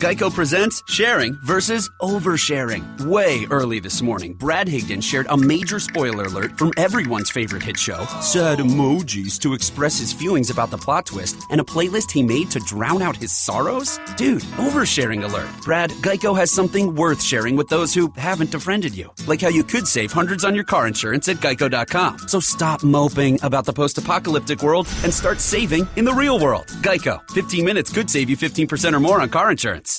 Geico presents sharing versus oversharing. Way early this morning, Brad Higdon shared a major spoiler alert from everyone's favorite hit show, sad emojis to express his feelings about the plot twist, and a playlist he made to drown out his sorrows? Dude, oversharing alert. Brad, Geico has something worth sharing with those who haven't befriended you. Like how you could save hundreds on your car insurance at geico.com. So stop moping about the post-apocalyptic world and start saving in the real world. Geico. 15 minutes could save you 15% or more on car insurance.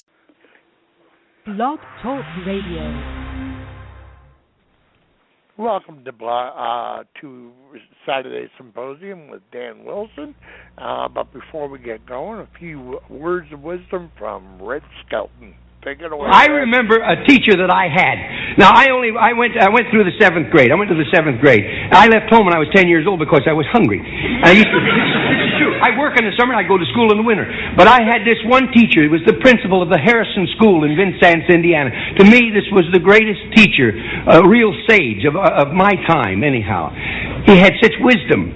Blog Talk Radio. Welcome to Saturday Symposium with Dan Wilson. But before we get going, a few words of wisdom from Red Skelton. Take it away. I remember a teacher that I had. Now, I went through the 7th grade. I went to the 7th grade. I left home when I was 10 years old because I was hungry. And this is true. I work in the summer and I go to school in the winter. But I had this one teacher. He was the principal of the Harrison School in Vincennes, Indiana. To me, this was the greatest teacher, a real sage of my time, anyhow. He had such wisdom.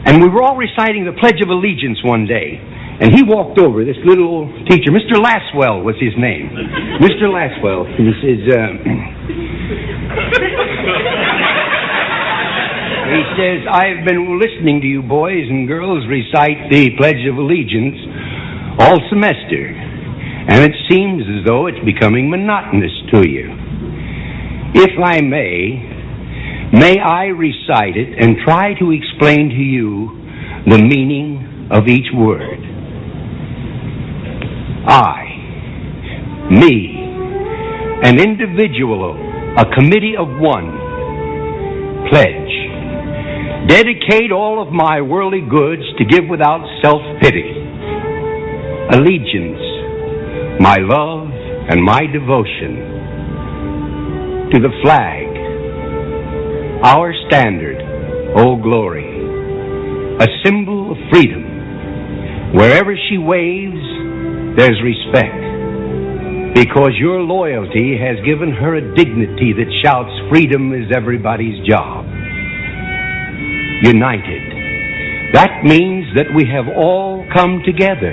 And we were all reciting the Pledge of Allegiance one day. And he walked over, this little old teacher, Mr. Laswell was his name. Mr. Laswell, and he says, I've been listening to you boys and girls recite the Pledge of Allegiance all semester, and it seems as though it's becoming monotonous to you. If I may I recite it and try to explain to you the meaning of each word. I, me, an individual, a committee of one, pledge, dedicate all of my worldly goods to give without self-pity, allegiance, my love and my devotion to the flag, our standard, O glory, a symbol of freedom. Wherever she waves, there's respect, because your loyalty has given her a dignity that shouts freedom is everybody's job. United. That means that we have all come together.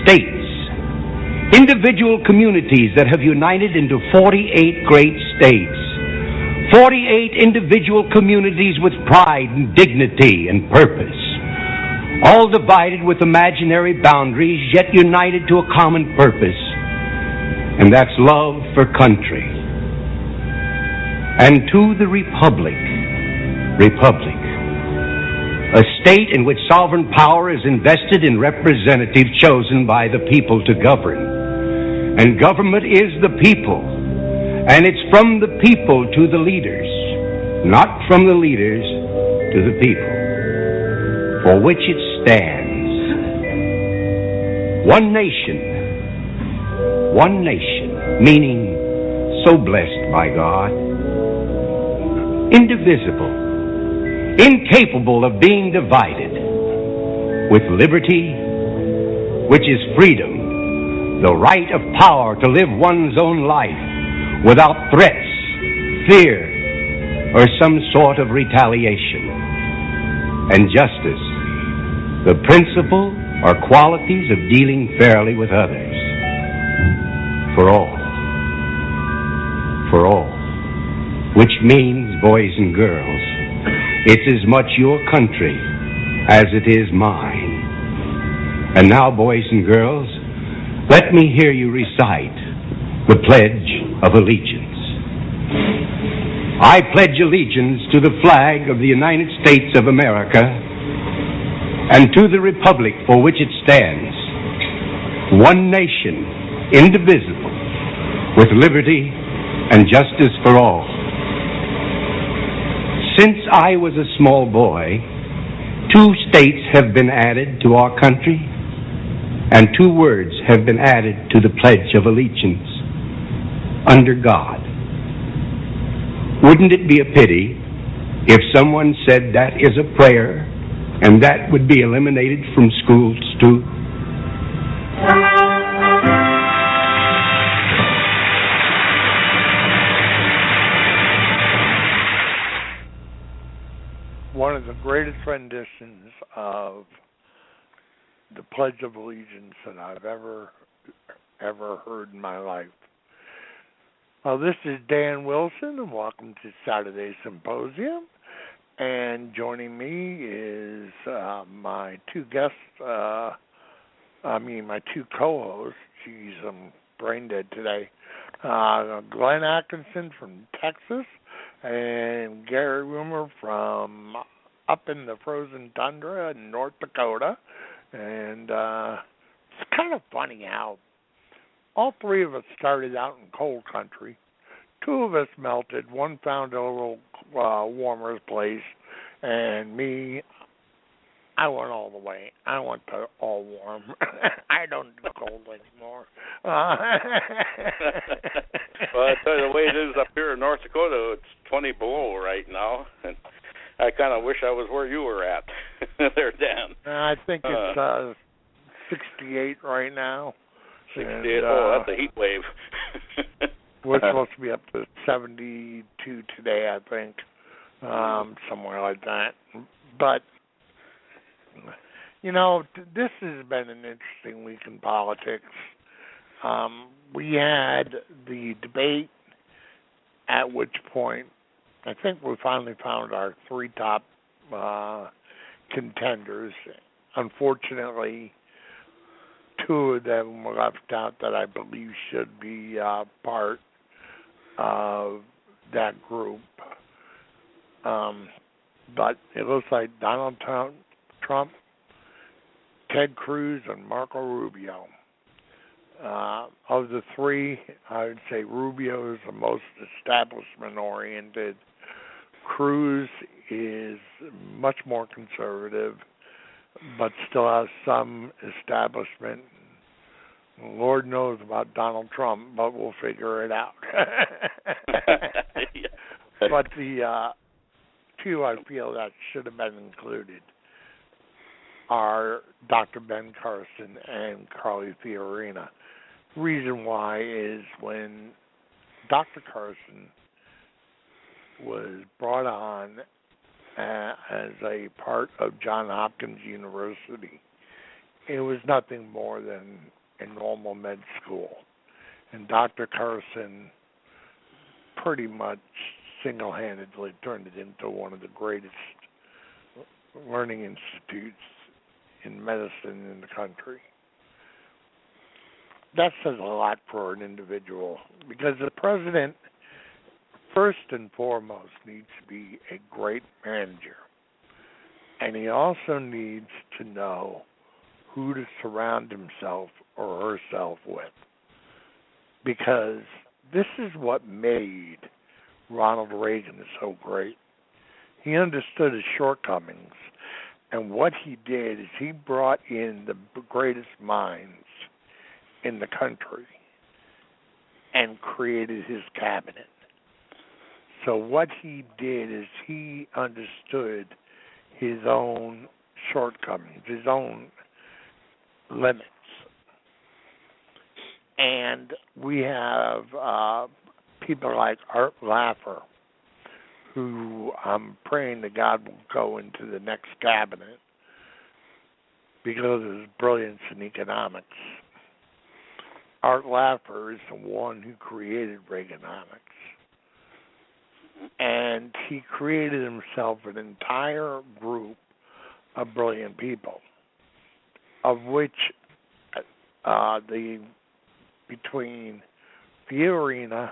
States. Individual communities that have united into 48 great states. 48 individual communities with pride and dignity and purpose. All divided with imaginary boundaries, yet united to a common purpose, and that's love for country. And to the republic, a state in which sovereign power is invested in representatives chosen by the people to govern. And government is the people, and it's from the people to the leaders, not from the leaders to the people, for which it stands. One nation, meaning so blessed by God, indivisible, incapable of being divided, with liberty, which is freedom, the right of power to live one's own life without threats, fear, or some sort of retaliation, and justice, the principle or qualities of dealing fairly with others. For all, which means, boys and girls, it's as much your country as it is mine. And now, boys and girls, let me hear you recite the Pledge of Allegiance. I pledge allegiance to the flag of the United States of America and to the republic for which it stands, one nation, indivisible, with liberty and justice for all. Since I was a small boy, 2 states have been added to our country, and 2 words have been added to the Pledge of Allegiance, under God. Wouldn't it be a pity if someone said that is a prayer and that would be eliminated from schools too? One of the greatest renditions of the Pledge of Allegiance that I've ever ever heard in my life. Well, this is Dan Wilson, and welcome to Saturday Symposium. And joining me is my two guests, my two co-hosts. Geez, I'm brain dead today. Glenn Atkinson from Texas and Gary Rumor from up in the frozen tundra in North Dakota. And it's kind of funny how all three of us started out in cold country. Two of us melted. One found a little warmer place. And me, I went all the way. I went to all warm. I don't do cold anymore. Well, I tell you, the way it is up here in North Dakota, it's 20 below right now. And I kind of wish I was where you were at there, Dan. I think it's 68 right now. 68. And, that's a heat wave. we're supposed to be up to 72 today, I think, somewhere like that. But, this has been an interesting week in politics. We had the debate, at which point I think we finally found our three top contenders. Unfortunately, two of them were left out that I believe should be part of that group. But it looks like Donald Trump, Ted Cruz, and Marco Rubio. Of the three, I would say Rubio is the most establishment-oriented. Cruz is much more conservative, but still has some establishment. Lord knows about Donald Trump, but we'll figure it out. But the two I feel that should have been included are Dr. Ben Carson and Carly Fiorina. Reason why is when Dr. Carson was brought on as a part of Johns Hopkins University, it was nothing more than a normal med school. And Dr. Carson pretty much single-handedly turned it into one of the greatest learning institutes in medicine in the country. That says a lot for an individual, because the president, first and foremost, needs to be a great manager. And he also needs to know who to surround himself or herself with. Because this is what made Ronald Reagan so great. He understood his shortcomings. And what he did is he brought in the greatest minds in the country and created his cabinet. So what he did is he understood his own shortcomings, his own limits. And we have people like Art Laffer, who I'm praying to God will go into the next cabinet because of his brilliance in economics. Art Laffer is the one who created Reaganomics. And he created himself an entire group of brilliant people, of which between Fiorina,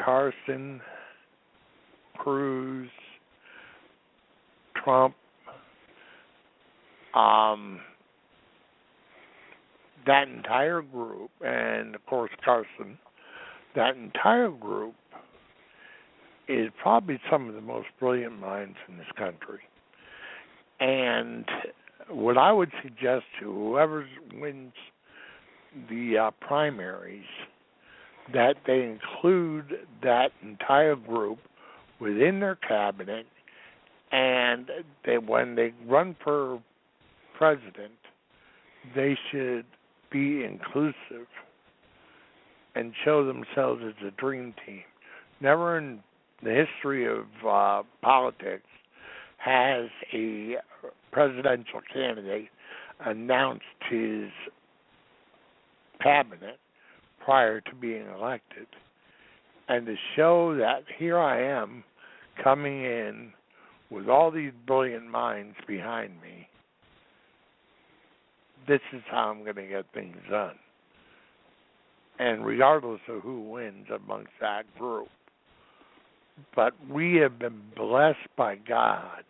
Carson, Cruz, Trump, that entire group, and of course Carson, that entire group is probably some of the most brilliant minds in this country. And what I would suggest to whoever wins the primaries, that they include that entire group within their cabinet, and when they run for president, they should be inclusive and show themselves as a dream team. Never in the history of politics has a presidential candidate announced his cabinet prior to being elected. And to show that here I am coming in with all these brilliant minds behind me, this is how I'm going to get things done. And regardless of who wins amongst that group. But we have been blessed by God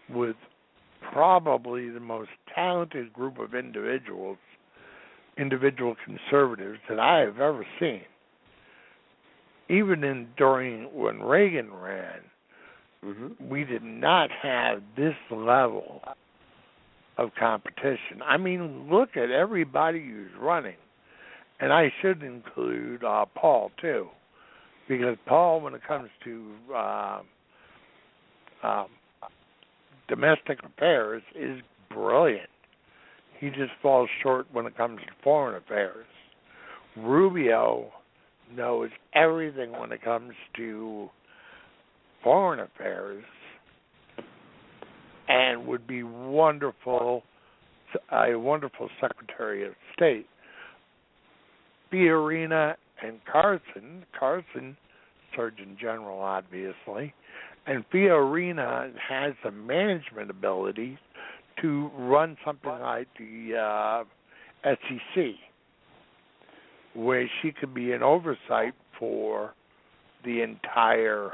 with probably the most talented group of individual conservatives that I have ever seen. Even during when Reagan ran, we did not have this level of competition. I mean, look at everybody who's running. And I should include Paul, too. Because Paul, when it comes to domestic affairs, is brilliant. He just falls short when it comes to foreign affairs. Rubio knows everything when it comes to foreign affairs and would be a wonderful Secretary of State. Fiorina and Carson, Surgeon General, obviously, and Fiorina has the management ability to run something like the SEC, where she could be an oversight for the entire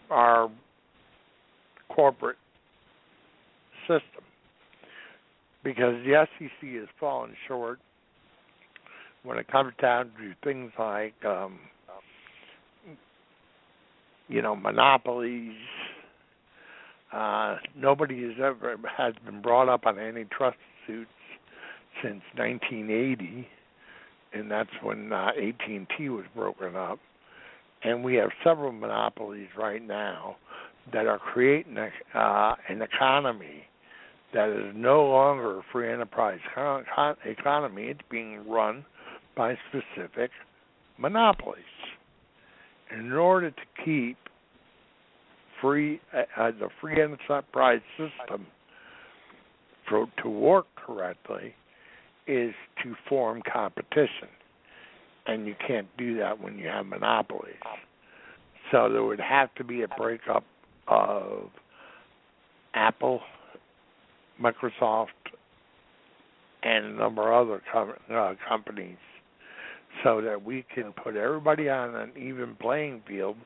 our corporate system, because the SEC has fallen short when it comes down to things like monopolies. Nobody has been brought up on antitrust suits since 1980, and that's when AT&T was broken up. And we have several monopolies right now that are creating an economy that is no longer a free enterprise economy. It's being run by specific monopolies. And in order to keep the free enterprise system to work correctly is to form competition. And you can't do that when you have monopolies. So there would have to be a breakup of Apple, Microsoft, and a number of other companies so that we can put everybody on an even playing field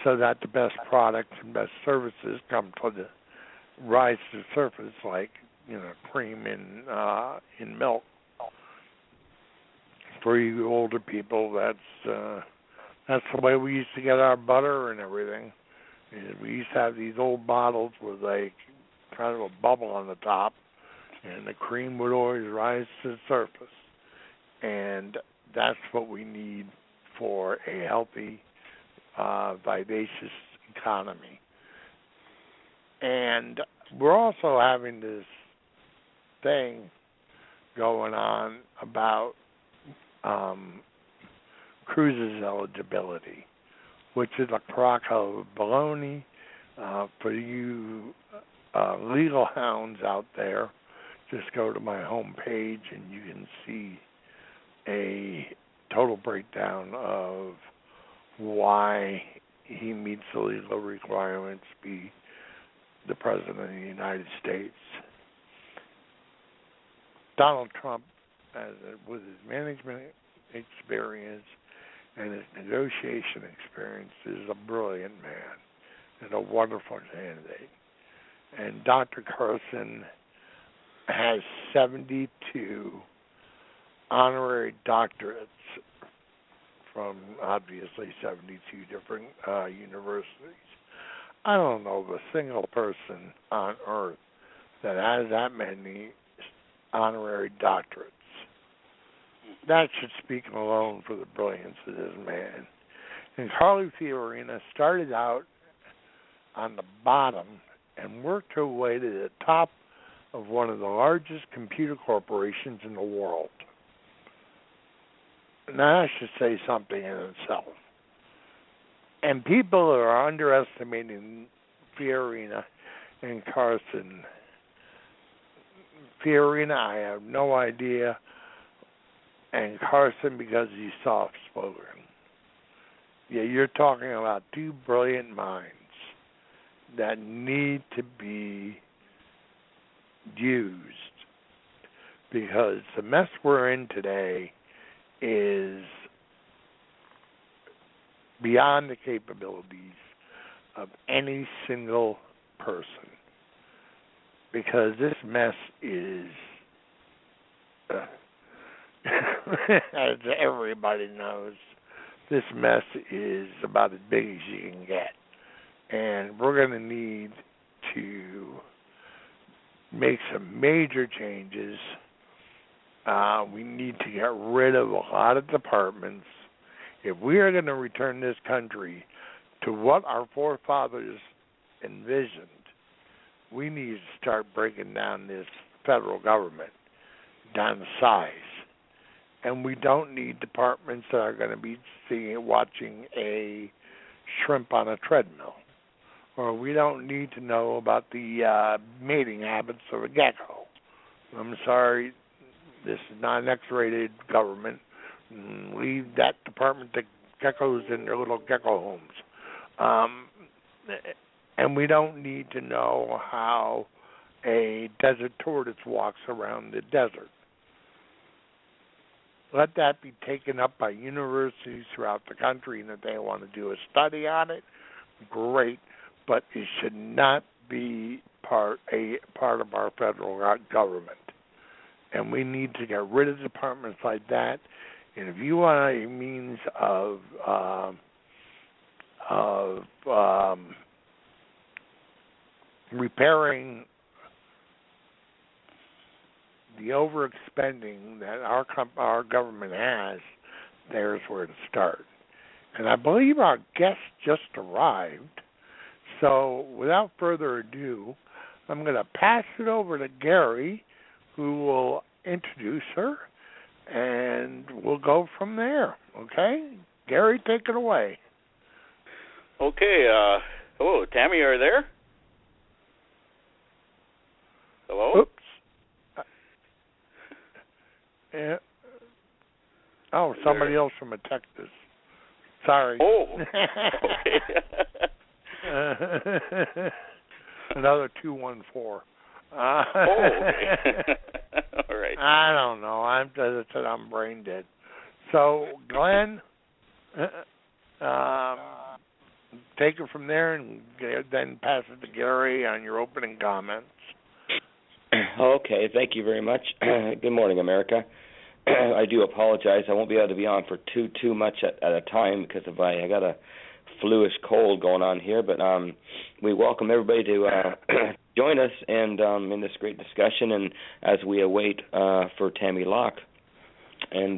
so that the best products and best services come to the rise to the surface, like cream in milk. For you older people, that's the way we used to get our butter and everything. We used to have these old bottles with kind of a bubble on the top, and the cream would always rise to the surface. And that's what we need for a healthy, vivacious economy. And we're also having this thing going on about Cruz's eligibility, which is a crock of baloney. For you legal hounds out there, just go to my homepage and you can see a total breakdown of why he meets the legal requirements to be the President of the United States. Donald Trump, with his management experience and his negotiation experience, is a brilliant man and a wonderful candidate. And Dr. Carson has 72 honorary doctorates from, obviously, 72 different universities. I don't know of a single person on earth that has that many honorary doctorates. That should speak alone for the brilliance of this man. And Carly Fiorina started out on the bottom and worked her way to the top of one of the largest computer corporations in the world. Now, that should say something in itself. And people are underestimating Fiorina and Carson. Fiorina, I have no idea, and Carson because he's soft-spoken. Yeah, you're talking about two brilliant minds that need to be used, because the mess we're in today is beyond the capabilities of any single person, because this mess is, as everybody knows, this mess is about as big as you can get. And we're going to need to make some major changes. We need to get rid of a lot of departments. If we are going to return this country to what our forefathers envisioned, we need to start breaking down this federal government down to size. And we don't need departments that are going to be watching a shrimp on a treadmill. Or we don't need to know about the mating habits of a gecko. I'm sorry, this is not an X-rated government. Leave that department to geckos in their little gecko homes. And we don't need to know how a desert tortoise walks around the desert. Let that be taken up by universities throughout the country, and if they want to do a study on it, great. But it should not be part of our federal government. And we need to get rid of departments like that. And if you want a means of repairing the overexpending that our government has, there's where to start. And I believe our guest just arrived. So without further ado, I'm going to pass it over to Gary, who will introduce her, and we'll go from there. Okay? Gary, take it away. Okay. Hello, Tammy, are you there? Hello? Oops. Yeah. Oh, somebody else from Texas. Sorry. Oh, okay. Another 214. Oh, okay. All right. I don't know. I'm brain dead. So, Glenn, take it from there and then pass it to Gary on your opening comments. Okay, thank you very much. Good morning, America. I do apologize. I won't be able to be on for too much at a time because I got a fluish cold going on here. But we welcome everybody to join us and in this great discussion, and as we await for Tammy Locke. And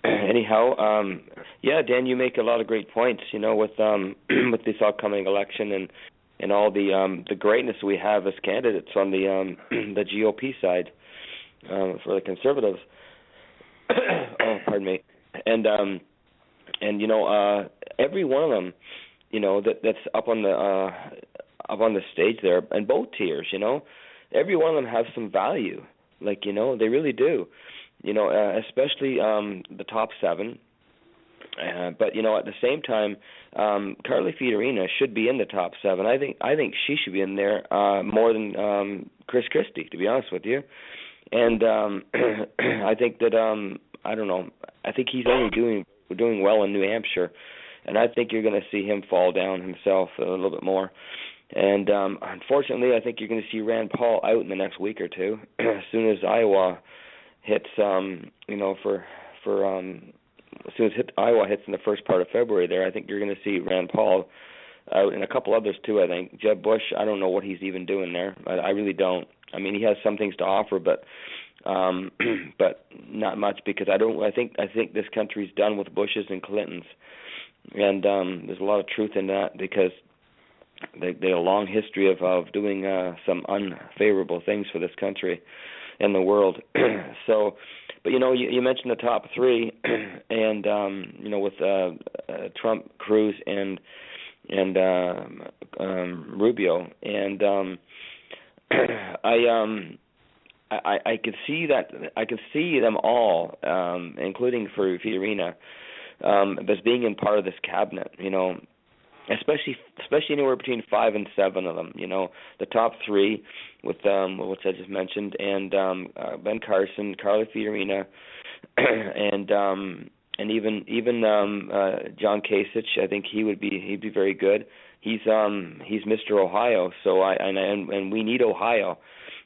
anyhow, yeah, Dan, you make a lot of great points. You know, with with this upcoming election and all the greatness we have as candidates on the GOP side for the Conservatives. Oh, pardon me. And you know, every one of them, you know, that's up on the stage there, and both tiers, you know, every one of them has some value. Like, you know, they really do. You know, especially the top seven. But you know, at the same time, Carly Fiorina should be in the top seven. I think she should be in there more than Chris Christie, to be honest with you. And I think that I don't know. I think he's only doing well in New Hampshire, and I think you're going to see him fall down himself a little bit more. And unfortunately, I think you're going to see Rand Paul out in the next week or two. As soon as Iowa hits, you know, as soon as Iowa hits in the first part of February there, I think you're going to see Rand Paul out, and a couple others too, I think. Jeb Bush, I don't know what he's even doing there. I really don't. I mean, he has some things to offer, but not much, because I think this country's done with Bushes and Clintons. And there's a lot of truth in that, because they have a long history of doing some unfavorable things for this country and the world. So, but you know, you mentioned the top three, and you know, with Trump, Cruz, and and Rubio, and I could see that. I could see them all, including for Fiorina, as being in part of this cabinet. Especially anywhere between 5 and 7 of them. The top 3 with what I just mentioned, and Ben Carson, Carla Fiorina, and even John Kasich. I think he'd be very good. He's Mr. Ohio, so and we need Ohio.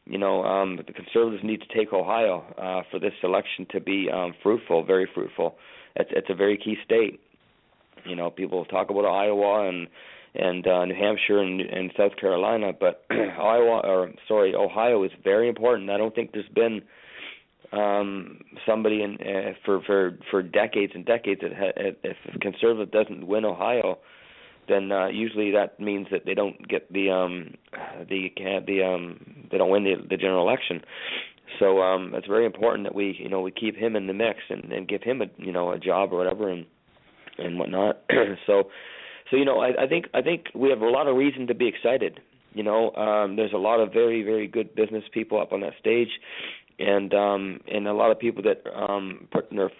The Conservatives need to take Ohio for this election to be fruitful, very fruitful. It's a very key state. People talk about Iowa and New Hampshire and South Carolina, but Ohio is very important. I don't think there's been somebody for decades and decades that if a Conservative doesn't win Ohio, then usually that means that they don't get they don't win the general election. So it's very important that we keep him in the mix and give him a job or whatever and whatnot. so I think we have a lot of reason to be excited. There's a lot of very, very good business people up on that stage, and a lot of people that putting their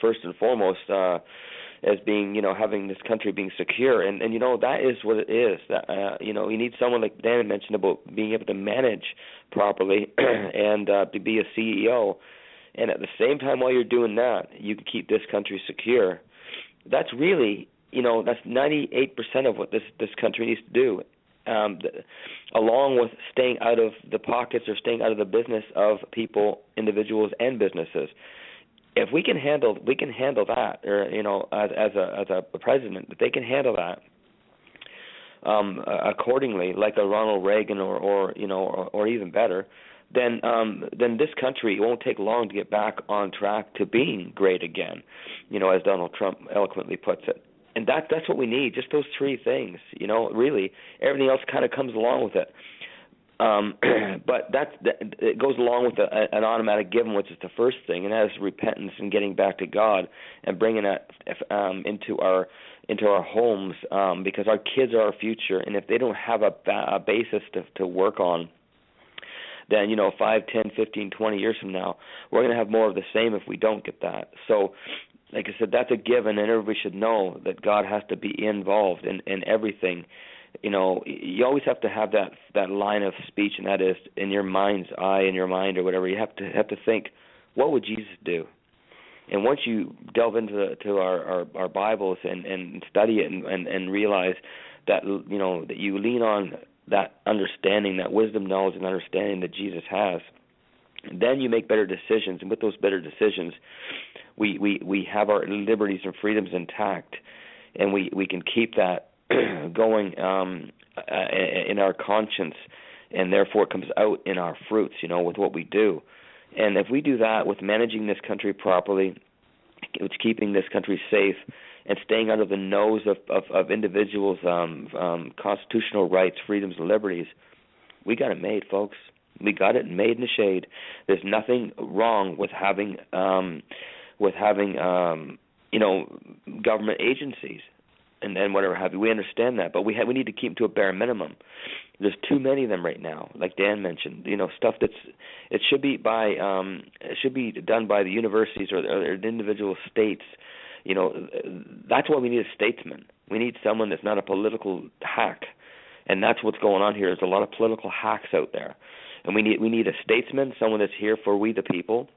first and foremost as being having this country being secure, and that is what it is. That you need someone like Dan mentioned about being able to manage properly and to be a CEO. And at the same time, while you're doing that, you can keep this country secure. That's really, that's 98% of what this country needs to do, along with staying out of the pockets or staying out of the business of people, individuals, and businesses. If we can handle that, or as a president, if they can handle that accordingly, like a Ronald Reagan or even better. Then this country won't take long to get back on track to being great again, as Donald Trump eloquently puts it. And that's what we need, just those 3 things, really. Everything else kind of comes along with it. But it goes along with an automatic given, which is the first thing, and that is repentance and getting back to God and bringing that into our homes, because our kids are our future, and if they don't have a basis to work on, then 5, 10, 15, 20 years from now, we're going to have more of the same if we don't get that. So, like I said, that's a given, and everybody should know that God has to be involved in everything. You always have to have that line of speech, and that is in your mind's eye, in your mind, or whatever. You have to think, what would Jesus do? And once you delve into our Bibles and study it and realize that that you lean on that understanding, that wisdom, knowledge, and understanding that Jesus has, then you make better decisions. And with those better decisions, we have our liberties and freedoms intact, and we can keep that going in our conscience, and therefore it comes out in our fruits, with what we do. And if we do that with managing this country properly, with keeping this country safe, and staying out of the nose of individuals' constitutional rights, freedoms, and liberties, we got it made, folks. We got it made in the shade. There's nothing wrong with having government agencies and whatever have you. We understand that, but we need to keep them to a bare minimum. There's too many of them right now, like Dan mentioned. Stuff it should be done by the universities or individual states. That's why we need a statesman. We need someone that's not a political hack, and that's what's going on here. There's a lot of political hacks out there, and we need a statesman, someone that's here for we the people,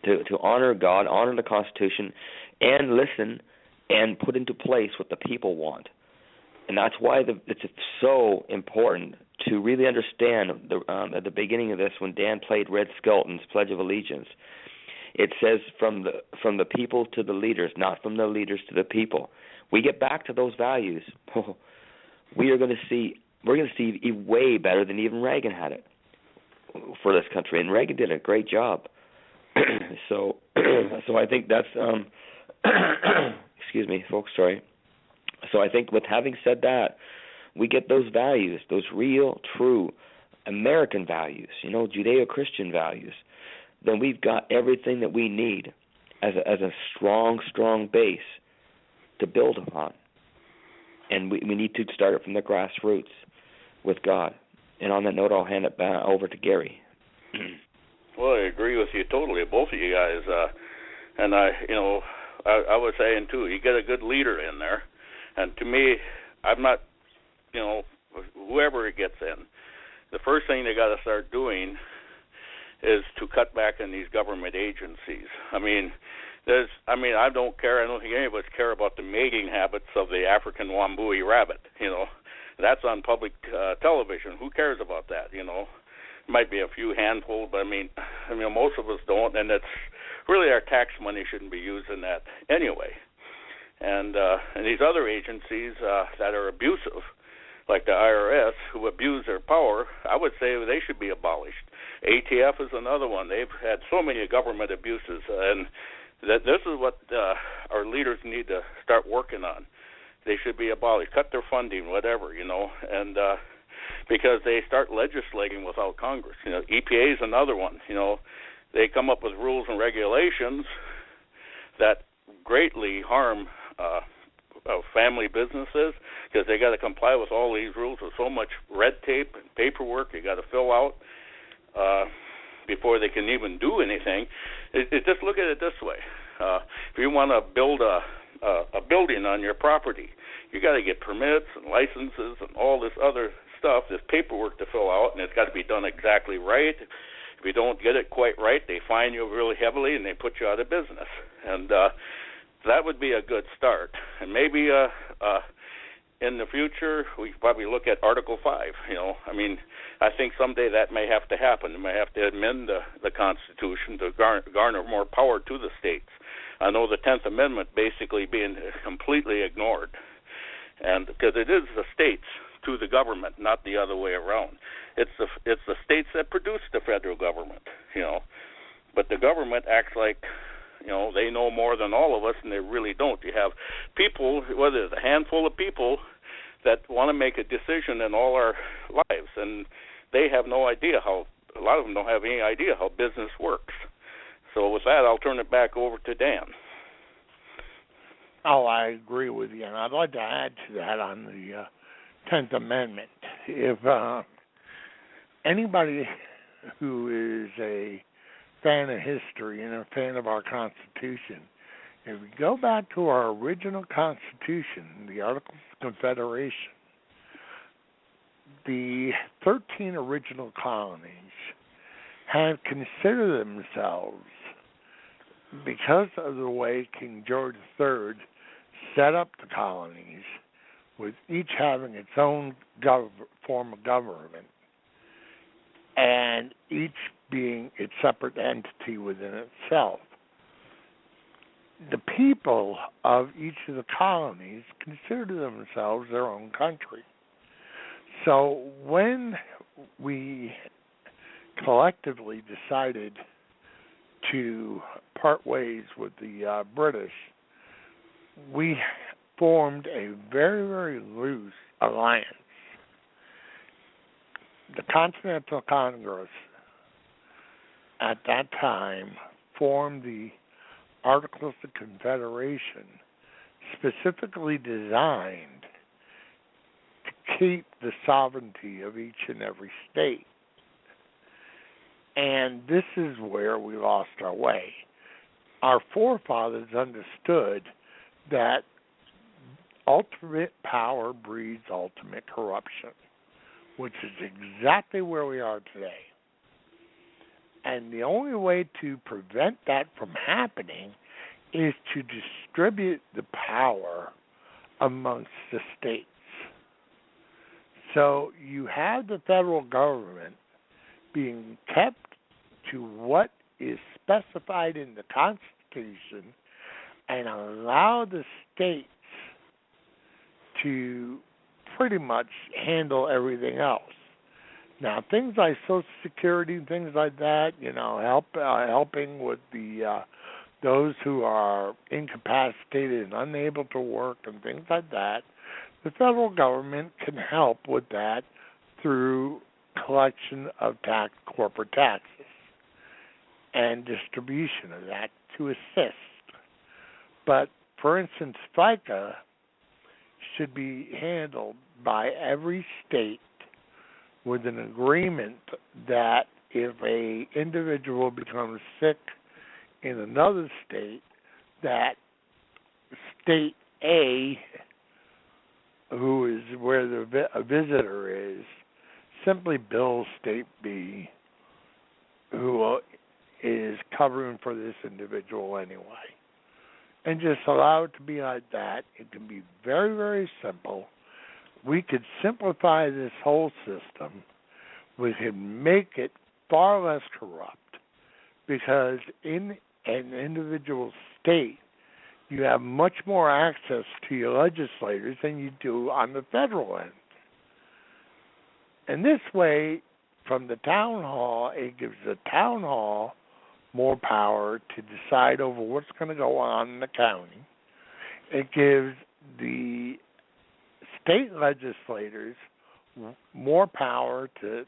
to honor God, honor the Constitution, and listen and put into place what the people want. And that's why it's so important to really understand at the beginning of this, when Dan played Red Skelton's Pledge of Allegiance. It says from the people to the leaders, not from the leaders to the people. We get back to those values, we're going to see way better than even Reagan had it for this country, and Reagan did a great job. So I think that's excuse me, folks, sorry. So I think with having said that, we get those values, those real, true American values, Judeo-Christian values. Then we've got everything that we need as a strong base to build upon. And we need to start it from the grassroots with God. And on that note, I'll hand it back over to Gary. Well, I agree with you totally, both of you guys. And I was saying too, you get a good leader in there. And to me, I'm not, whoever it gets in, the first thing they got to start doing is to cut back on these government agencies. I don't care. I don't think any of us care about the mating habits of the African Wambui rabbit. That's on public television. Who cares about that? Might be a few handfuls, but most of us don't, and it's really our tax money shouldn't be used in that anyway. And these other agencies that are abusive, like the IRS, who abuse their power, I would say they should be abolished. ATF is another one. They've had so many government abuses, and this is what our leaders need to start working on. They should be abolished, cut their funding, whatever, and because they start legislating without Congress. EPA is another one. They come up with rules and regulations that greatly harm family businesses because they got to comply with all these rules with so much red tape and paperwork you got to fill out before they can even do anything. Just look at it this way: if you want to build a building on your property, you got to get permits and licenses and all this other stuff, this paperwork to fill out, and it's got to be done exactly right. If you don't get it quite right, they fine you really heavily and they put you out of business. And that would be a good start. And maybe in the future, we could probably look at Article 5. I think someday that may have to happen. We may have to amend the Constitution to garner more power to the states. I know the 10th Amendment basically being completely ignored, and because it is the states to the government, not the other way around. It's the states that produce the federal government, but the government acts like they know more than all of us, and they really don't. You have people, whether it's a handful of people, that want to make a decision in all our lives, and they have no idea a lot of them don't have any idea how business works. So with that, I'll turn it back over to Dan. Oh, I agree with you, and I'd like to add to that on the 10th Amendment. If anybody who is a fan of history and a fan of our Constitution, if we go back to our original Constitution, the Articles of Confederation, the 13 original colonies had considered themselves, because of the way King George III set up the colonies, with each having its own form of government, and each being its separate entity within itself. The people of each of the colonies considered themselves their own country. So when we collectively decided to part ways with the British, we formed a very, very loose alliance. The Continental Congress at that time formed the Articles of Confederation, specifically designed to keep the sovereignty of each and every state. And this is where we lost our way. Our forefathers understood that ultimate power breeds ultimate corruption, which is exactly where we are today. And the only way to prevent that from happening is to distribute the power amongst the states. So you have the federal government being kept to what is specified in the Constitution and allow the states to pretty much handle everything else. Now, things like Social Security and things like that, helping with the those who are incapacitated and unable to work and things like that, the federal government can help with that through collection of corporate taxes and distribution of that to assist. But For instance, FICA should be handled by every state with an agreement that if a individual becomes sick in another state, that state A, who is where a visitor is, simply bills state B, who is covering for this individual anyway. And just allow it to be like that. It can be very, very simple. We could simplify this whole system. We could make it far less corrupt, because in an individual state, you have much more access to your legislators than you do on the federal end. And this way, from the town hall, it gives the town hall more power to decide over what's going to go on in the county. It gives the state legislators more power to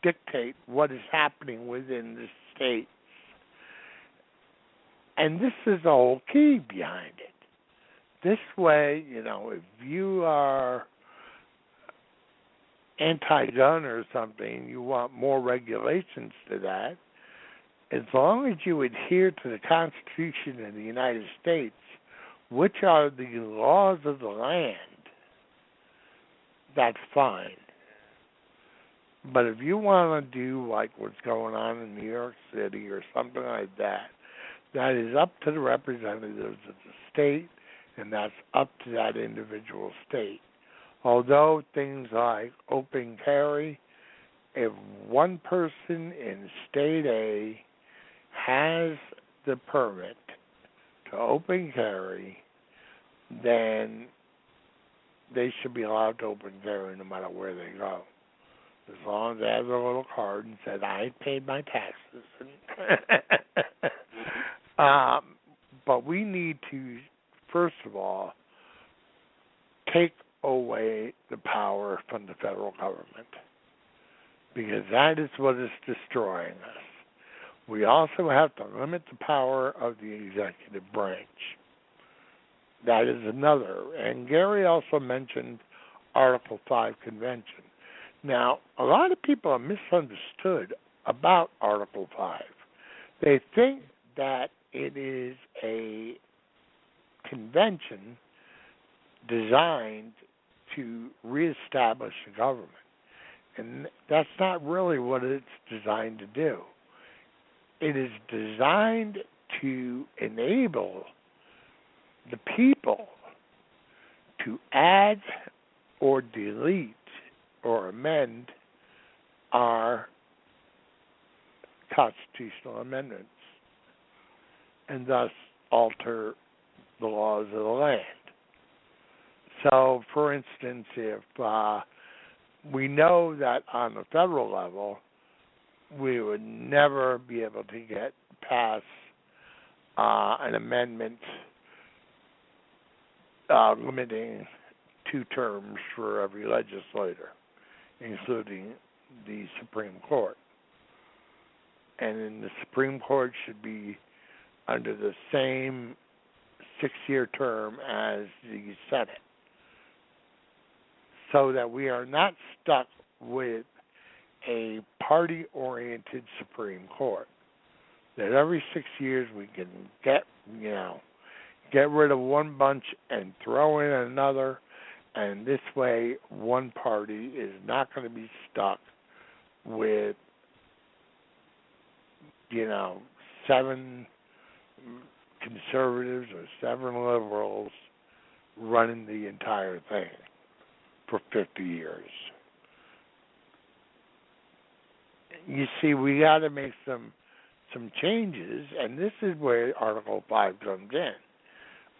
dictate what is happening within the states. And this is the whole key behind it. This way, if you are anti-gun or something, you want more regulations to that, as long as you adhere to the Constitution of the United States, which are the laws of the land, that's fine. But if you want to do like what's going on in New York City or something like that, that is up to the representatives of the state, and that's up to that individual state. Although things like open carry, if one person in state A has the permit to open carry, then they should be allowed to open carry no matter where they go. As long as they have their little card and said, I paid my taxes. But we need to, first of all, take away the power from the federal government, because that is what is destroying us. We also have to limit the power of the executive branch. That is another. And Gary also mentioned Article 5 Convention. Now, a lot of people are misunderstood about Article 5. They think that it is a convention designed to reestablish the government. And that's not really what it's designed to do. It is designed to enable the people to add or delete or amend our constitutional amendments, and thus alter the laws of the land. So, for instance, if we know that on the federal level, we would never be able to get past an amendment limiting 2 terms for every legislator, including the Supreme Court. And then the Supreme Court should be under the same 6-year term as the Senate, so that we are not stuck with a party-oriented Supreme Court. That every 6 years we can get rid of one bunch and throw in another, and this way one party is not going to be stuck with 7 conservatives or 7 liberals running the entire thing for 50 years. You see, we got to make some changes, and this is where Article 5 comes in.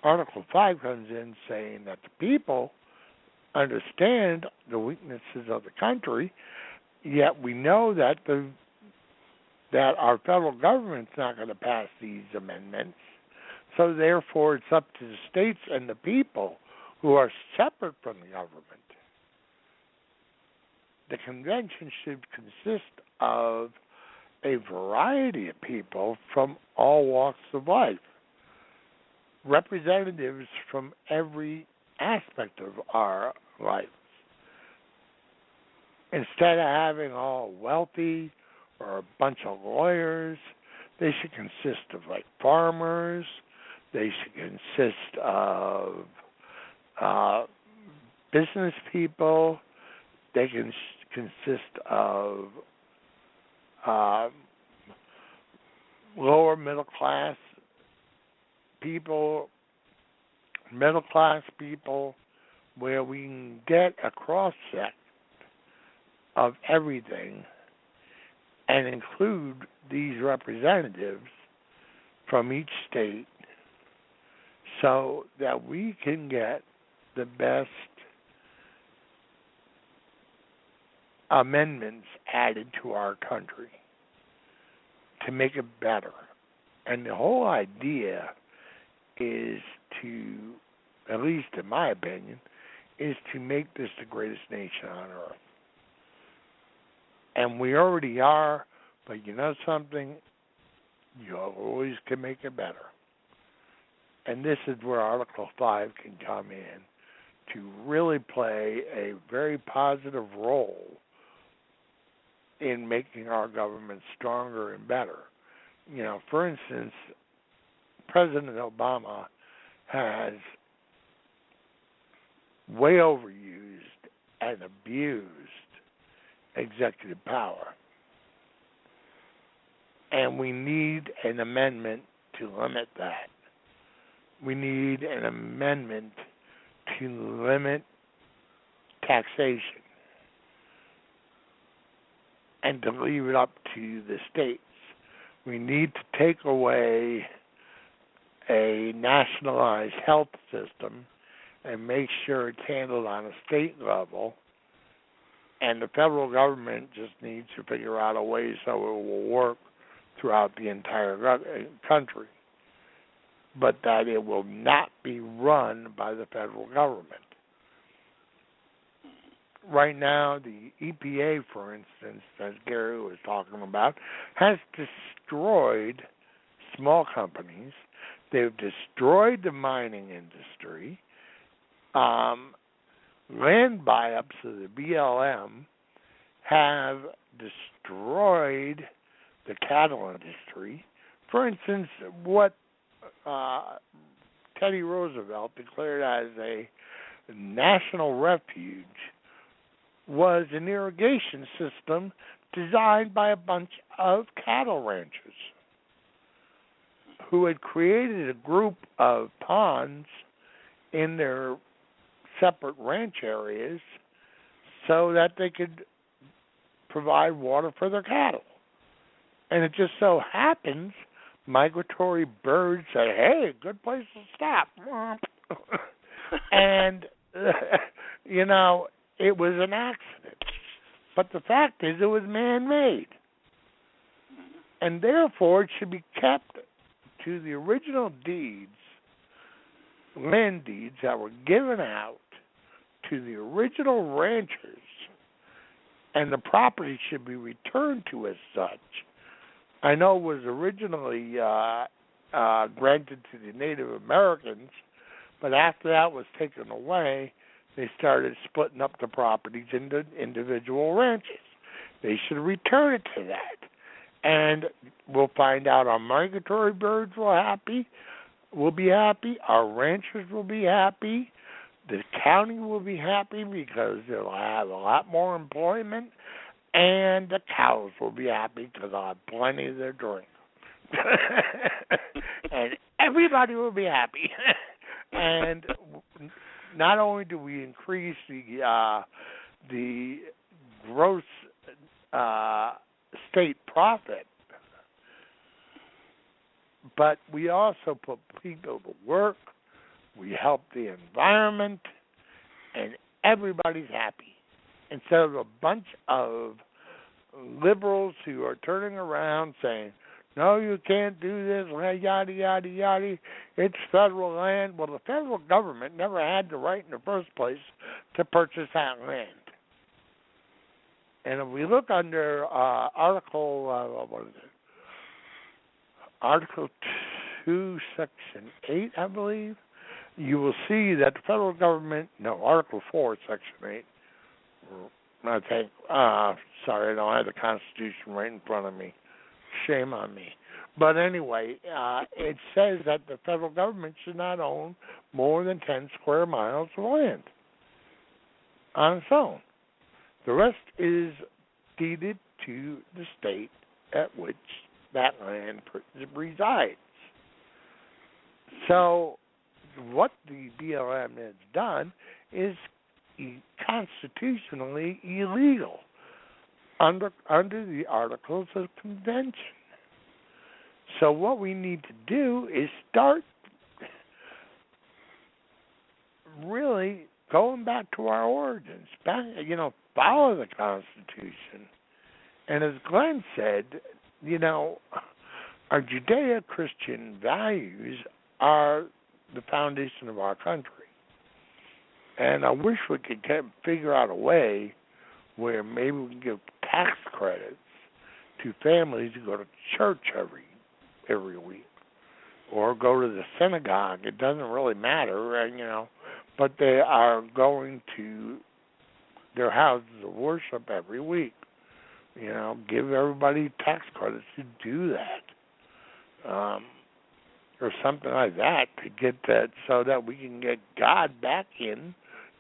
Article 5 comes in saying that the people understand the weaknesses of the country, yet we know that that our federal government's not going to pass these amendments, so therefore it's up to the states and the people who are separate from the government. The convention should consist of a variety of people from all walks of life. representatives from every aspect of our life. Instead of having all wealthy or a bunch of lawyers, they should consist of like farmers. They should consist of business people. They can consist of lower middle class people, middle class people, where we can get a cross section of everything and include these representatives from each state so that we can get the best amendments added to our country to make it better. And the whole idea is to, at least in my opinion, is to make this the greatest nation on earth. And we already are, but you know something? You always can make it better. And this is where Article 5 can come in to really play a very positive role in making our government stronger and better. You know, for instance, President Obama has way overused and abused executive power. And we need an amendment to limit that. We need an amendment to limit taxation and to leave it up to the states. We need to take away a nationalized health system and make sure it's handled on a state level. And the federal government just needs to figure out a way so it will work throughout the entire country, but that it will not be run by the federal government. Right now, the EPA, for instance, as Gary was talking about, has destroyed small companies. They've destroyed the mining industry. Land buy-ups of the BLM have destroyed the cattle industry. For instance, what Teddy Roosevelt declared as a national refuge was an irrigation system designed by a bunch of cattle ranchers who had created a group of ponds in their separate ranch areas so that they could provide water for their cattle. And it just so happens migratory birds said, hey, good place to stop. And, you know, it was an accident. But the fact is it was man-made. And therefore it should be kept to the original deeds, land deeds that were given out to the original ranchers, and the property should be returned to as such. I know it was originally granted to the Native Americans, but after that was taken away, they started splitting up the properties into individual ranches. They should return it to that. And we'll find out our migratory birds will be happy, our ranchers will be happy, the county will be happy because they'll have a lot more employment, and the cows will be happy because they'll have plenty of their drink. And everybody will be happy. And not only do we increase the gross state profit, but we also put people to work, we help the environment, and everybody's happy. Instead of a bunch of liberals who are turning around saying, no, you can't do this, yada, yada, yada, it's federal land. Well, the federal government never had the right in the first place to purchase that land. And if we look under Article 2, 2, Section 8, I believe, you will see that the federal government, no, Article 4, Section 8, I think, sorry, I don't have the Constitution right in front of me. Shame on me. But anyway, it says that the federal government should not own more than 10 square miles of land on its own. The rest is deeded to the state at which that land resides. So what the BLM has done is constitutionally illegal under the Articles of Convention. So what we need to do is start really going back to our origins, follow the Constitution. And as Glenn said, our Judeo-Christian values are the foundation of our country. And I wish we could figure out a way where maybe we can give tax credits to families who go to church every week or go to the synagogue. It doesn't really matter, but they are going to their houses of worship every week. Give everybody tax credits to do that. Or something like that to get that so that we can get God back in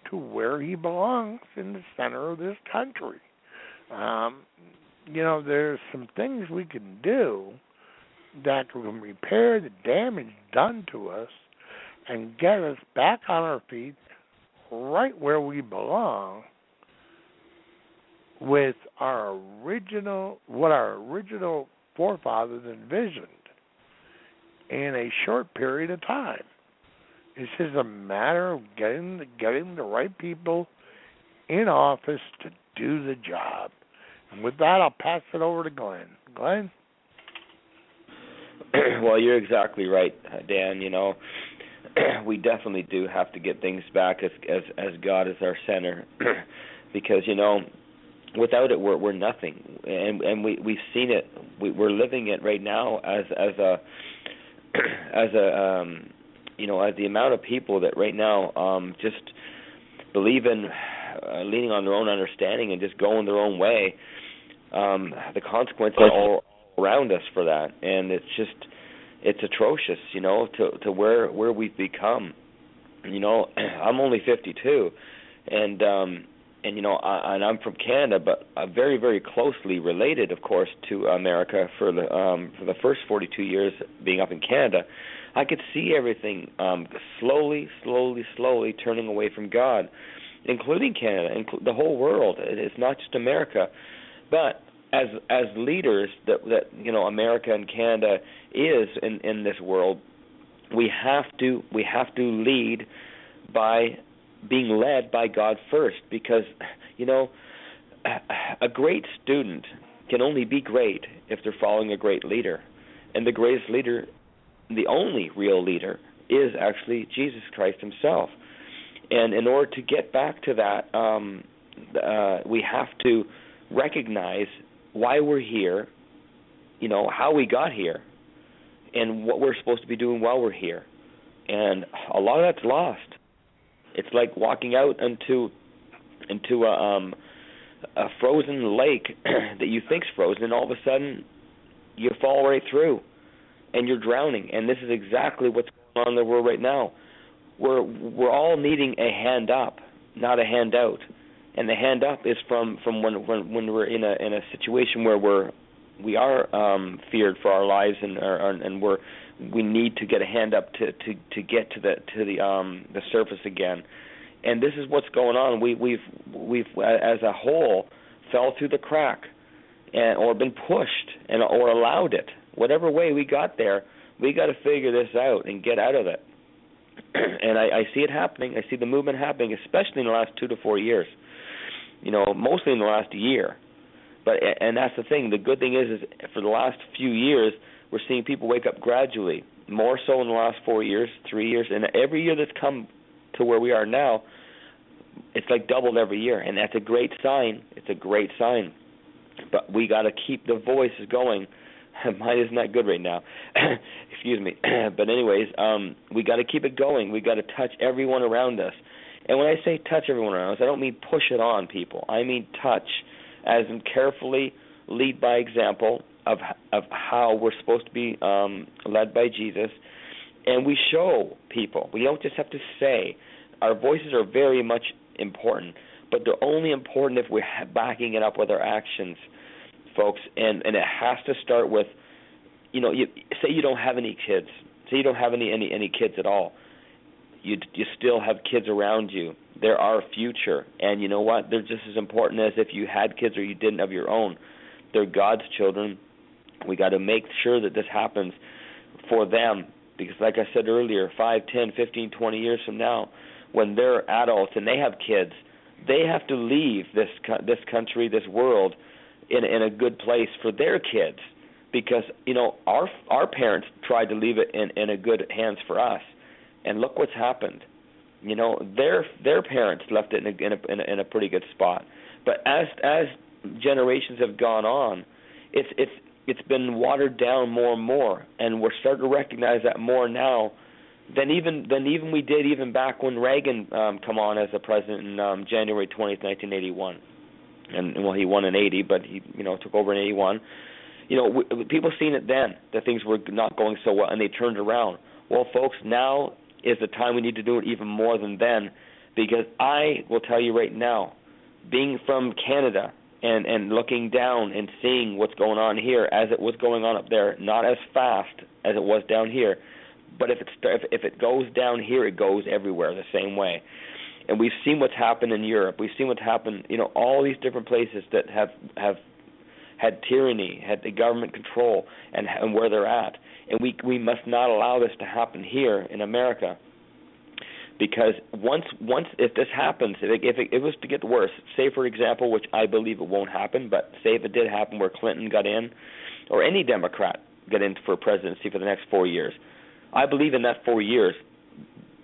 to where he belongs in the center of this country. There's some things we can do that can repair the damage done to us and get us back on our feet right where we belong with what our original forefathers envisioned in a short period of time. It's just a matter of getting the right people in office to do the job. And with that, I'll pass it over to Glenn. Glenn? Well, you're exactly right, Dan. We definitely do have to get things back as God is our center, because without it we're nothing, and we've seen it. We're living it right now as the amount of people that right now just believe in leaning on their own understanding and just going their own way. The consequences are all around us for that, and it's atrocious, to where we've become. I'm only 52, and I'm from Canada, but very, very closely related, of course, to America for the first 42 years being up in Canada. I could see everything slowly turning away from God, including Canada, the whole world. It's not just America, but as leaders that America and Canada is in this world, we have to lead by being led by God first, because a great student can only be great if they're following a great leader, and the greatest leader, the only real leader, is actually Jesus Christ himself. And in order to get back to that, we have to recognize why we're here, how we got here, and what we're supposed to be doing while we're here. And a lot of that's lost. It's like walking out into a frozen lake that you think's frozen, and all of a sudden you fall right through, and you're drowning. And this is exactly what's going on in the world right now. We're all needing a hand up, not a hand out. And the hand up is from when we're in a situation where we are feared for our lives, and we need to get a hand up to get to the surface again. And this is what's going on. We've as a whole fell through the crack, or been pushed, or allowed it. Whatever way we got there, we got to figure this out and get out of it. And I see it happening. I see the movement happening, especially in the last 2 to 4 years. Mostly in the last year. And that's the thing. The good thing is for the last few years, we're seeing people wake up gradually, more so in the last 4 years, 3 years. And every year that's come to where we are now, it's like doubled every year. And that's a great sign. It's a great sign. But we got to keep the voices going. Mine isn't that good right now. Excuse me. But anyways, we got to keep it going. We got to touch everyone around us. And when I say touch everyone around us, I don't mean push it on people. I mean touch, as in carefully lead by example of how we're supposed to be led by Jesus. And we show people. We don't just have to say. Our voices are very much important, but they're only important if we're backing it up with our actions, folks. And it has to start with, say you don't have any kids. Say you don't have any kids at all. You still have kids around you. They're our future. And you know what? They're just as important as if you had kids or you didn't of your own. They're God's children. We got to make sure that this happens for them. Because like I said earlier, 5, 10, 15, 20 years from now, when they're adults and they have kids, they have to leave this country, this world, in a good place for their kids. Because, our parents tried to leave it in a good hands for us. And look what's happened. Their parents left it in a pretty good spot. But as generations have gone on, it's been watered down more and more, and we're starting to recognize that more now than even we did even back when Reagan come on as the president in January 20th, 1981. And he won in 80, but he took over in 81. People seen it then that things were not going so well, and they turned around. Well, folks, now is the time we need to do it even more than then, because I will tell you right now, being from Canada and looking down and seeing what's going on here as it was going on up there, not as fast as it was down here, but if it goes down here, it goes everywhere the same way. And we've seen what's happened in Europe. We've seen what's happened, all these different places that have had tyranny, had the government control, and where they're at. And we must not allow this to happen here in America. Because once if this happens, if it was to get worse, say for example, which I believe it won't happen, but say if it did happen where Clinton got in, or any Democrat got in for presidency for the next 4 years, I believe in that 4 years,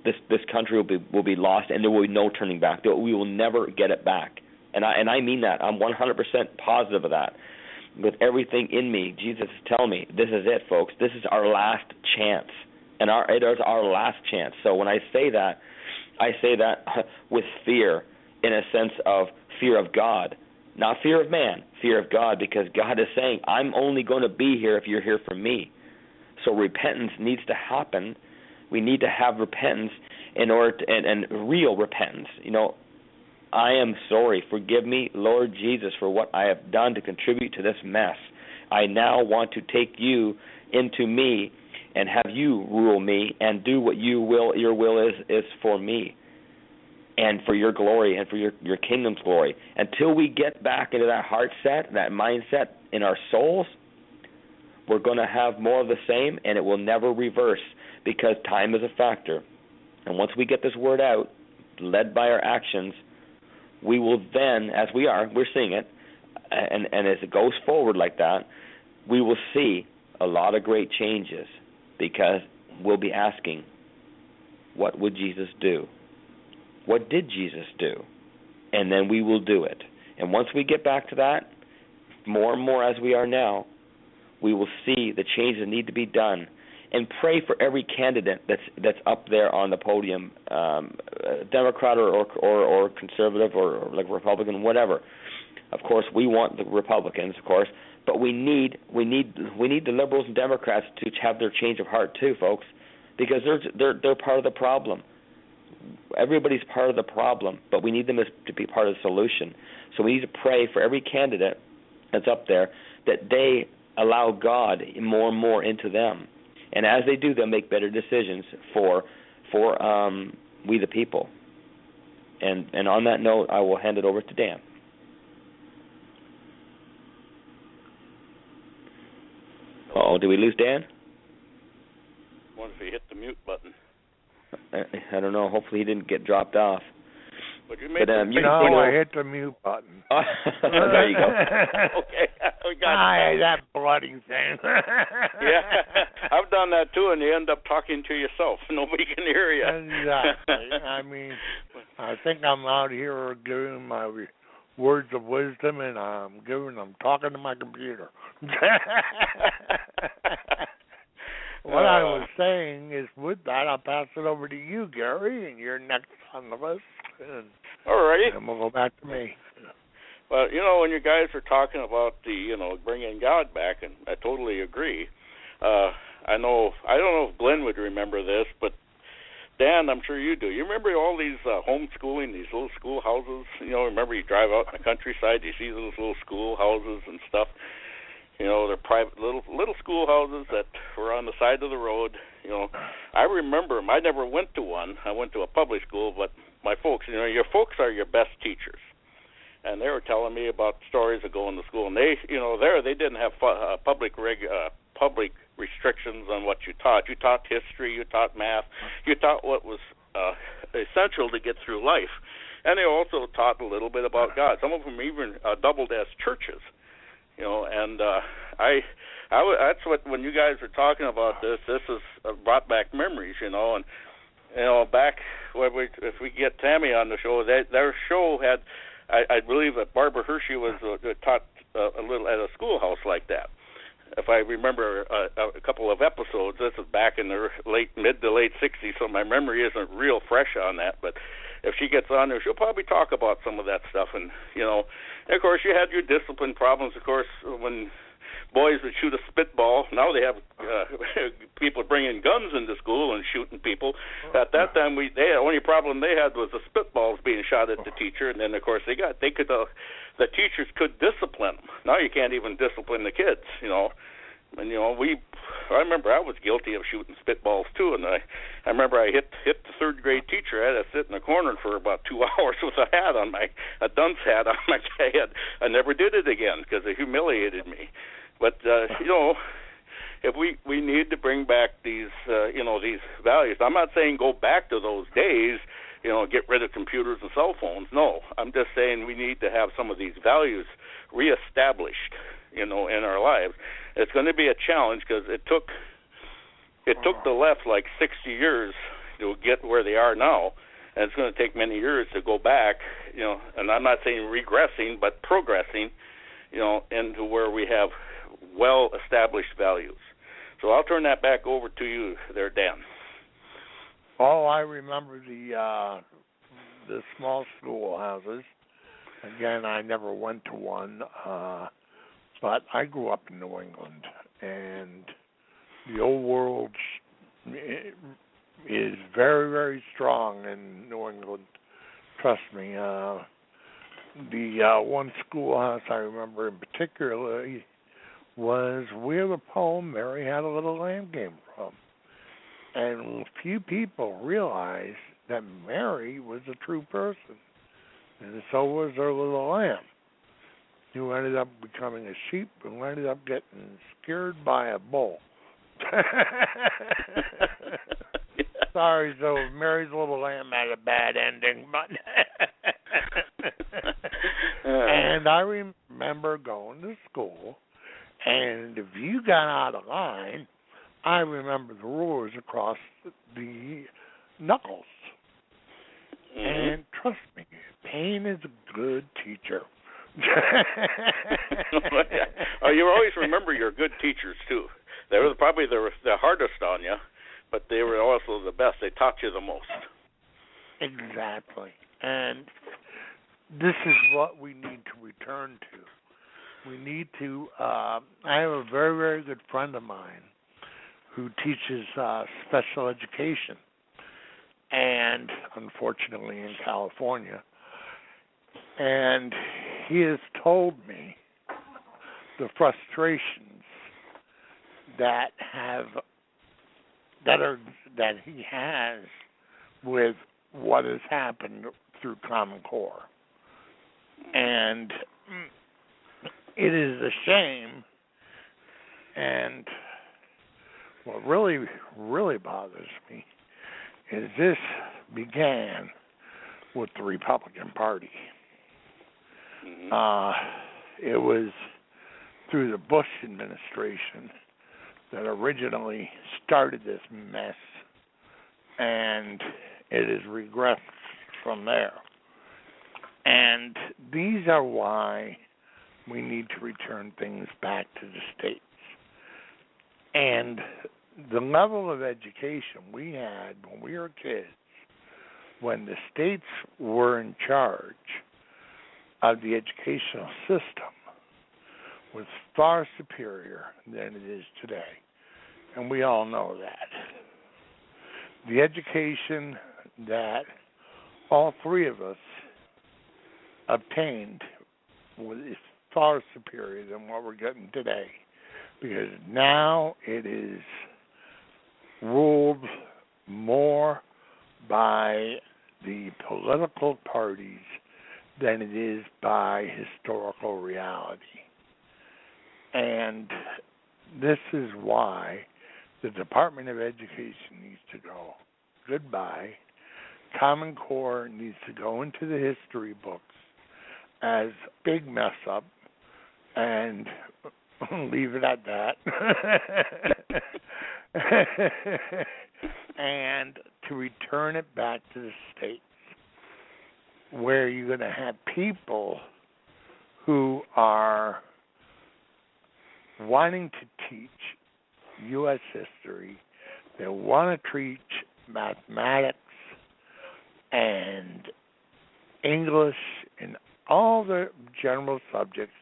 this country will be lost, and there will be no turning back. We will never get it back, and I mean that. I'm 100% positive of that. With everything in me, Jesus is telling me, this is it, folks. This is our last chance. And it is our last chance. So when I say that with fear, in a sense of fear of God, not fear of man, fear of God, because God is saying, I'm only going to be here if you're here for me. So repentance needs to happen. We need to have repentance in order to, and real repentance. I am sorry. Forgive me, Lord Jesus, for what I have done to contribute to this mess. I now want to take you into me and have you rule me and do what your will is for me and for your glory and for your kingdom's glory. Until we get back into that heart set, that mindset in our souls, we're going to have more of the same, and it will never reverse, because time is a factor. And once we get this word out, led by our actions, we will then, as we're seeing it, and as it goes forward like that, we will see a lot of great changes, because we'll be asking, what would Jesus do? What did Jesus do? And then we will do it. And once we get back to that, more and more as we are now, we will see the changes that need to be done. And pray for every candidate that's up there on the podium, Democrat or conservative or like Republican, whatever. Of course, we want the Republicans, of course, but we need the liberals and Democrats to have their change of heart too, folks, because they're part of the problem. Everybody's part of the problem, but we need them to be part of the solution. So we need to pray for every candidate that's up there that they allow God more and more into them. And as they do, they'll make better decisions for we the people. And on that note, I will hand it over to Dan. Oh, did we lose Dan? I wonder if he hit the mute button. I don't know. Hopefully he didn't get dropped off. But you made I hit the mute button. There you go. Okay. We got that bloody thing. Yeah, I've done that too, and you end up talking to yourself. Nobody can hear you. Exactly. I mean, I think I'm out here doing my words of wisdom, and I'm talking to my computer. What I was saying is, with that, I'll pass it over to you, Gary, and you're next on the list. All righty. And we'll go back to me. Well, when you guys are talking about the, bringing God back, and I totally agree. I don't know if Glenn would remember this, but Dan, I'm sure you do. You remember all these homeschooling, these little schoolhouses? Remember you drive out in the countryside, you see those little schoolhouses and stuff. They're private little schoolhouses that were on the side of the road. I remember them. I never went to one. I went to a public school, but my folks, your folks are your best teachers. And they were telling me about stories of going to school, and they didn't have public restrictions on what you taught. You taught history, you taught math, you taught what was essential to get through life, and they also taught a little bit about God. Some of them even doubled as churches, And that's what, when you guys are talking about this is brought back memories, and back if we get Tammy on the show, their show had. I believe that Barbara Hershey was taught a little at a schoolhouse like that. If I remember a couple of episodes, this is back in the mid to late 60s, so my memory isn't real fresh on that. But if she gets on there, she'll probably talk about some of that stuff. And, and of course, you had your discipline problems, of course, when boys would shoot a spitball. Now they have people bringing guns into school and shooting people. At that time, the only problem they had was the spitballs being shot at the teacher, and then of course the teachers could discipline them. Now you can't even discipline the kids, And I remember I was guilty of shooting spitballs too, and I remember I hit the third grade teacher. I had to sit in the corner for about 2 hours with a dunce hat on my head. I never did it again because it humiliated me. But if we need to bring back these these values. I'm not saying go back to those days, get rid of computers and cell phones. No, I'm just saying we need to have some of these values reestablished, in our lives. It's going to be a challenge because it took the left like 60 years to get where they are now, and it's going to take many years to go back. And I'm not saying regressing, but progressing, into where we have well-established values. So I'll turn that back over to you there, Dan. Oh, I remember the small schoolhouses. Again, I never went to one, but I grew up in New England, and the old world is very, very strong in New England. Trust me. The one schoolhouse I remember in particular was where the poem Mary Had a Little Lamb came from. And few people realized that Mary was a true person, and so was her little lamb, who ended up becoming a sheep and ended up getting scared by a bull. Sorry, so Mary's Little Lamb had a bad ending, but and I remember going to school, and if you got out of line, I remember the rulers across the knuckles. Mm-hmm. And trust me, pain is a good teacher. Oh, you always remember your good teachers, too. They were probably the hardest on you, but they were also the best. They taught you the most. Exactly. And this is what we need to return to. We need to, I have a very, very good friend of mine who teaches special education, and unfortunately in California. And he has told me the frustrations that he has with what has happened through Common Core. And it is a shame, and what really, really bothers me is this began with the Republican Party. It was through the Bush administration that originally started this mess, and it has regressed from there. And these are why we need to return things back to the states. And the level of education we had when we were kids, when the states were in charge of the educational system, was far superior than it is today. And we all know that. The education that all three of us obtained is far superior than what we're getting today, because now it is ruled more by the political parties than it is by historical reality. And this is why the Department of Education needs to go goodbye. Common Core needs to go into the history books as a big mess up and leave it at that. And to return it back to the states, where you're going to have people who are wanting to teach U.S. history, they want to teach mathematics and English and all the general subjects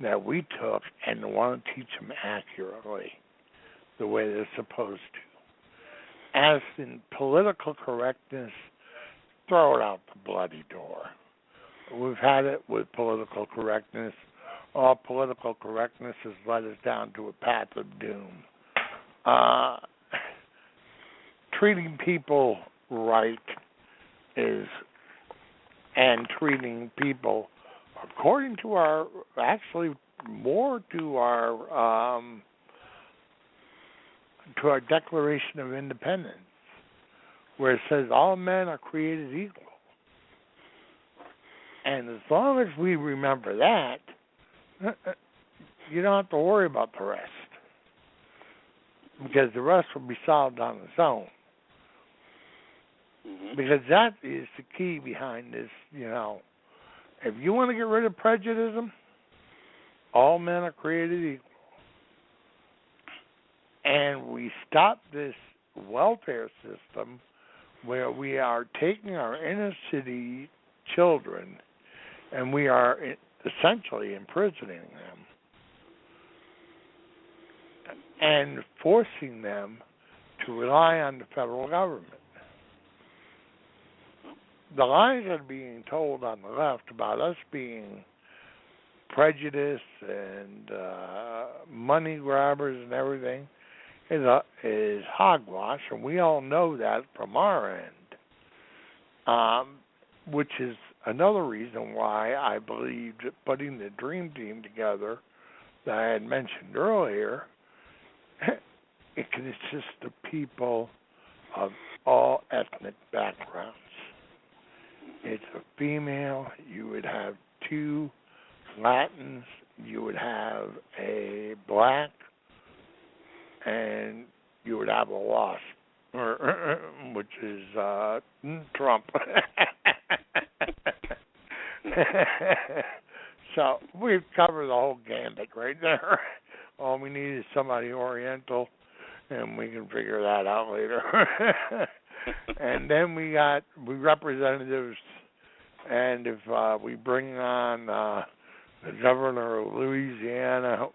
that we took, and want to teach them accurately the way they're supposed to. As in political correctness, throw it out the bloody door. We've had it with political correctness. All political correctness has led us down to a path of doom. Treating people right and treating people according to our, actually more to our Declaration of Independence, where it says all men are created equal. And as long as we remember that, you don't have to worry about the rest, because the rest will be solved on its own. Mm-hmm. Because that is the key behind this, If you want to get rid of prejudice, all men are created equal. And we stop this welfare system where we are taking our inner city children and we are essentially imprisoning them and forcing them to rely on the federal government. The lies that are being told on the left about us being prejudiced and money grabbers and everything is hogwash, and we all know that from our end, which is another reason why I believe that putting the Dream Team together that I had mentioned earlier, it consists of people of all ethnic backgrounds. It's a female, you would have 2 Latins, you would have a black, and you would have a WASP, which is Trump. So we've covered the whole gambit right there. All we need is somebody Oriental, and we can figure that out later. And then we representatives, and if we bring on the governor of Louisiana,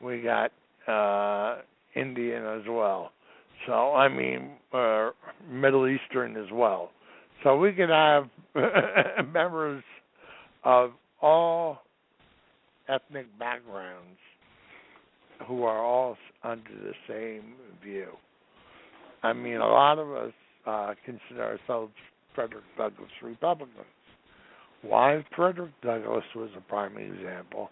we got Indian as well. So, Middle Eastern as well. So we can have members of all ethnic backgrounds who are all under the same view. A lot of us consider ourselves Frederick Douglass Republicans. Why? Frederick Douglass was a prime example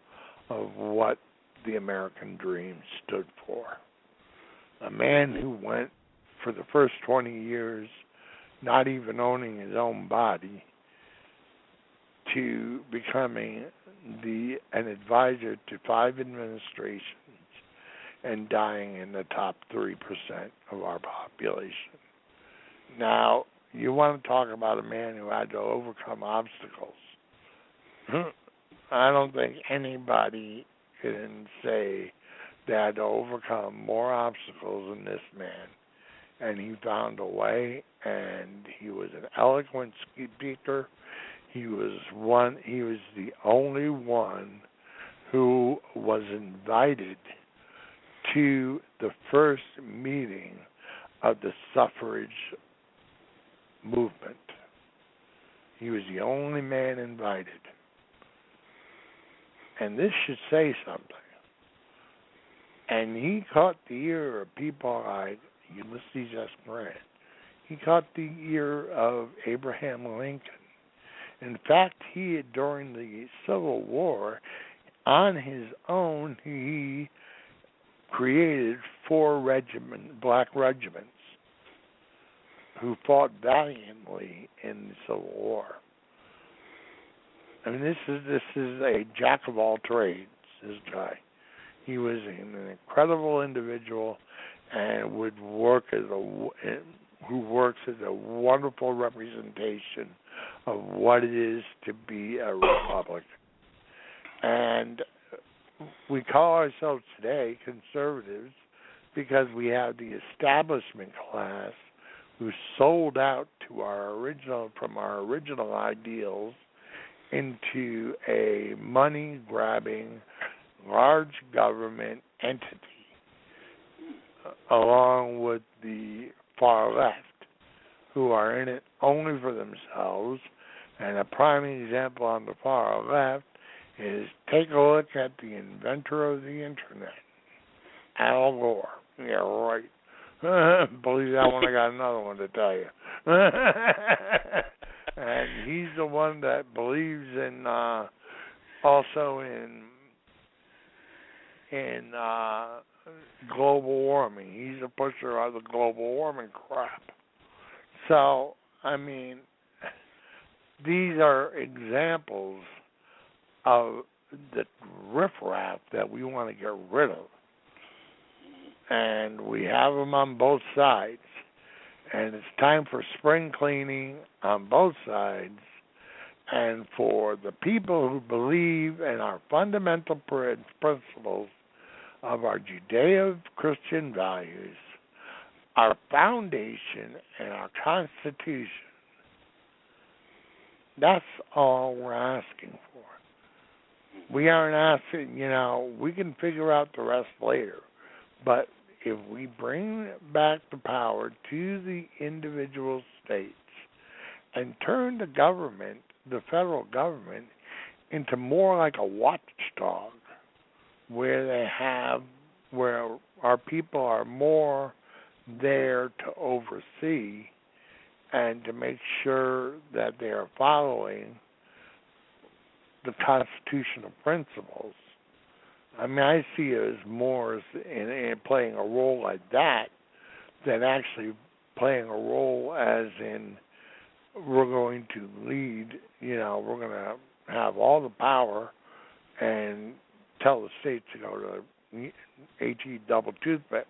of what the American dream stood for. A man who went for the first 20 years not even owning his own body to becoming an advisor to 5 administrations and dying in the top 3% of our population. Now, you want to talk about a man who had to overcome obstacles I don't think anybody can say they had to overcome more obstacles than this man. And he found a way, and he was an eloquent speaker. He was the only one who was invited to the first meeting of the suffrage movement. He was the only man invited. And this should say something. And he caught the ear of people like Ulysses S. Grant. He caught the ear of Abraham Lincoln. In fact, during the Civil War, on his own, he created 4 black regiments who fought valiantly in the Civil War. I mean, this is a jack of all trades, this guy. He was an incredible individual and who works as a wonderful representation of what it is to be a republic. And we call ourselves today conservatives because we have the establishment class who sold out to from our original ideals into a money-grabbing, large government entity, along with the far left, who are in it only for themselves. And a prime example on the far left is take a look at the inventor of the Internet, Al Gore. Yeah, right. Believe that one, I got another one to tell you. And he's the one that believes in also in global warming. He's a pusher of the global warming crap. So, I mean, these are examples of the riffraff that we want to get rid of. And we have them on both sides. And it's time for spring cleaning on both sides. And for the people who believe in our fundamental principles of our Judeo-Christian values, our foundation, and our Constitution, that's all we're asking for. We aren't asking, we can figure out the rest later. But if we bring back the power to the individual states and turn the government, the federal government, into more like a watchdog, where our people are more there to oversee and to make sure that they are following the constitutional principles. I mean, I see it as more in playing a role like that than actually playing a role as in we're going to lead, we're going to have all the power and tell the states to go to HE double toothpicks.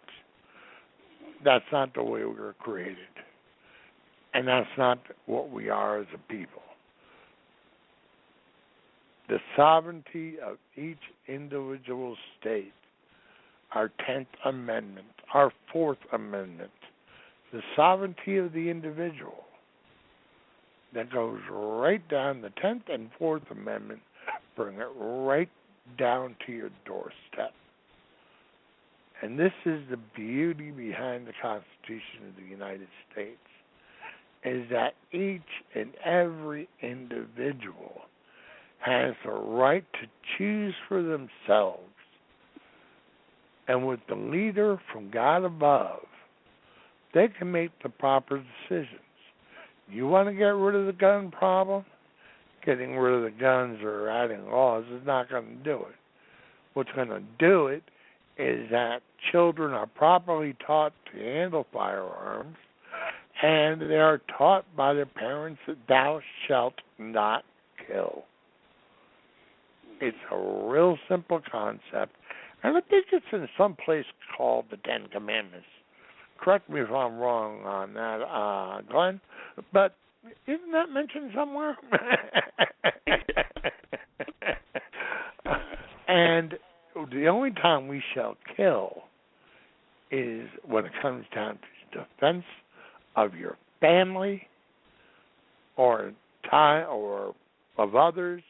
That's not the way we were created. And that's not what we are as a people. The sovereignty of each individual state, our 10th Amendment, our 4th Amendment, the sovereignty of the individual that goes right down, the 10th and 4th Amendment, bring it right down to your doorstep. And this is the beauty behind the Constitution of the United States, is that each and every individual has the right to choose for themselves. And with the leader from God above, they can make the proper decisions. You want to get rid of the gun problem? Getting rid of the guns or adding laws is not going to do it. What's going to do it is that children are properly taught to handle firearms, and they are taught by their parents that thou shalt not kill. It's a real simple concept, and I think it's in some place called the Ten Commandments. Correct me if I'm wrong on that, Glenn, but isn't that mentioned somewhere? And the only time we shall kill is when it comes down to defense of your family or time or of others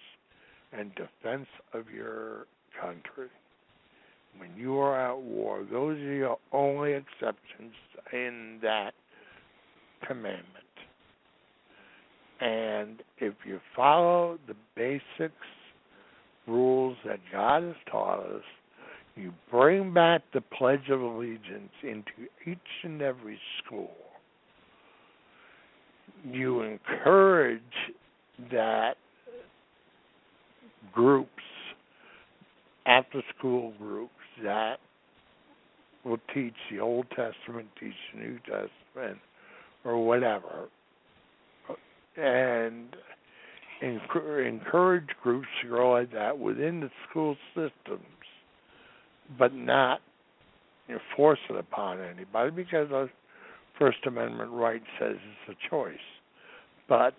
and defense of your country. When you are at war, those are your only exceptions in that commandment. And if you follow the basics, rules that God has taught us, you bring back the Pledge of Allegiance into each and every school. You encourage that groups, after-school groups, that will teach the Old Testament, teach the New Testament, or whatever, and encourage groups to grow like that within the school systems, but not force it upon anybody, because the First Amendment right says it's a choice. But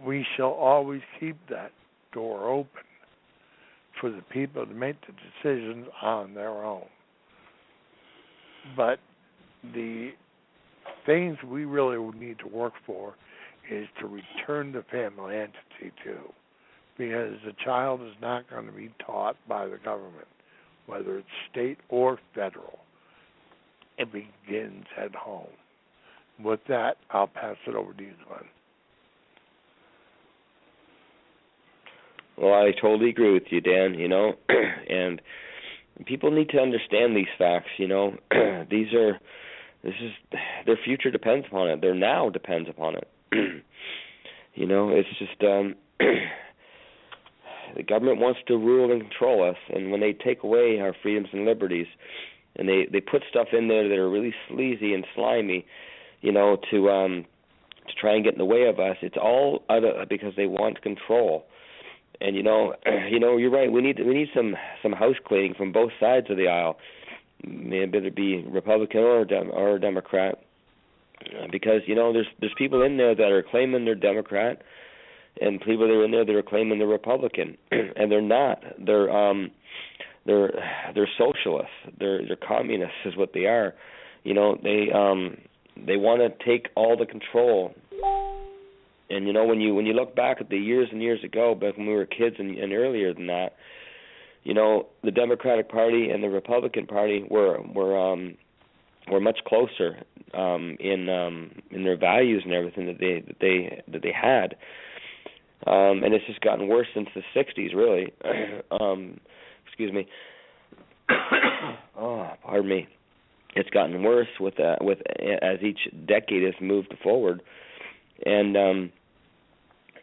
we shall always keep that door open for the people to make the decisions on their own. But the things we really need to work for is to return the family entity to, because the child is not going to be taught by the government, whether it's state or federal. It begins at home. With that, I'll pass it over to you, Glenn. Well, I totally agree with you, Dan, and people need to understand these facts, their future depends upon it. Their now depends upon it. It's just the government wants to rule and control us, and when they take away our freedoms and liberties, and they put stuff in there that are really sleazy and slimy, to try and get in the way of us, it's all because they want control. And you're right. We need some house cleaning from both sides of the aisle, maybe it be Republican or Democrat, because there's people in there that are claiming they're Democrat, and people that are in there that are claiming they're Republican, and they're not. They're socialists. They're communists, is what they are. They want to take all the control. And when you look back at the years and years ago, back when we were kids and earlier than that, the Democratic Party and the Republican Party were much closer in their values and everything that they had. And it's just gotten worse since the 60s, really. Excuse me. Oh, pardon me. It's gotten worse with as each decade has moved forward, and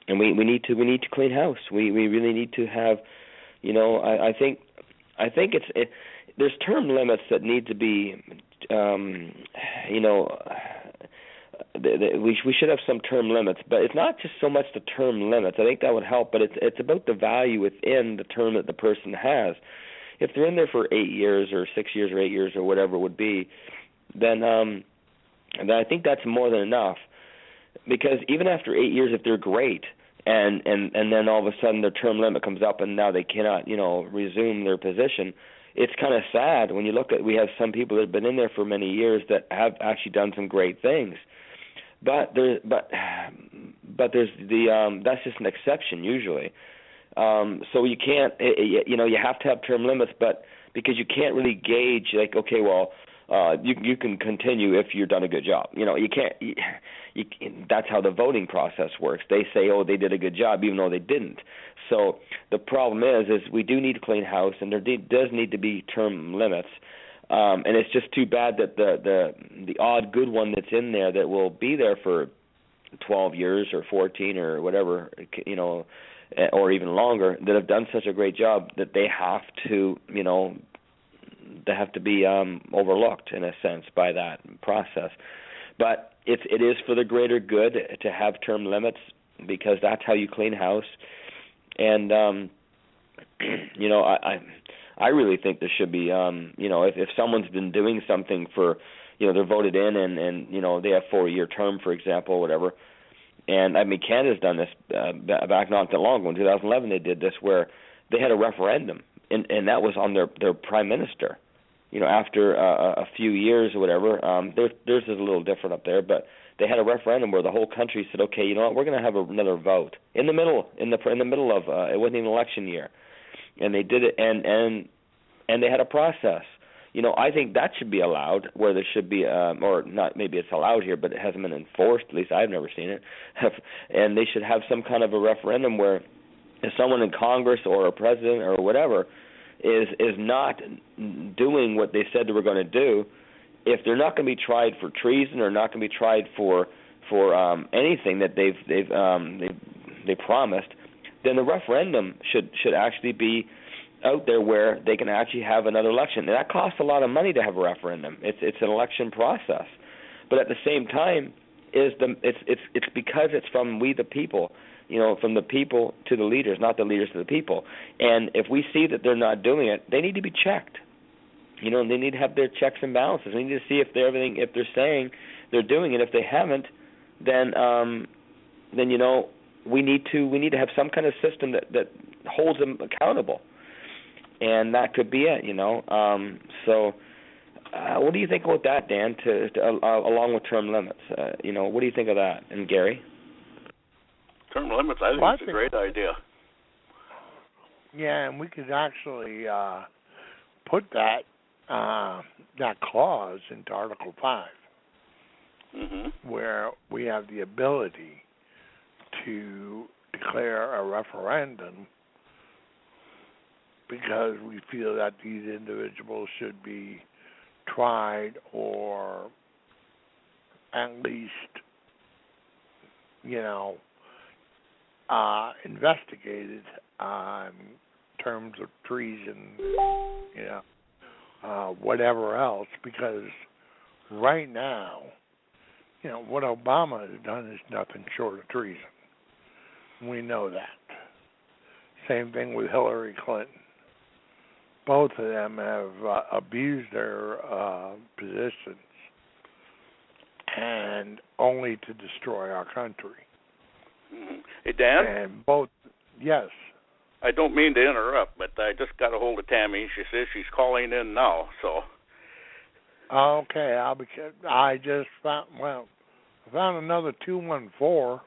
we need to clean house. We really need to have, I think there's term limits that need to be, we should have some term limits, but it's not just so much the term limits. I think that would help, but it's about the value within the term that the person has. If they're in there for 8 years or 6 years or 8 years or whatever it would be, then I think that's more than enough. Because even after 8 years, if they're great, and then all of a sudden their term limit comes up and now they cannot, resume their position, it's kind of sad when you look at, we have some people that have been in there for many years that have actually done some great things. But there's that's just an exception usually. So you can't, you have to have term limits, but because you can't really gauge, like, okay, well, you can continue if you've done a good job. You can't. That's how the voting process works. They say, oh, they did a good job, even though they didn't. So the problem is we do need to clean house, and there does need to be term limits. And it's just too bad that the odd good one that's in there that will be there for 12 years or 14 or whatever, or even longer, that have done such a great job that they have to, they have to be overlooked in a sense by that process. But it is for the greater good to have term limits, because that's how you clean house. And I really think there should be if someone's been doing something for, they're voted in and they have 4-year term, for example, or whatever. And Canada's done this back not that long ago. In 2011, they did this where they had a referendum, and that was on their prime minister. After a few years or whatever, theirs is a little different up there, but they had a referendum where the whole country said, okay, you know what, we're going to have another vote in the middle of it wasn't even an election year, and they did it, and they had a process. I think that should be allowed, where there should be, or not, maybe it's allowed here, but it hasn't been enforced. At least I've never seen it. And they should have some kind of a referendum where, if someone in Congress or a president or whatever is not doing what they said they were going to do, if they're not going to be tried for treason or not going to be tried for anything that they promised, then the referendum should actually be out there where they can actually have another election. And that costs a lot of money to have a referendum. It's an election process. But at the same time, it's because it's from we the people, from the people to the leaders, not the leaders to the people. And if we see that they're not doing it, they need to be checked. They need to have their checks and balances. We need to see if they're saying they're doing it. If they haven't, then we need to have some kind of system that holds them accountable. And that could be it, So, what do you think about that, Dan? Along with term limits, what do you think of that? And Gary? Term limits, I think it's a great idea. Yeah, and we could actually put that clause into Article 5, where we have the ability to declare a referendum because we feel that these individuals should be tried or at least, investigated in terms of treason, whatever else, because right now, what Obama has done is nothing short of treason. We know that. Same thing with Hillary Clinton. Both of them have abused their positions and only to destroy our country. Hey, Dan? And both, yes. I don't mean to interrupt, but I just got a hold of Tammy. She says she's calling in now, so. Okay, I just found another 214.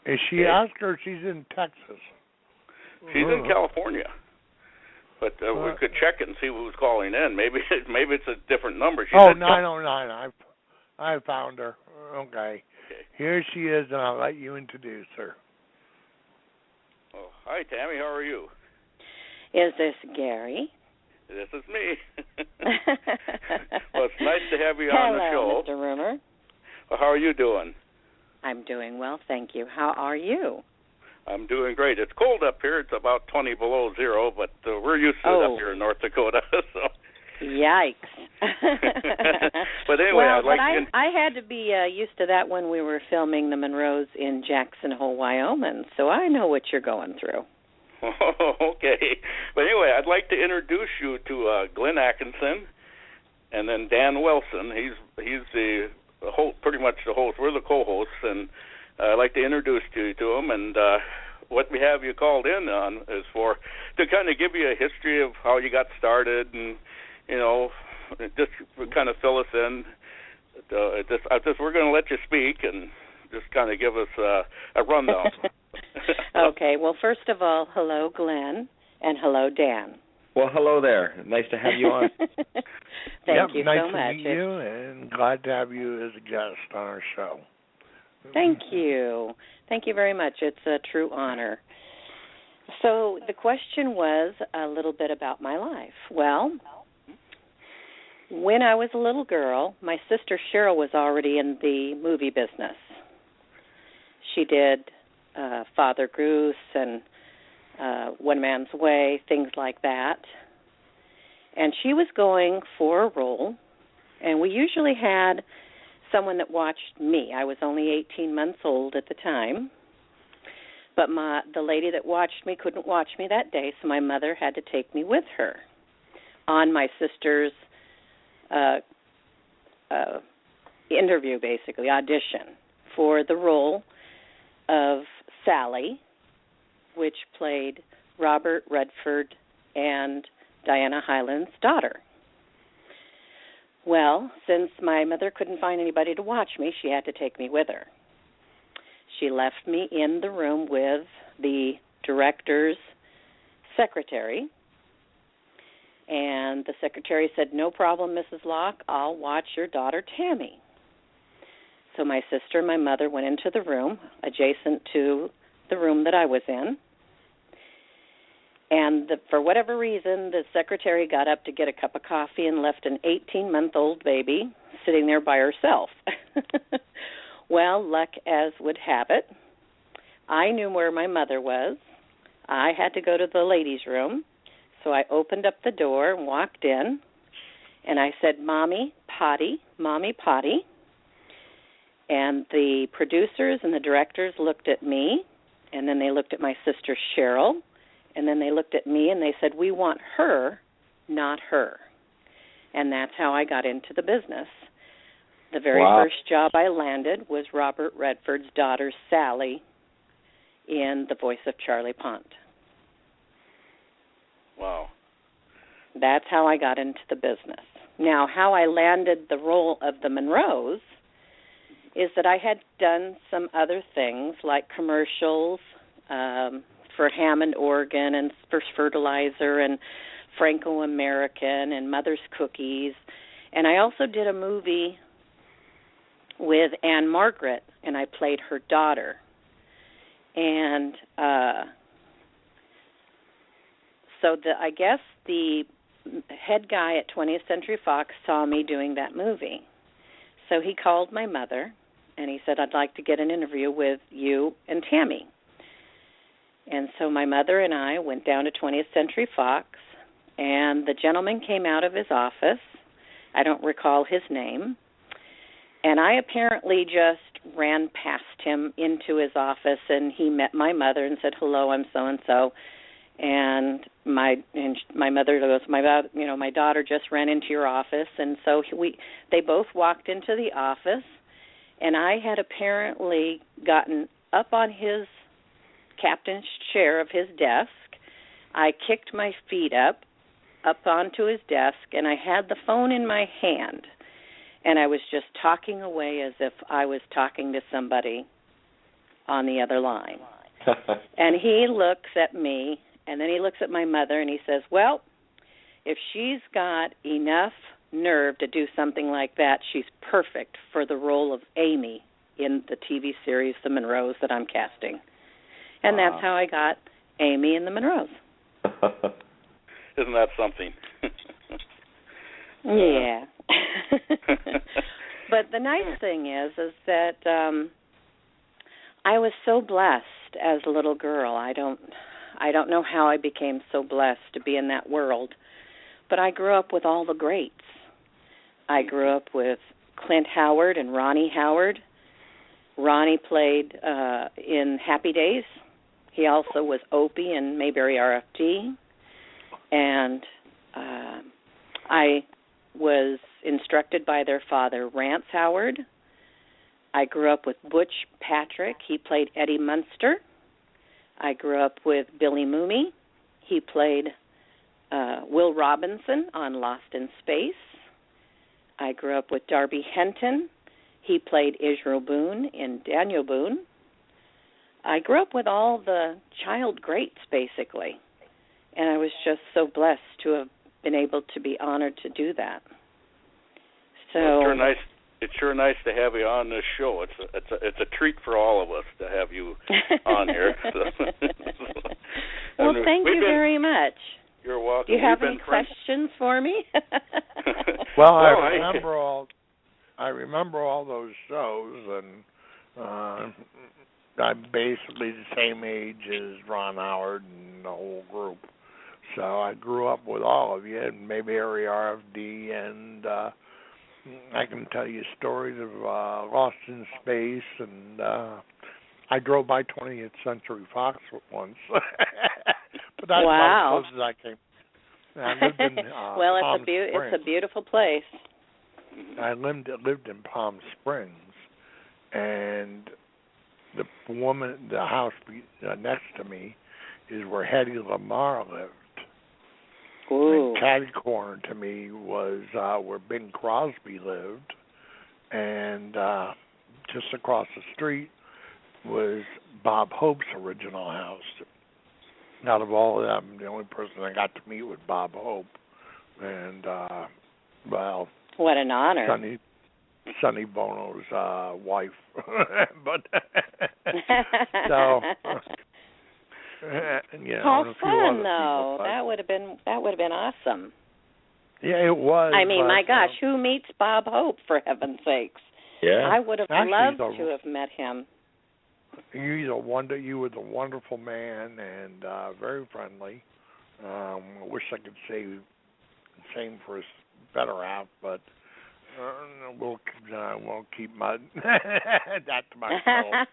Is she asked her? She's in Texas. She's in California, but we could check it and see who's calling in. Maybe it's a different number. 909. I found her. Okay. Here she is, and I'll let you introduce her. Oh, hi, Tammy. How are you? Is this Gary? This is me. Well, it's nice to have you on the show. Hello, Mr. Rumor. Well, how are you doing? I'm doing well, thank you. How are you? I'm doing great. It's cold up here. It's about 20 below zero, but we're used to it up here in North Dakota. So. Yikes. But anyway, I had to be used to that when we were filming the Monroes in Jackson Hole, Wyoming, so I know what you're going through. Okay. But anyway, I'd like to introduce you to Glenn Atkinson and then Dan Wilson. He's the host, pretty much the host. We're the co-hosts, and I'd like to introduce you to him. And what we have you called in on is to kind of give you a history of how you got started, and just kind of fill us in. We're going to let you speak and just kind of give us a rundown. Okay. Well, first of all, hello, Glenn, and hello, Dan. Well, hello there. Nice to have you on. Thank you nice so much. Nice to meet you, and glad to have you as a guest on our show. Thank you. Thank you very much. It's a true honor. So the question was a little bit about my life. Well, when I was a little girl, my sister Cheryl was already in the movie business. She did Father Goose and One Man's Way, things like that. And she was going for a role, and we usually had someone that watched me. I was only 18 months old at the time, but the lady that watched me couldn't watch me that day, so my mother had to take me with her on my sister's interview, basically, audition for the role of Sally which played Robert Redford and Diana Hyland's daughter. Well, since my mother couldn't find anybody to watch me, she had to take me with her. She left me in the room with the director's secretary, and the secretary said, "No problem, Mrs. Locke, I'll watch your daughter Tammy." So my sister and my mother went into the room adjacent to the room that I was in, and for whatever reason, the secretary got up to get a cup of coffee and left an 18-month-old baby sitting there by herself. Well, luck as would have it, I knew where my mother was. I had to go to the ladies' room, so I opened up the door and walked in, and I said, "Mommy, potty, Mommy, potty." And the producers and the directors looked at me, and then they looked at my sister Cheryl, and then they looked at me and they said, "We want her, not her." And that's how I got into the business. The very first job I landed was Robert Redford's daughter, Sally, in the voice of Charlie Pont. Wow. That's how I got into the business. Now, how I landed the role of the Monroes is that I had done some other things like commercials for Hammond, Oregon, and for Fertilizer and Franco-American and Mother's Cookies. And I also did a movie with Anne Margaret, and I played her daughter. And so I guess the head guy at 20th Century Fox saw me doing that movie. So he called my mother, and he said, "I'd like to get an interview with you and Tammy." And so my mother and I went down to 20th Century Fox, and the gentleman came out of his office. I don't recall his name. And I apparently just ran past him into his office, and he met my mother and said, "Hello, I'm so-and-so." And my mother goes, my daughter just ran into your office. And so they both walked into the office, and I had apparently gotten up on his captain's chair of his desk. I kicked my feet up onto his desk, and I had the phone in my hand, and I was just talking away as if I was talking to somebody on the other line. And he looks at me, and then he looks at my mother, and he says, "Well, if she's got enough nerve to do something like that, she's perfect for the role of Amy in the TV series The Monroes that I'm casting." And that's how I got Amy and the Monroes. Isn't that something? Yeah. But the nice thing is that I was so blessed as a little girl. I don't know how I became so blessed to be in that world, but I grew up with all the greats. I grew up with Clint Howard and Ronnie Howard. Ronnie played in Happy Days. He also was Opie in Mayberry RFD. And I was instructed by their father, Rance Howard. I grew up with Butch Patrick. He played Eddie Munster. I grew up with Billy Mooney. He played Will Robinson on Lost in Space. I grew up with Darby Henton. He played Israel Boone in Daniel Boone. I grew up with all the child greats, basically, and I was just so blessed to have been able to be honored to do that. So it's sure nice to have you on this show. It's a treat for all of us to have you on here. Well, thank you very much. You're welcome. Do you have any questions for me? Well, I remember all those shows, and I'm basically the same age as Ron Howard and the whole group. So I grew up with all of you, and Mayberry RFD, and I can tell you stories of Lost in Space, and I drove by 20th Century Fox once. But that's about as close as I came. I lived in well, Palm Springs. It's a beautiful place. I lived in Palm Springs, and the house next to me is where Hedy Lamarr lived. Ooh. And catty corner to me was where Bing Crosby lived, and just across the street was Bob Hope's original house. Out of all of them, the only person I got to meet was Bob Hope, and well, what an honor. Sonny Bono's wife, but so. How fun, though! That would have been awesome. Yeah, it was. I mean, my gosh, who meets Bob Hope, for heaven's sakes? Yeah, I would have loved to have met him. You were the wonderful man and very friendly. I wish I could say the same for his better half, but we'll keep that to myself.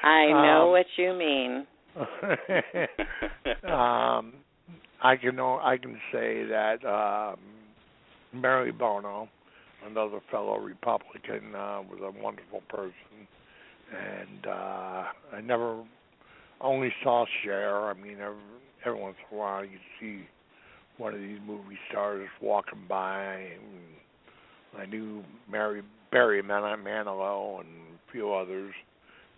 I know what you mean. I can say that Mary Bono, another fellow Republican, was a wonderful person, and I never only saw Cher. I mean, every once in a while you see one of these movie stars walking by. And I knew Barry Manilow and a few others.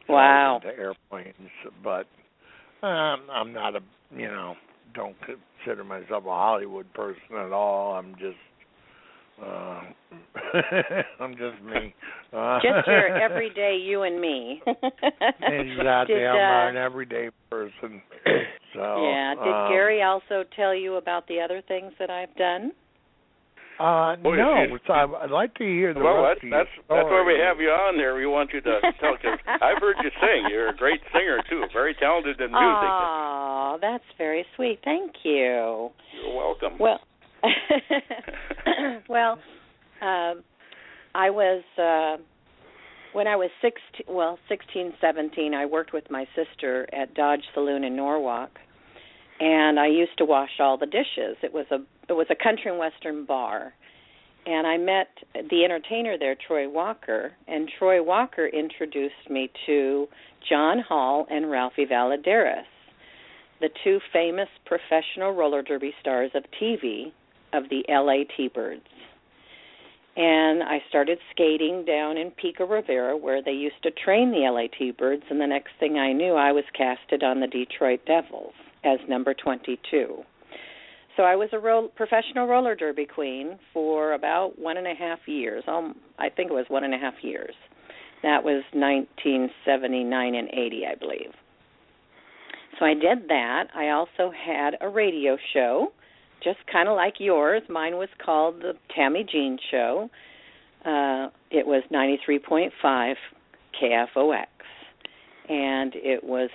Wow. Into airplanes, but I'm not don't consider myself a Hollywood person at all. I'm just me. Just your everyday you and me. Exactly. I'm an everyday person. So. Yeah. Did Gary also tell you about the other things that I've done? No. I'd like to hear the rest of your that's why we have you on there. We want you to tell, because I've heard you sing. You're a great singer, too. Very talented in music. Oh, that's very sweet. Thank you. You're welcome. Well, I was, when I was 16, 17, I worked with my sister at Dodge Saloon in Norwalk, and I used to wash all the dishes. It was a country and western bar, and I met the entertainer there, Troy Walker, and Troy Walker introduced me to John Hall and Ralphie Valadares, the two famous professional roller derby stars of TV of the LA T-Birds. And I started skating down in Pico Rivera, where they used to train the LA T-Birds, and the next thing I knew, I was casted on the Detroit Devils as number 22. So I was a professional roller derby queen for about 1.5 years. I think it was 1.5 years. That was 1979 and 80, I believe. So I did that. I also had a radio show, just kind of like yours. Mine was called the Tammy Jean Show. It was 93.5 KFOX, and it was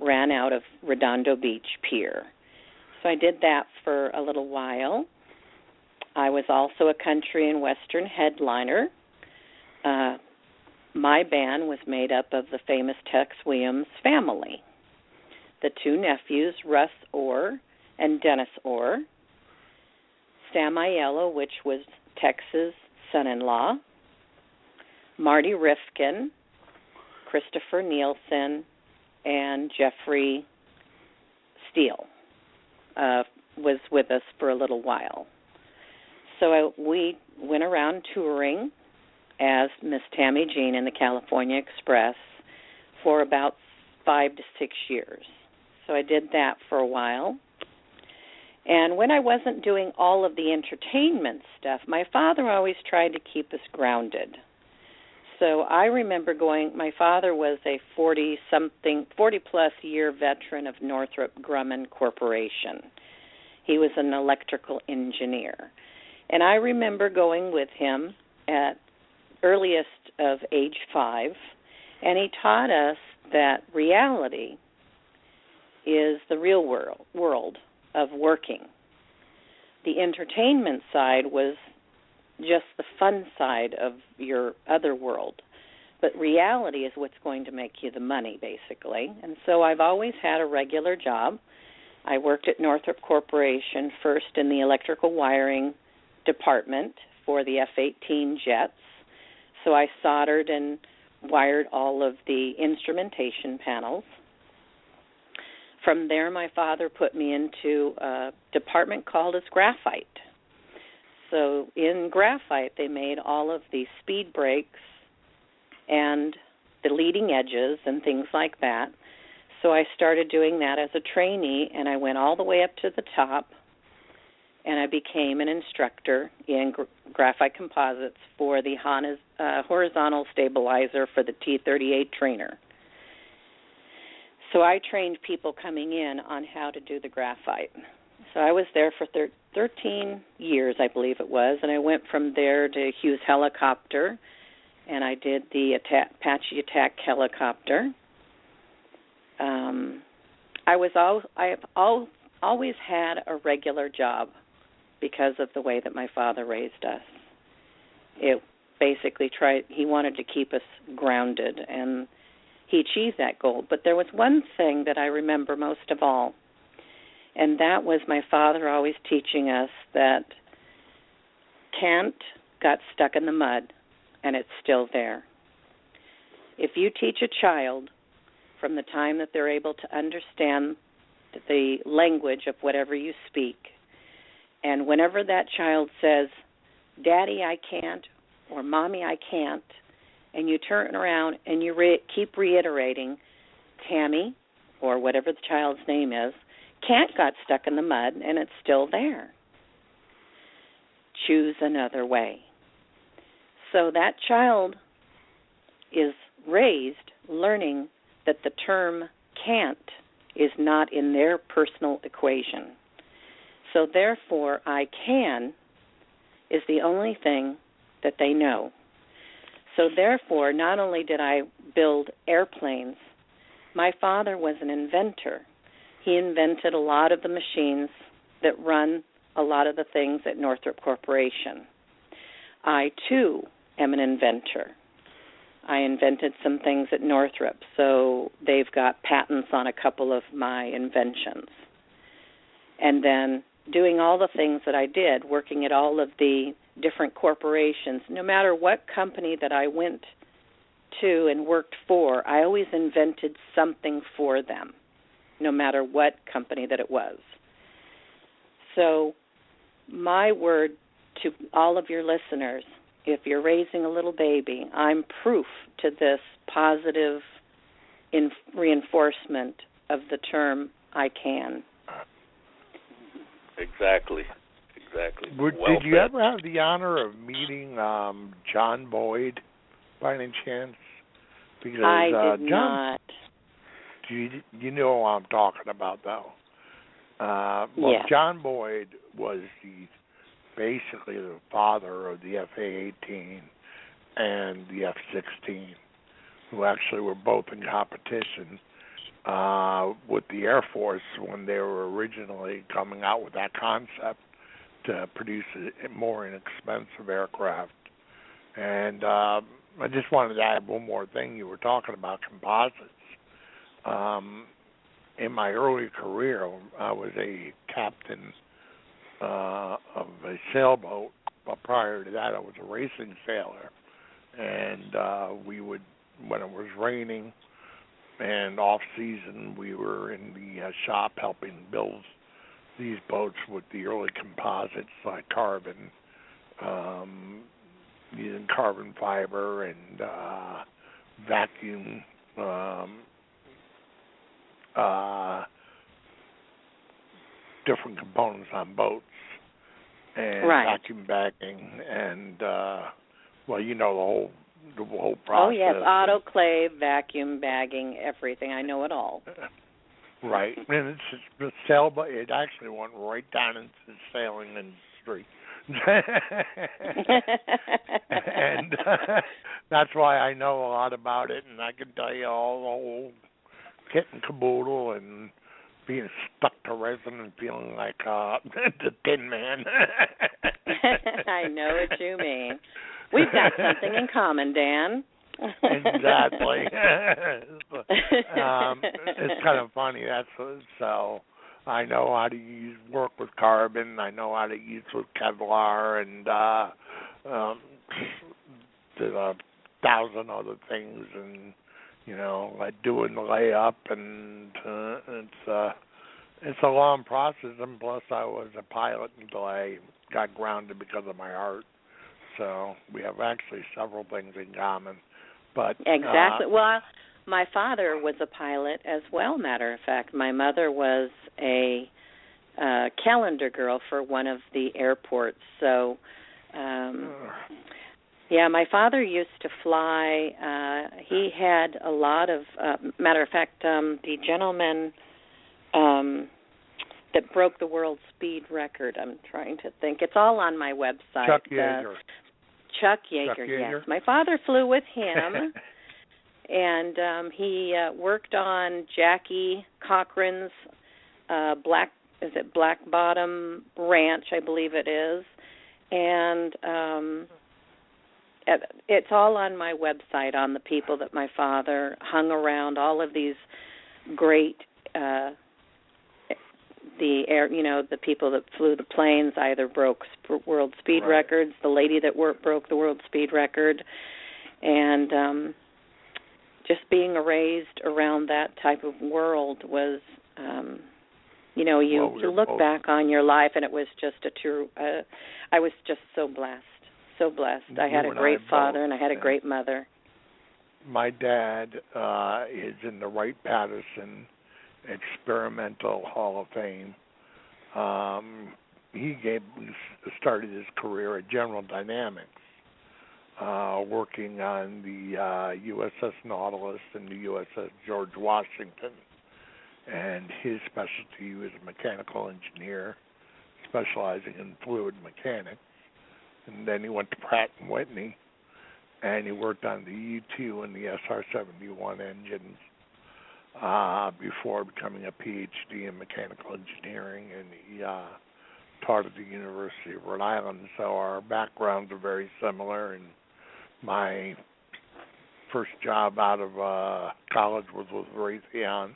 ran out of Redondo Beach Pier. So I did that for a little while. I was also a country and western headliner. My band was made up of the famous Tex Williams family, the two nephews, Russ Orr and Dennis Orr, Sam Aiello, which was Tex's son-in-law, Marty Rifkin, Christopher Nielsen, and Jeffrey Steele was with us for a little while. So we went around touring as Miss Tammy Jean in the California Express for about 5 to 6 years. So I did that for a while. And when I wasn't doing all of the entertainment stuff, my father always tried to keep us grounded. So I remember my father was a 40-plus year veteran of Northrop Grumman Corporation. He was an electrical engineer. And I remember going with him at earliest of age 5, and he taught us that reality is the real world of working. The entertainment side was just the fun side of your other world. But reality is what's going to make you the money, basically. And so I've always had a regular job. I worked at Northrop Corporation, first in the electrical wiring department for the F-18 jets. So I soldered and wired all of the instrumentation panels. From there, my father put me into a department called as graphite. So in graphite, they made all of the speed brakes and the leading edges and things like that. So I started doing that as a trainee, and I went all the way up to the top, and I became an instructor in graphite composites for the horizontal stabilizer for the T-38 trainer. So I trained people coming in on how to do the graphite. So I was there for 13 years, I believe it was, and I went from there to Hughes Helicopter, and I did the Apache Attack helicopter. I have always had a regular job because of the way that my father raised us. It basically he wanted to keep us grounded, and he achieved that goal. But there was one thing that I remember most of all, and that was my father always teaching us that can't got stuck in the mud, and it's still there. If you teach a child from the time that they're able to understand the language of whatever you speak, and whenever that child says, Daddy, I can't, or Mommy, I can't, and you turn around and you keep reiterating, Tammy, or whatever the child's name is, can't got stuck in the mud, and it's still there. Choose another way. So that child is raised learning that the term can't is not in their personal equation. So therefore, I can is the only thing that they know. So therefore, not only did I build airplanes, my father was an inventor. He invented a lot of the machines that run a lot of the things at Northrop Corporation. I, too, am an inventor. I invented some things at Northrop, so they've got patents on a couple of my inventions. And then doing all the things that I did, working at all of the different corporations, no matter what company that I went to and worked for, I always invented something for them, no matter what company that it was. So my word to all of your listeners, if you're raising a little baby, I'm proof to this positive reinforcement of the term I can. Exactly. Did you ever have the honor of meeting John Boyd by any chance? Because I did not. You know what I'm talking about, though. Yes. John Boyd was basically the father of the F-A-18 and the F-16, who actually were both in competition with the Air Force when they were originally coming out with that concept to produce a more inexpensive aircraft. And I just wanted to add one more thing. You were talking about composites. In my early career, I was a captain of a sailboat, but prior to that, I was a racing sailor. And we would, when it was raining and off-season, we were in the shop helping build these boats with the early composites like carbon, using carbon fiber and vacuum different components on boats and vacuum bagging and well, you know the whole process. Oh yes, autoclave, vacuum bagging, everything. I know it all. Right, and it's the sailboat. It actually went right down into the sailing industry, and that's why I know a lot about it, and I can tell you all the whole kit and caboodle and being stuck to resin and feeling like the Tin Man. I know what you mean. We've got something in common, Dan. Exactly. It's kind of funny. So I know how to work with carbon. I know how to use with Kevlar and the 1,000 other things, and like doing the layup, and it's a long process. And plus, I was a pilot until I got grounded because of my heart. So we have actually several things in common. But exactly. Well, my father was a pilot as well. Matter of fact, my mother was a calendar girl for one of the airports. So. Yeah, my father used to fly. He had a lot of, matter of fact, the gentleman that broke the world speed record, I'm trying to think. It's all on my website. Chuck Yeager. Chuck Yeager, yes. My father flew with him, and he worked on Jackie Cochran's Black Bottom Ranch, I believe it is. And it's all on my website, on the people that my father hung around, all of these great, the people that flew the planes either broke world speed records, the lady that broke the world speed record, and just being raised around that type of world was, you look back on your life, and it was just a true, I was just so blessed. So blessed. I had a great father, and I had a great mother. My dad is in the Wright-Patterson Experimental Hall of Fame. He started his career at General Dynamics, working on the USS Nautilus and the USS George Washington. And his specialty was a mechanical engineer, specializing in fluid mechanics. And then he went to Pratt & Whitney, and he worked on the U-2 and the SR-71 engines before becoming a PhD in mechanical engineering, and he taught at the University of Rhode Island. So our backgrounds are very similar, and my first job out of college was with Raytheon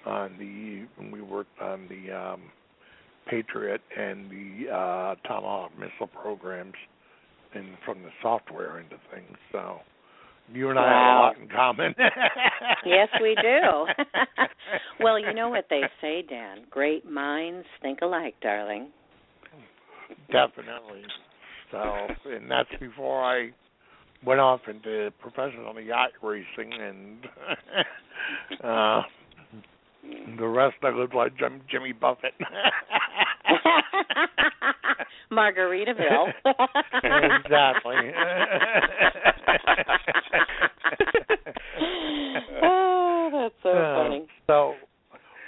and we worked on the Patriot and the Tomahawk missile programs, and from the software into things. So you and I have a lot in common. Yes, we do. Well, you know what they say, Dan. Great minds think alike, darling. Definitely. So, and that's before I went off into professional yacht racing, and the rest I lived like Jimmy Buffett. Margaritaville. Exactly. Oh, that's so funny. So,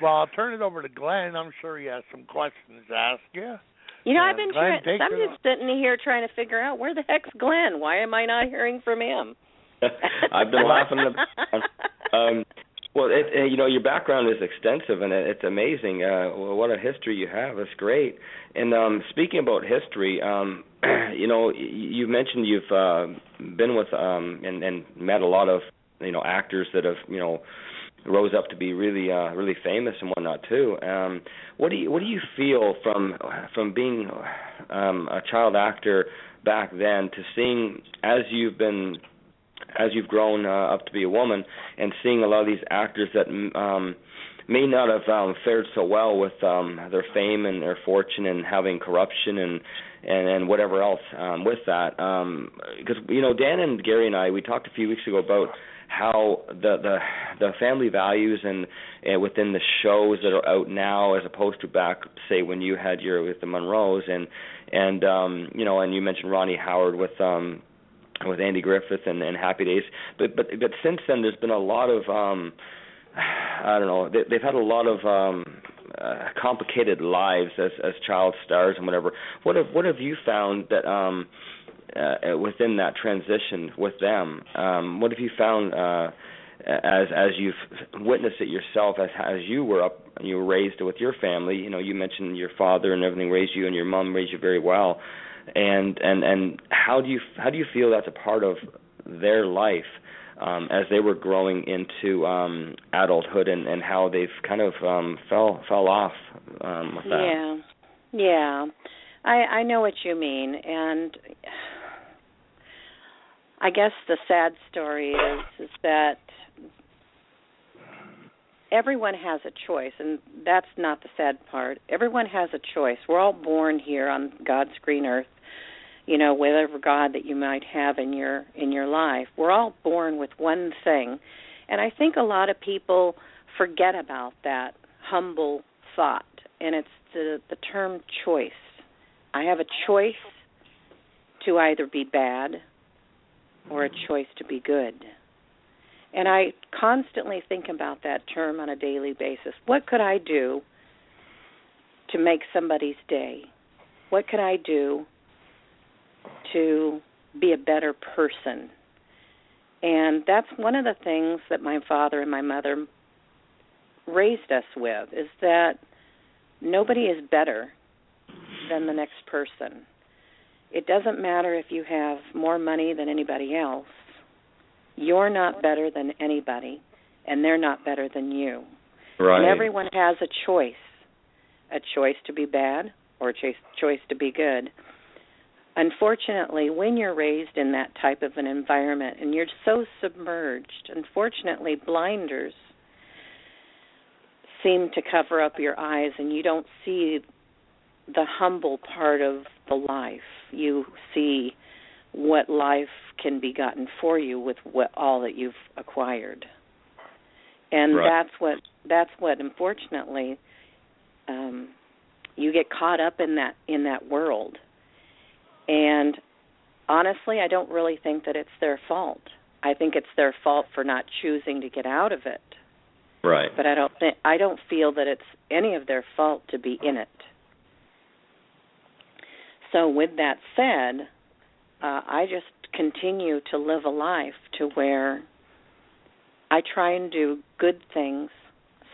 well, I'll turn it over to Glenn. I'm sure he has some questions to ask you. You know, I've been I'm just sitting here trying to figure out where the heck's Glenn? Why am I not hearing from him? I've been laughing about well, your background is extensive, and it's amazing. What a history you have. It's great. And speaking about history, you mentioned you've been with and met a lot of actors that have rose up to be really really famous and whatnot too. What do you feel from being a child actor back then to seeing as you've grown up to be a woman, and seeing a lot of these actors that may not have fared so well with their fame and their fortune, and having corruption and whatever else with that. Because Dan and Gary and we talked a few weeks ago about how the family values and within the shows that are out now, as opposed to back, say, when you had with the Monroes, and you mentioned Ronnie Howard with Andy Griffith and Happy Days, but since then there's been a lot of I don't know, they've had a lot of complicated lives as child stars and whatever. What have you found that within that transition with them? What have you found as you've witnessed it yourself, as you were up and you were raised with your family? You mentioned your father and everything raised you, and your mom raised you very well. And how do you feel that's a part of their life as they were growing into adulthood, and how they've kind of fell off with that? Yeah, I know what you mean, and I guess the sad story is that everyone has a choice, and that's not the sad part. Everyone has a choice. We're all born here on God's green earth, whatever God that you might have in your life. We're all born with one thing, and I think a lot of people forget about that humble thought, and it's the term choice. I have a choice to either be bad or a choice to be good. And I constantly think about that term on a daily basis. What could I do to make somebody's day? What could I do to be a better person? And that's one of the things that my father and my mother raised us with, is that nobody is better than the next person. It doesn't matter if you have more money than anybody else. You're not better than anybody, and they're not better than you. Right. And everyone has a choice to be bad or a choice to be good. Unfortunately, when you're raised in that type of an environment and you're so submerged, unfortunately, blinders seem to cover up your eyes, and you don't see the humble part of the life. You see what life can be gotten for you with all that you've acquired, and right. that's what unfortunately you get caught up in that world. And honestly, I don't really think that it's their fault. I think it's their fault for not choosing to get out of it. Right. But I don't feel that it's any of their fault to be in it. So with that said, I just continue to live a life to where I try and do good things,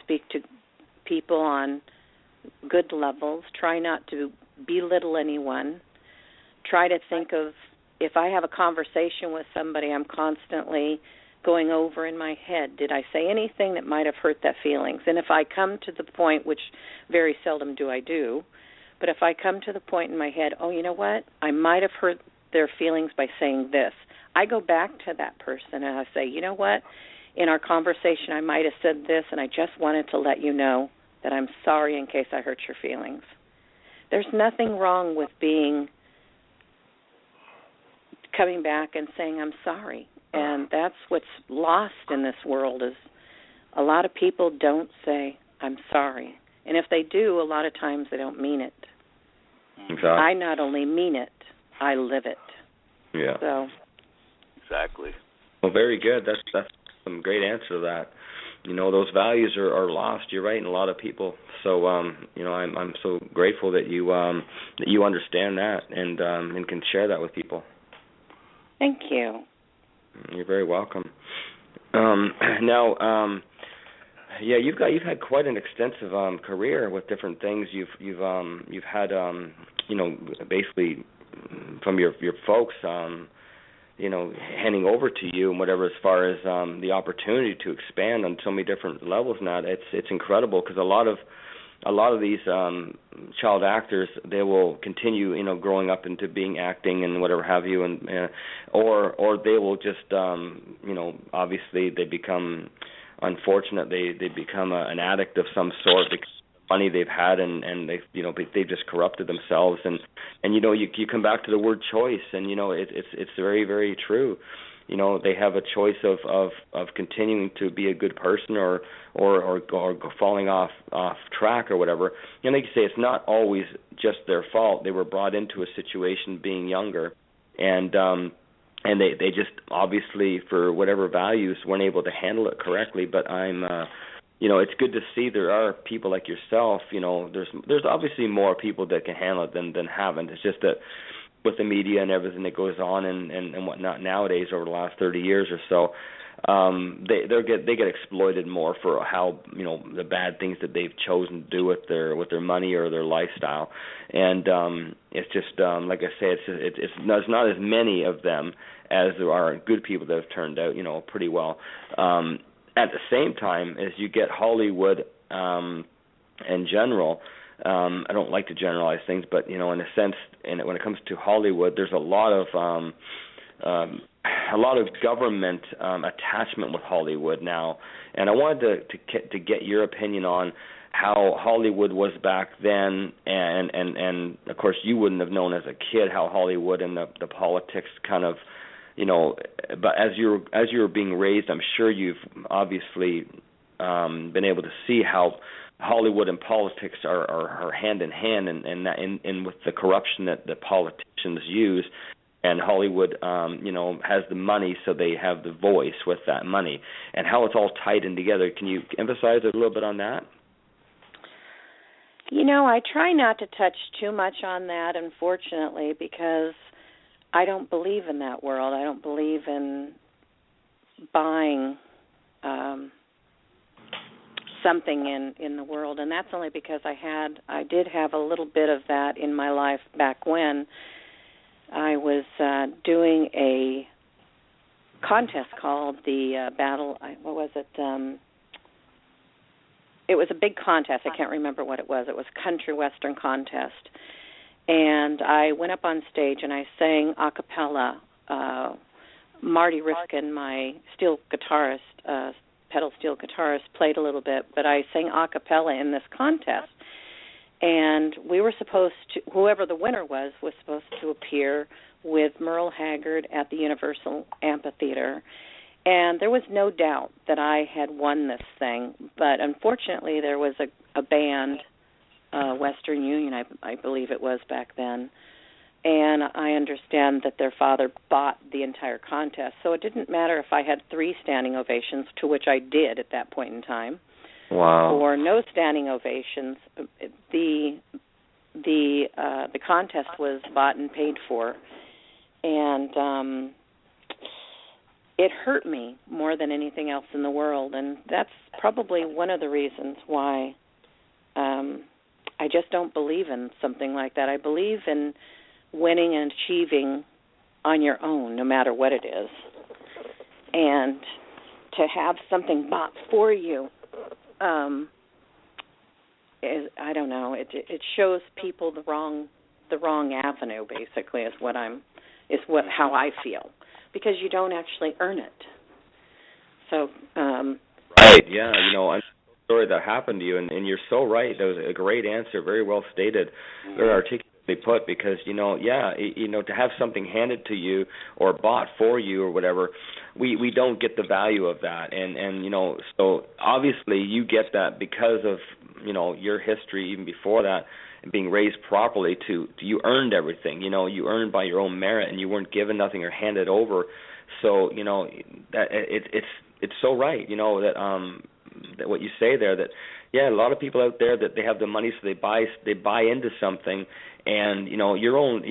speak to people on good levels, try not to belittle anyone, try to think of, if I have a conversation with somebody, I'm constantly going over in my head, did I say anything that might have hurt their feelings? And if I come to the point, which very seldom do I do, but if I come to the point in my head, oh, you know what, I might have hurt their feelings by saying this, I go back to that person and I say, you know what, in our conversation I might have said this, and I just wanted to let you know that I'm sorry in case I hurt your feelings. There's nothing wrong with coming back and saying I'm sorry. And that's what's lost in this world, is a lot of people don't say I'm sorry. And if they do, a lot of times they don't mean it. Exactly. I not only mean it, I live it. Yeah. So. Exactly. Well, very good. That's some great answer to that. Those values are lost. You're right in a lot of people. So, I'm so grateful that you understand that and can share that with people. Thank you. You're very welcome. Now, you've had quite an extensive career with different things. You've had basically from your folks handing over to you and whatever, as far as the opportunity to expand on so many different levels. Now it's incredible, because a lot of these child actors, they will continue, growing up into being acting and whatever have you, and or they will just, obviously they become unfortunate. They become an addict of some sort because of the money they've had, and they've just corrupted themselves. And you come back to the word choice, and it's very, very true. They have a choice of continuing to be a good person or falling off track or whatever. And like you say, it's not always just their fault. They were brought into a situation being younger, and they just obviously, for whatever values, weren't able to handle it correctly. But it's good to see there are people like yourself. There's obviously more people that can handle it than haven't. It's just that with the media and everything that goes on and whatnot nowadays over the last 30 years or so, they get exploited more for how the bad things that they've chosen to do with their money or their lifestyle, and it's just like I say, it's not as many of them as there are good people that have turned out pretty well. At the same time, as you get Hollywood in general. I don't like to generalize things, but in a sense, when it comes to Hollywood, there's a lot of a lot of government attachment with Hollywood now, and I wanted to get your opinion on how Hollywood was back then, and of course you wouldn't have known as a kid how Hollywood and the politics kind of, but as you were being raised, I'm sure you've obviously been able to see how Hollywood and politics are hand in hand, and with the corruption that the politicians use. And Hollywood, has the money, so they have the voice with that money, and how it's all tied in together. Can you emphasize a little bit on that? I try not to touch too much on that, unfortunately, because I don't believe in that world. I don't believe in buying something in the world, and that's only because I did have a little bit of that in my life back when I was doing a contest called the Battle. What was it? It was a big contest. I can't remember what it was. It was a country western contest, and I went up on stage and I sang a cappella. Marty Rifkin, my steel guitarist, pedal steel guitarist, played a little bit, but I sang a cappella in this contest. And we were supposed to, whoever the winner was supposed to appear with Merle Haggard at the Universal Amphitheater. And there was no doubt that I had won this thing, but unfortunately there was a band, Western Union, I believe it was back then, and I understand that their father bought the entire contest. So it didn't matter if I had 3 standing ovations, to which I did at that point in time. Wow. Or no standing ovations. The contest was bought and paid for, and it hurt me more than anything else in the world, and that's probably one of the reasons why I just don't believe in something like that. I believe in winning and achieving on your own, no matter what it is, and to have something bought for you. I don't know. It shows people the wrong avenue. Basically, is how I feel, because you don't actually earn it. So. Right. Yeah. I'm sorry that happened to you, and you're so right. That was a great answer. Very well stated. Very articulately put. Because to have something handed to you or bought for you or whatever, we don't get the value of that, and so obviously you get that because of your history even before that, and being raised properly. You earned everything. You earned by your own merit, and you weren't given nothing or handed over. So that it's so right. That what you say there, that a lot of people out there that they have the money, so they buy into something, and your own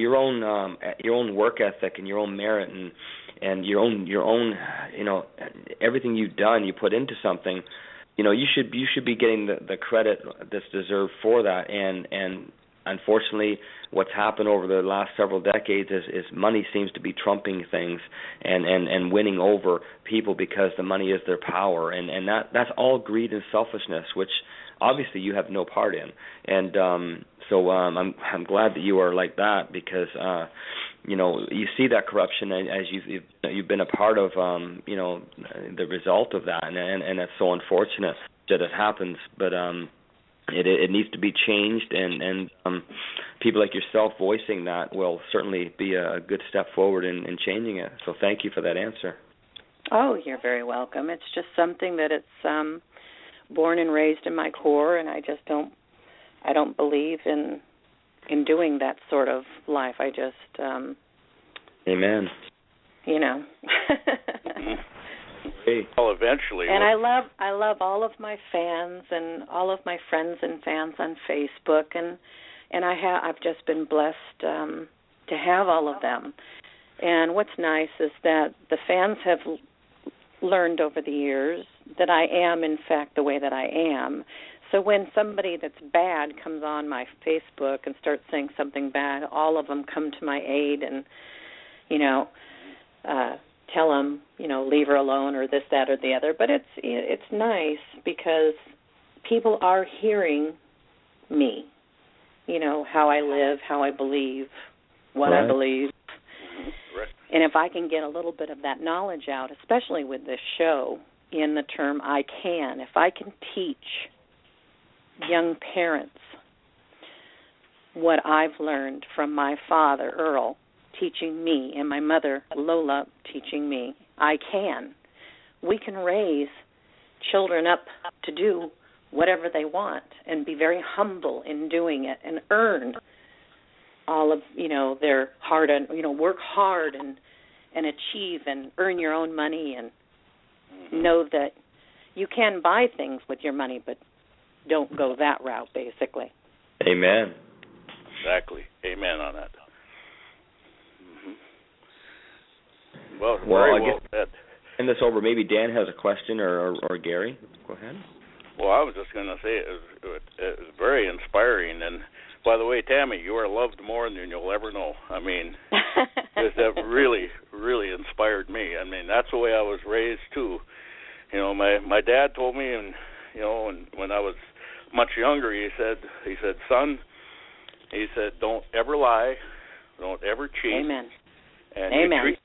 work ethic and your own merit and your own everything you've done, you put into something. You should be getting the credit that's deserved for that. And unfortunately, what's happened over the last several decades is money seems to be trumping things and winning over people because the money is their power, and that's all greed and selfishness, which obviously you have no part in. And so I'm glad that you are like that, because you see that corruption as you've been a part of the result of that, and it's so unfortunate that it happens, but it needs to be changed, and people like yourself voicing that will certainly be a good step forward in changing it. So thank you for that answer. Oh, you're very welcome. It's just something that it's born and raised in my core, and I don't believe in doing that sort of life. I just Amen. Well, eventually. And I love all of my fans and all of my friends and fans on Facebook, and I've just been blessed to have all of them. And what's nice is that the fans have learned over the years that I am, in fact, the way that I am. So when somebody that's bad comes on my Facebook and starts saying something bad, all of them come to my aid and, tell them, leave her alone or this, that, or the other. But it's nice because people are hearing me, how I live, how I believe, what I believe. And if I can get a little bit of that knowledge out, especially with this show, in the term I can, if I can teach young parents what I've learned from my father, Earl, teaching me, and my mother, Lola, teaching me, I can. We can raise children up to do whatever they want and be very humble in doing it and earn all of, their hard, work hard and achieve and earn your own money and know that you can buy things with your money, but don't go that route, basically. Amen. Exactly. Amen on that. Well, very well said. And this over. Maybe Dan has a question or Gary. Go ahead. Well, I was just going to say it was very inspiring. And by the way, Tammy, you are loved more than you'll ever know. I mean, that really, really inspired me. I mean, that's the way I was raised too. My dad told me, and when I was much younger, he said, son, he said, don't ever lie, don't ever cheat. Amen. And Amen.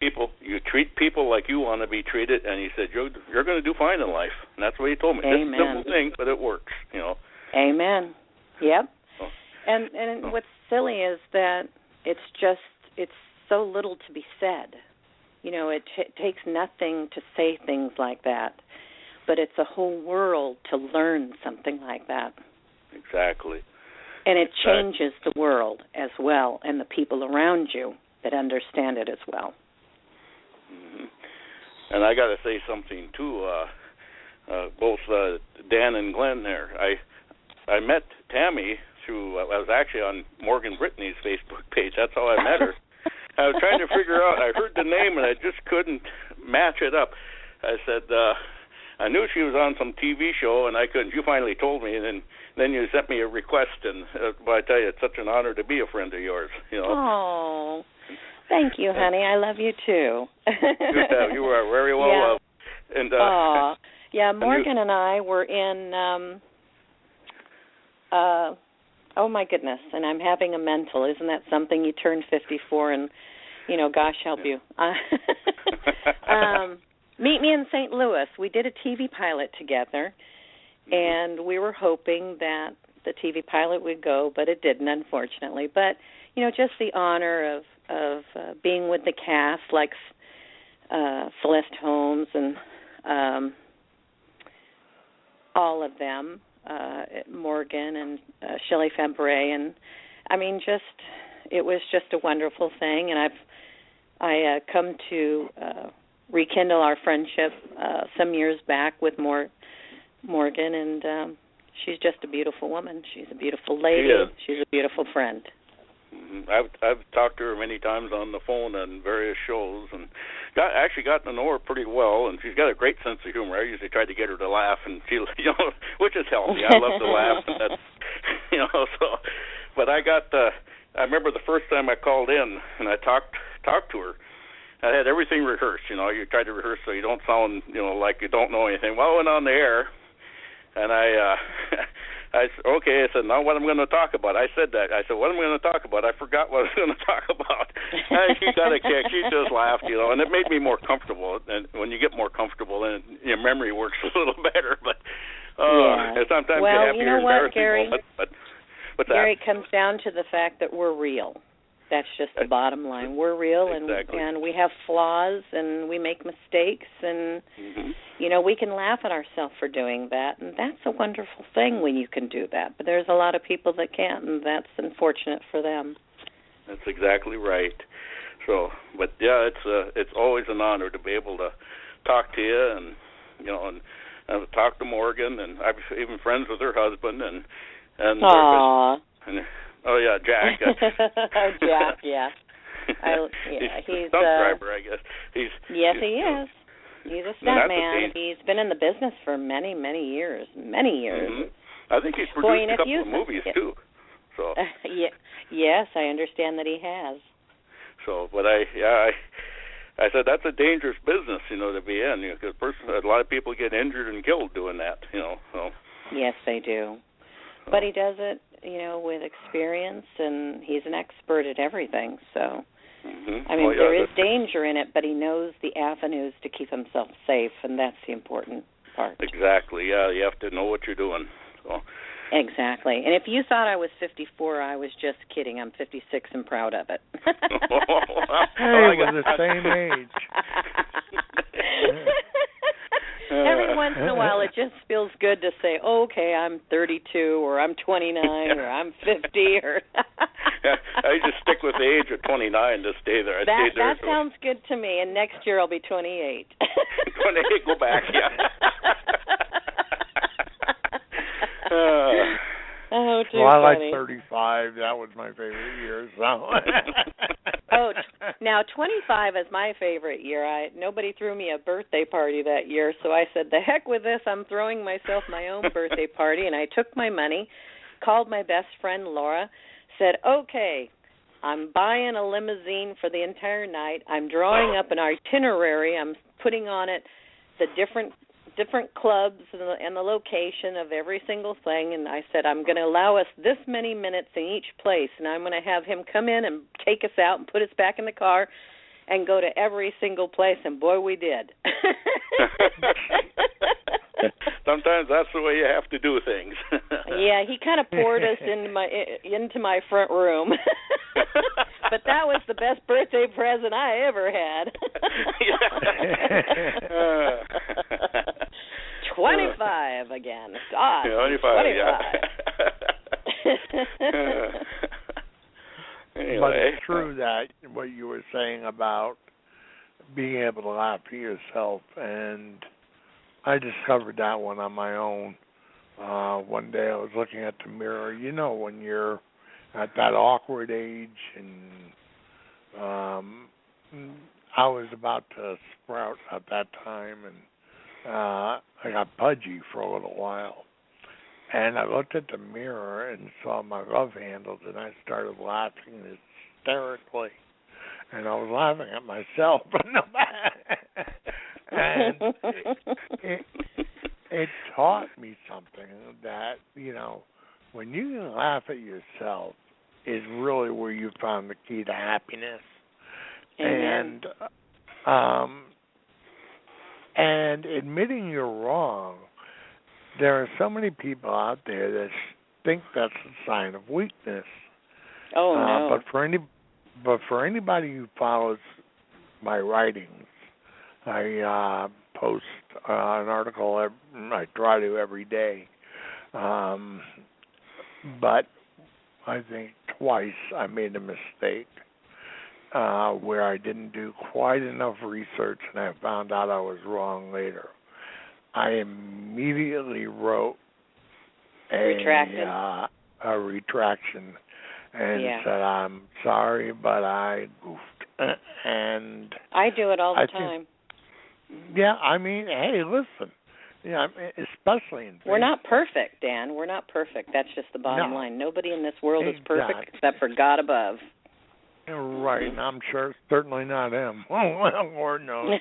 you treat people like you want to be treated, and he said you're going to do fine in life. And that's what he told me. Amen. It's a simple thing, but it works. Amen. Yep. Oh. And what's silly is that it's so little to be said. It takes nothing to say things like that, but it's a whole world to learn something like that. Exactly. And it changes the world as well, and the people around you that understand it as well. Mm-hmm. And I got to say something too. Both Dan and Glenn there. I met Tammy through. I was actually on Morgan Brittany's Facebook page. That's how I met her. I was trying to figure out. I heard the name and I just couldn't match it up. I said I knew she was on some TV show and I couldn't. You finally told me, and then you sent me a request. And I tell you, it's such an honor to be a friend of yours. Oh. Thank you, honey. I love you too. You are very well loved. And yeah, Morgan and I were in. Oh my goodness! And I'm having a mental. Isn't that something? You turn 54, and gosh help you. Meet me in St. Louis. We did a TV pilot together, and we were hoping that the TV pilot would go, but it didn't, unfortunately. But just the honor of being with the cast, like Celeste Holmes and all of them, Morgan and Shelley Fabre, and I mean, it was just a wonderful thing. And I come to rekindle our friendship some years back with Morgan, and she's just a beautiful woman. She's a beautiful lady. She's a beautiful friend. I've talked to her many times on the phone on various shows, and actually gotten to know her pretty well. And she's got a great sense of humor. I usually try to get her to laugh, and she, which is healthy. I love to laugh, and that's, So, but I remember the first time I called in and I talked to her. I had everything rehearsed. You try to rehearse so you don't sound, like you don't know anything. Well, I went on the air, and I said, now what I'm going to talk about. I said that. I said, what am I going to talk about? I forgot what I was going to talk about. And she got a kick. She just laughed, and it made me more comfortable. And when you get more comfortable, then your memory works a little better. But sometimes you have your embarrassing moments. But what's that? Gary, it comes down to the fact that we're real. That's just the bottom line. We're real, exactly. and we have flaws, and we make mistakes, and we can laugh at ourselves for doing that, and that's a wonderful thing when you can do that. But there's a lot of people that can't, and that's unfortunate for them. That's exactly right. So, but yeah, it's always an honor to be able to talk to you, and talk to Morgan, and I'm even friends with her husband, and Aww. Oh yeah, Jack. Jack, yeah. He's a stunt driver, I guess. He is. He's a stunt man. He's been in the business for many, many years. Many years. Mm-hmm. I think he's produced a couple of movies too. So. Yes, I understand that he has. So, but I said that's a dangerous business, to be in, because a lot of people get injured and killed doing that, So. Yes, they do. But he does it, with experience, and he's an expert at everything. So Mm-hmm. I mean, there is danger in it, but he knows the avenues to keep himself safe, and that's the important part. Exactly. Yeah, you have to know what you're doing. So. Exactly. And if you thought I was 54, I was just kidding. I'm 56 and proud of it. Hey, we're the same age. Every once in a while, it just feels good to say, oh, okay, I'm 32, or I'm 29, or I'm 50, or... I just stick with the age of 29 to stay there. That sounds good to me, and next year I'll be 28. 28, go back, yeah. Oh, too well, I funny. like 35. That was my favorite year. So. Now 25 is my favorite year. Nobody threw me a birthday party that year, so I said, the heck with this. I'm throwing myself my own birthday party, and I took my money, called my best friend Laura, said, okay, I'm buying a limousine for the entire night. I'm drawing up an itinerary. I'm putting on it the different clubs and the location of every single thing, and I said, I'm going to allow us this many minutes in each place, and I'm going to have him come in and take us out and put us back in the car and go to every single place, and boy, we did. Sometimes that's the way you have to do things. Yeah, he kind of poured us into my front room. But that was the best birthday present I ever had. 25 again. God, 25. Yeah. Anyway. But it's true that what you were saying about being able to laugh at yourself, and I discovered that one on my own. One day I was looking at the mirror. You know, when you're at that awkward age, and I was about to sprout at that time, and I got pudgy for a little while. And I looked at the mirror and saw my love handles, and I started laughing hysterically. And I was laughing at myself. And it taught me something that, you know, when you can laugh at yourself is really where you found the key to happiness. Amen. And admitting you're wrong, there are so many people out there that think that's a sign of weakness. Oh, no. But for anybody who follows my writings, I post an article I try to every day. But I think twice I made a mistake where I didn't do quite enough research, and I found out I was wrong later. I immediately wrote a retraction and said, I'm sorry, but I goofed. And I do it all the time. Yeah, I mean, hey, listen. Yeah, especially in we're not perfect, Dan. We're not perfect. That's just the bottom line. Nobody in this world is perfect except for God above. Right, and I'm sure it's certainly not him. Oh, well, Lord knows.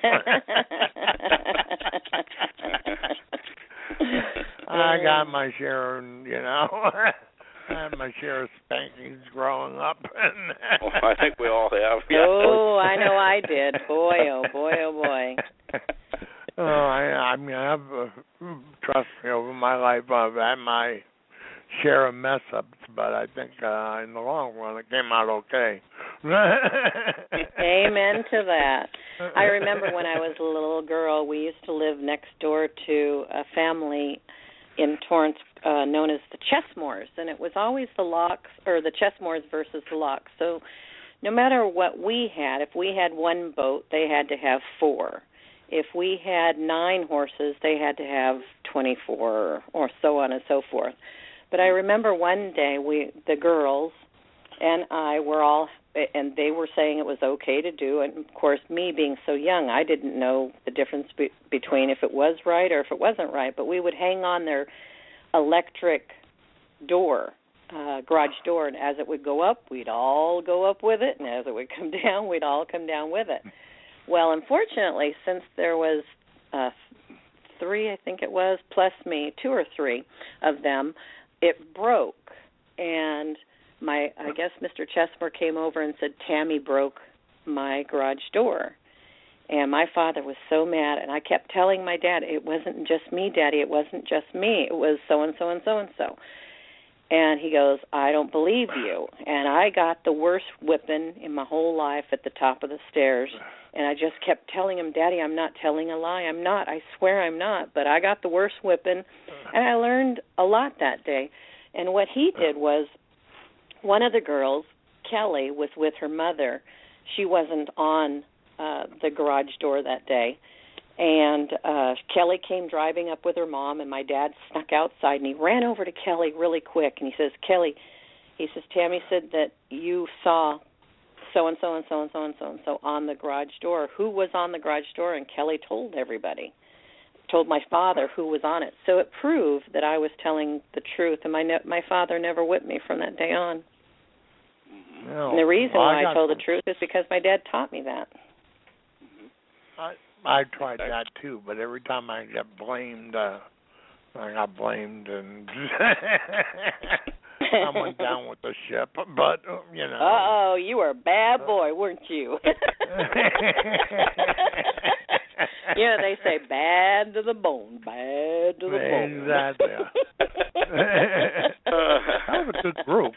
I got my share, I had my share of spankings growing up. I think we all have. Yeah. Oh, I know I did. Boy, oh boy, oh boy. I mean, trust me, over my life, I've had my share of mess-ups, but I think in the long run it came out okay. Amen to that. I remember when I was a little girl, we used to live next door to a family in Torrance known as the Chessmores, and it was always the Locks, or the Chessmores versus the Locks. So no matter what we had, if we had one boat, they had to have 4. If we had 9 horses, they had to have 24, or so on and so forth. But I remember one day the girls and I were all, and they were saying it was okay to do, and of course me being so young, I didn't know the difference between if it was right or if it wasn't right, but we would hang on their electric door, garage door, and as it would go up, we'd all go up with it, and as it would come down, we'd all come down with it. Well, unfortunately, since there was 3, I think it was, plus me, 2 or 3 of them, it broke, and I guess Mr. Chesmer came over and said Tammy broke my garage door. And my father was so mad, and I kept telling my dad, it wasn't just me, Daddy, it wasn't just me, it was so-and-so and so-and-so. And he goes, I don't believe you. And I got the worst whipping in my whole life at the top of the stairs. And I just kept telling him, Daddy, I'm not telling a lie. I'm not. I swear I'm not. But I got the worst whipping, and I learned a lot that day. And what he did was, one of the girls, Kelly, was with her mother. She wasn't on the garage door that day. And Kelly came driving up with her mom, and my dad snuck outside, and he ran over to Kelly really quick, and he says, Kelly, he says, Tammy said that you saw so-and-so and so-and-so and so-and-so on the garage door. Who was on the garage door? And Kelly told everybody, told my father who was on it. So it proved that I was telling the truth, and my father never whipped me from that day on. No, and the reason why I told the truth is because my dad taught me that. I tried that too, but every time I got blamed, and I went down with the ship. But you know. Uh-oh, you were a bad boy, weren't you? Yeah, they say bad to the bone, bad to the bone. Exactly. That was a good group.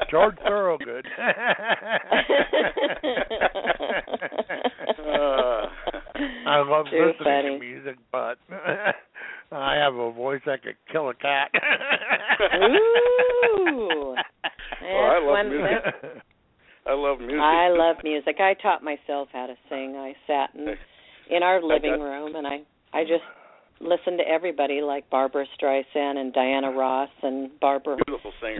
George Thorogood. I love listening to music, but I have a voice that could kill a cat. Ooh. I love music. I love music. I love music. I taught myself how to sing. I sat in our living room, and I just listened to everybody like Barbara Streisand and Diana Ross and Barbara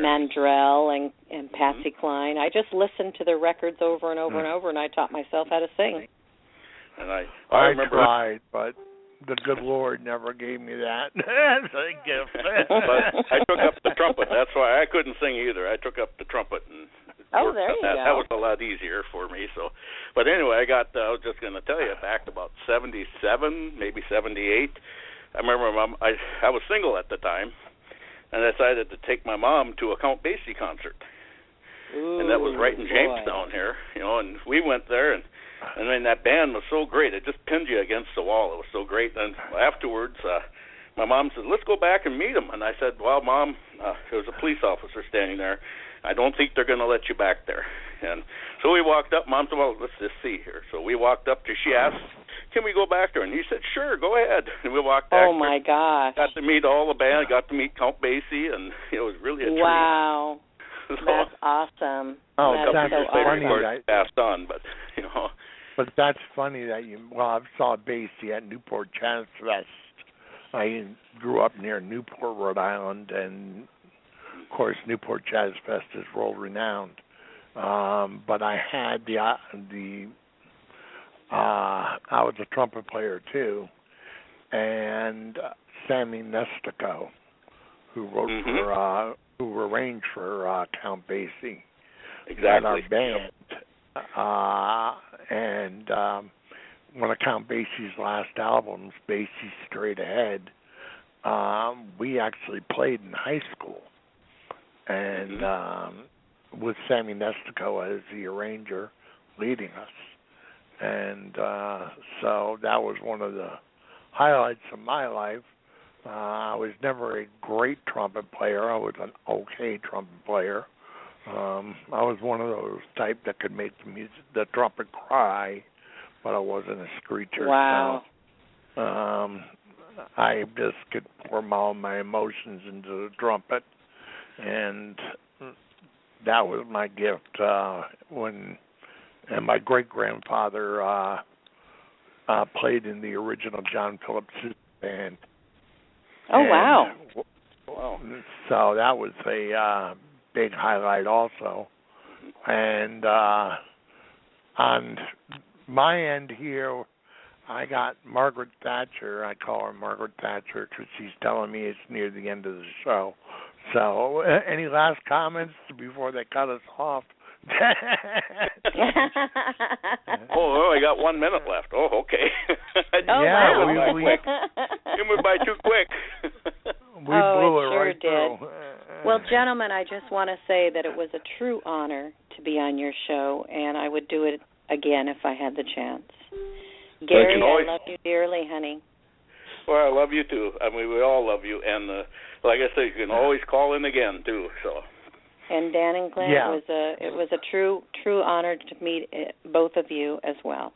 Mandrell and Patsy Cline. I just listened to their records over and over and over, and I taught myself how to sing. And I remember tried, but the good Lord never gave me that as a gift. But I took up the trumpet. That's why I couldn't sing either. I took up the trumpet and there you go. That was a lot easier for me. So, but anyway, I was just going to tell you, back about 77, maybe 78. I remember I was single at the time, and I decided to take my mom to a Count Basie concert. Ooh, and that was right in Jamestown here, and we went there, and then that band was so great. It just pinned you against the wall. It was so great. And afterwards, my mom said, let's go back and meet him. And I said, well, Mom, there was a police officer standing there. I don't think they're going to let you back there. And so we walked up. Mom said, well, let's just see here. So we walked up to, she asked, can we go back there? And he said, sure, go ahead. And we walked back. Oh, my gosh. Got to meet all the band, got to meet Count Basie, and it was really a treat. Wow. So, that's awesome. Oh, that's so funny. Funny. Passed on, but, But that's funny that I saw Basie at Newport Jazz Fest. I grew up near Newport, Rhode Island, and of course, Newport Jazz Fest is world-renowned. But I had I was a trumpet player too, and Sammy Nestico, who wrote who arranged for Count Basie, exactly, our band. And one of Count Basie's last albums, Basie Straight Ahead, we actually played in high school. And with Sammy Nestico as the arranger leading us. And so that was one of the highlights of my life. I was never a great trumpet player. I was an okay trumpet player. I was one of those type that could make the trumpet cry, but I wasn't a screecher. Wow. So, I just could pour all my emotions into the trumpet. And that was my gift and my great-grandfather played in the original John Phillips band. Oh, wow. So that was a big highlight also. And on my end here, I got Margaret Thatcher. I call her Margaret Thatcher because she's telling me it's near the end of the show. So, any last comments before they cut us off? I got 1 minute left. Oh, okay. Wow. You moved by too quick. We blew it sure right did. through. Well, gentlemen, I just want to say that it was a true honor to be on your show, and I would do it again if I had the chance. Gary, I love you dearly, honey. Well, I love you too. I mean, we all love you, and like I said, you can always call in again too. So. And Dan and Glenn, it was a true honor to meet both of you as well.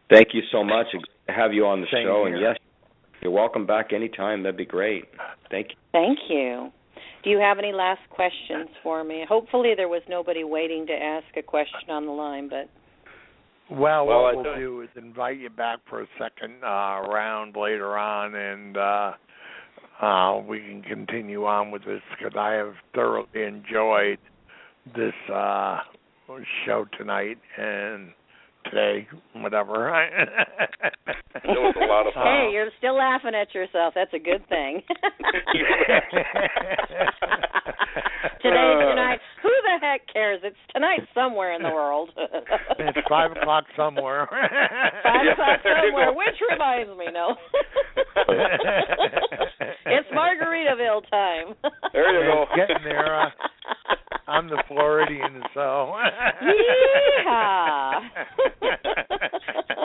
Thank you so much. To have you on the show, here. and yes, you're welcome back anytime. That'd be great. Thank you. Thank you. Do you have any last questions for me? Hopefully there was nobody waiting to ask a question on the line, but... Well, what we'll do is invite you back for a second round later on, and we can continue on with this, because I have thoroughly enjoyed this show tonight and today, whatever. It was a lot of fun. Hey, you're still laughing at yourself. That's a good thing. Tonight. Who the heck cares? It's tonight somewhere in the world. It's 5 o'clock somewhere. 5 o'clock somewhere, which reminds me, no. It's Margaritaville time. There you go. Getting there. I'm the Floridian, so. Yeehaw.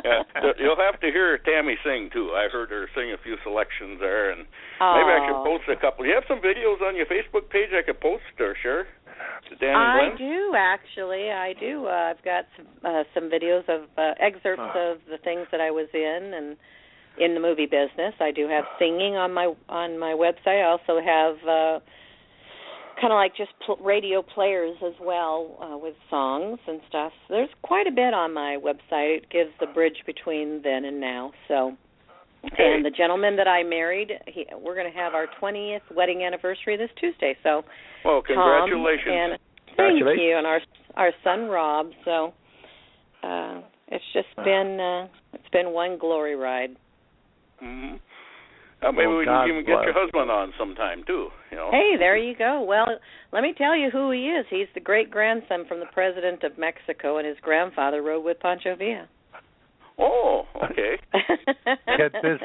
Yeah, you'll have to hear Tammy sing too. I heard her sing a few selections there, and maybe I should post a couple. You have some videos on your Facebook page I could post or share to Dan and Glenn? I do, actually. I do. I've got some videos of excerpts of the things that I was in and in the movie business. I do have singing on my website. I also have kind of like just radio players as well with songs and stuff. So there's quite a bit on my website. It gives the bridge between then and now. So, and the gentleman that I married, we're going to have our 20th wedding anniversary this Tuesday. So, well, congratulations! Tom and thank you, and our son Rob. So, it's just been one glory ride. Mm-hmm. Maybe we can even get your husband on sometime, too. You know. Hey, there you go. Well, let me tell you who he is. He's the great-grandson from the President of Mexico, and his grandfather rode with Pancho Villa. Oh, okay. Get this,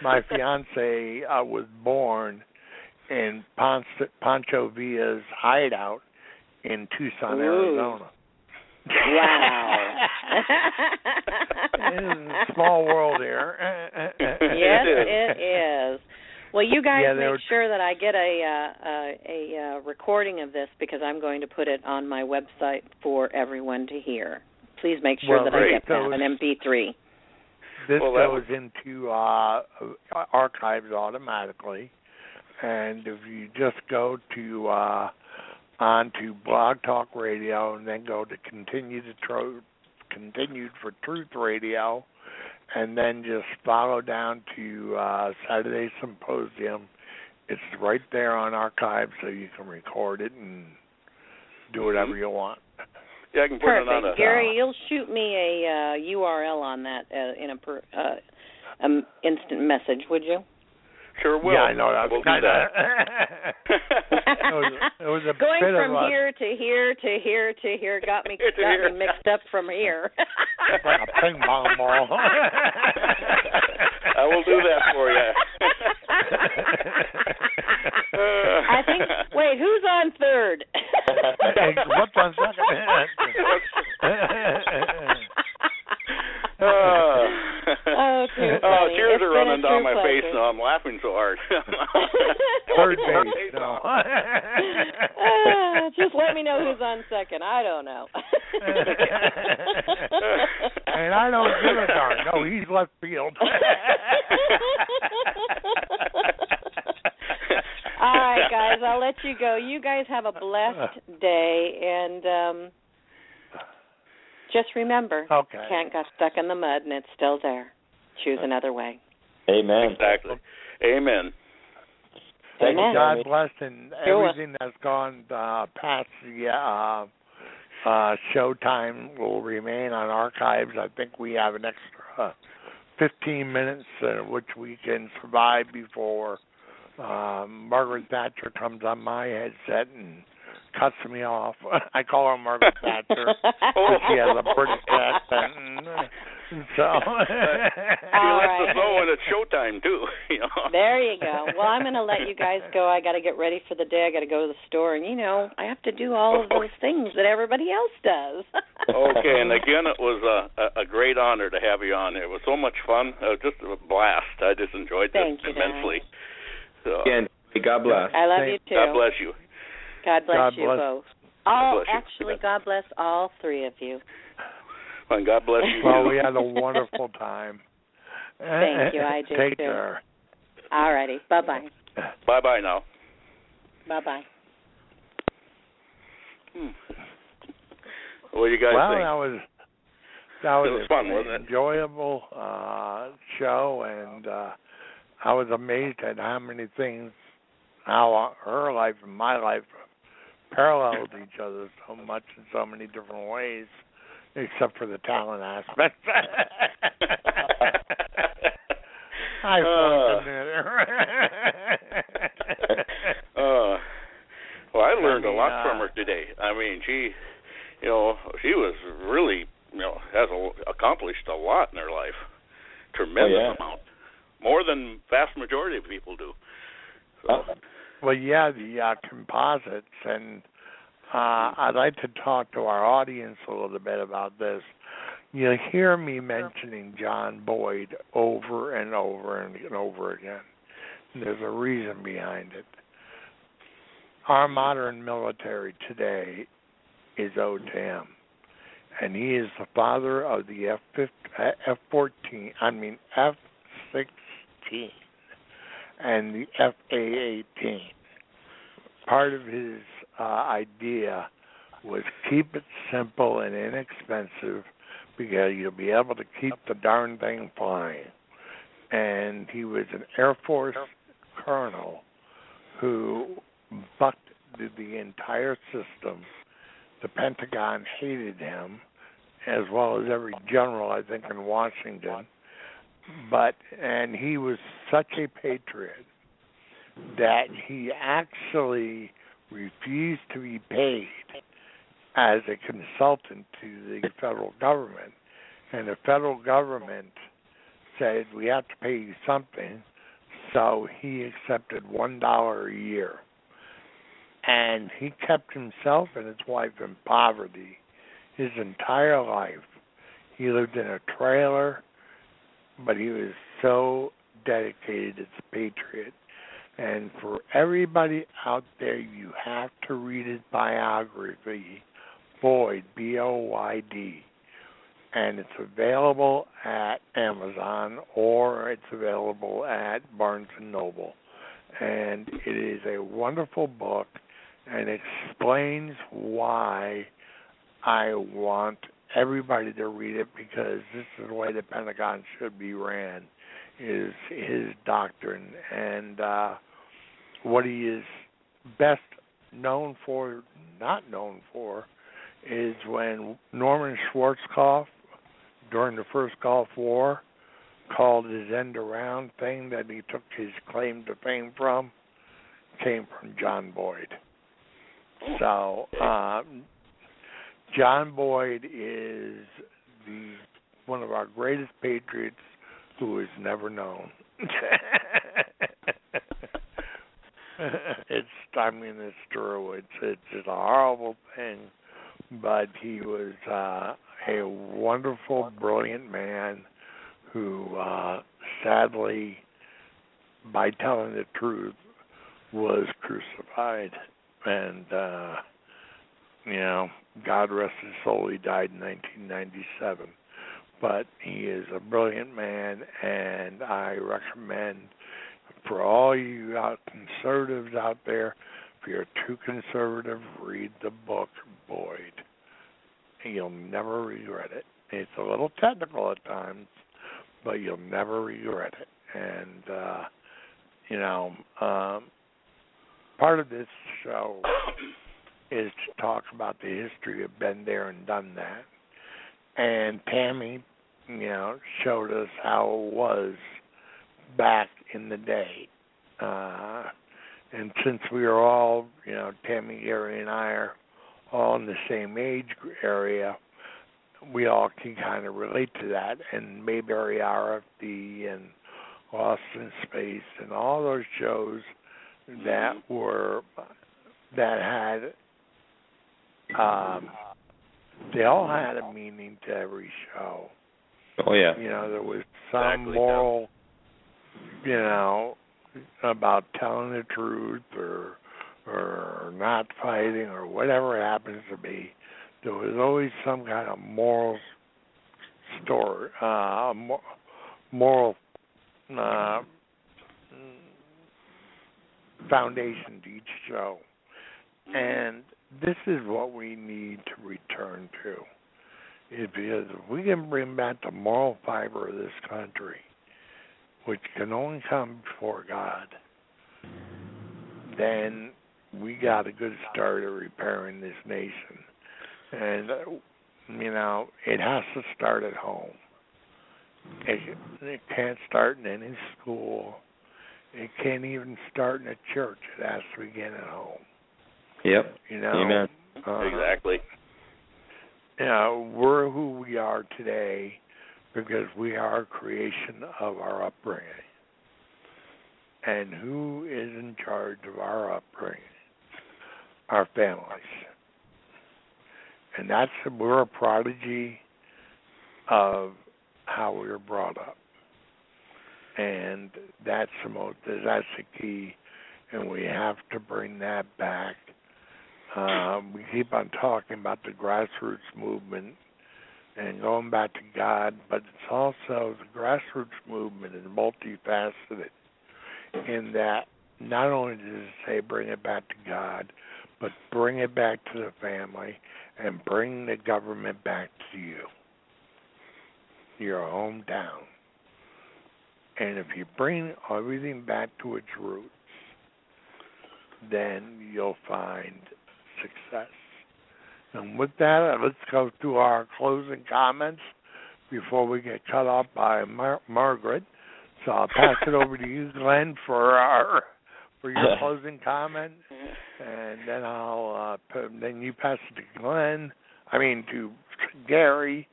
my fiance was born in Pancho Villa's hideout in Tucson, Arizona. Wow. It's a small world here. Yes, it is. Well, you guys make sure that I get a recording of this, because I'm going to put it on my website for everyone to hear. Please make sure that I get that, an MP3. This goes into archives automatically, and if you just go to onto Blog Talk Radio and then go to Continued for Truth Radio, and then just follow down to Saturday Symposium. It's right there on archive, so you can record it and do whatever you want. Yeah, I can put it on a... Gary, you'll shoot me a URL on that in a instant message, would you? Sure will. Yeah, I know that. We'll do that. It was a going bit from of here to here to here to here got me mixed up from here. It's like a ping pong ball. I will do that for you. I think. Wait, who's on third? Hey, what's on second? Tears are running down my face now. I'm laughing so hard. Third base. No. Just let me know who's on second. I don't know. And I don't give a darn. No, he's left field. All right, guys, I'll let you go. You guys have a blessed day, and just remember, can't got stuck in the mud, and it's still there. Choose another way. Amen. Exactly. Amen. Thank you, God bless, and everything that's gone past the showtime will remain on archives. I think we have an extra 15 minutes which we can survive before Margaret Thatcher comes on my headset and cuts me off. I call her Margaret Thatcher because she has a British accent. So he lets us know when it's showtime too. There you go. Well, I'm going to let you guys go. I got to get ready for the day. I got to go to the store, and I have to do all of those things that everybody else does. Okay, and again, it was a great honor to have you on. It was so much fun. Just a blast. I just enjoyed this immensely. So, again, God bless. I love you too. God bless you. God bless you both. God bless all three of you. And God bless you. Well, we had a wonderful time. Thank you. I did Take too. care. All righty. Bye-bye. Bye-bye now. Bye-bye. What do you guys think? That was it was fun, wasn't it? Enjoyable show, and I was amazed at how many things, how her life and my life paralleled each other so much in so many different ways, except for the talent aspect. I fucking did it. Well, I learned a lot from her today. I mean, she was really, has accomplished a lot in her life. Tremendous amount. More than vast majority of people do. So. Well, yeah, the composites, and I'd like to talk to our audience a little bit about this. You hear me mentioning John Boyd over and over and over again. There's a reason behind it. Our modern military today is owed to him, and he is the father of the F-16 and the FA-18. Part of his idea was keep it simple and inexpensive because you'll be able to keep the darn thing flying. And he was an Air Force colonel who bucked the entire system. The Pentagon hated him, as well as every general, I think, in Washington. And he was such a patriot that he actually refused to be paid as a consultant to the federal government. And the federal government said, we have to pay you something, so he accepted $1 a year. And he kept himself and his wife in poverty his entire life. He lived in a trailer, but he was so dedicated as a patriot. And for everybody out there, you have to read his biography, Boyd, B-O-Y-D. And it's available at Amazon or it's available at Barnes & Noble. And it is a wonderful book and explains why I want everybody to read it, because this is the way the Pentagon should be ran, is his doctrine. And what he is best known for, not known for, is when Norman Schwarzkopf, during the first Gulf War, called his end around thing that he took his claim to fame from, came from John Boyd. So John Boyd is one of our greatest patriots who is never known. It's true. It's a horrible thing, but he was a wonderful, brilliant man who, sadly, by telling the truth, was crucified. And, God rest his soul, he died in 1997. But he is a brilliant man, and I recommend for all you conservatives out there, if you're too conservative, read the book Boyd. You'll never regret it. It's a little technical at times, but you'll never regret it. And, part of this show is to talk about the history of been there and done that. And Tammy, showed us how it was back in the day. And since we are all, Tammy, Gary, and I are all in the same age area, we all can kind of relate to that. And Mayberry RFD and Lost in Space and all those shows that had they all had a meaning to every show. Oh yeah. There was some moral, about telling the truth or not fighting or whatever it happens to be. There was always some kind of moral story, moral foundation to each show. And this is what we need to return to. Because if we can bring back the moral fiber of this country, which can only come before God, then we got a good start at repairing this nation. And, it has to start at home. It can't start in any school. It can't even start in a church. It has to begin at home. Yep. Amen. Exactly. We're who we are today because we are a creation of our upbringing. And who is in charge of our upbringing? Our families. And we're a prodigy of how we were brought up. And that's the key, and we have to bring that back. We keep on talking about the grassroots movement and going back to God, but it's also the grassroots movement is multifaceted in that not only does it say bring it back to God, but bring it back to the family and bring the government back to you, your hometown. And if you bring everything back to its roots, then you'll find success. And with that, let's go to our closing comments before we get cut off by Margaret. So I'll pass it over to you, Glenn, for your closing comment, and then then you pass it to to Gary.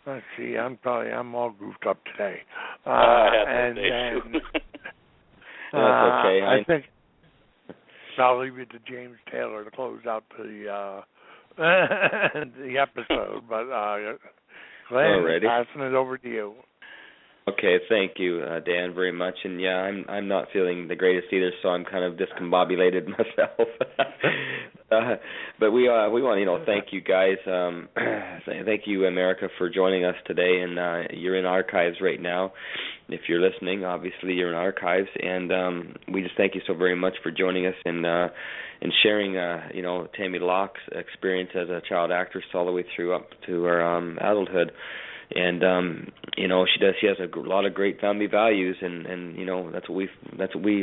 Let's see, I'm all goofed up today. And then that's okay. I think I'll leave it to James Taylor to close out the episode. But Glenn, passing it over to you. Okay, thank you, Dan, very much. And yeah, I'm not feeling the greatest either, so I'm kind of discombobulated myself. But we want thank you guys. Thank you, America, for joining us today. And you're in archives right now. If you're listening, obviously you're in archives. And we just thank you so very much for joining us and sharing, Tammy Locke's experience as a child actress all the way through up to her adulthood. And she has a lot of great family values, and that's what we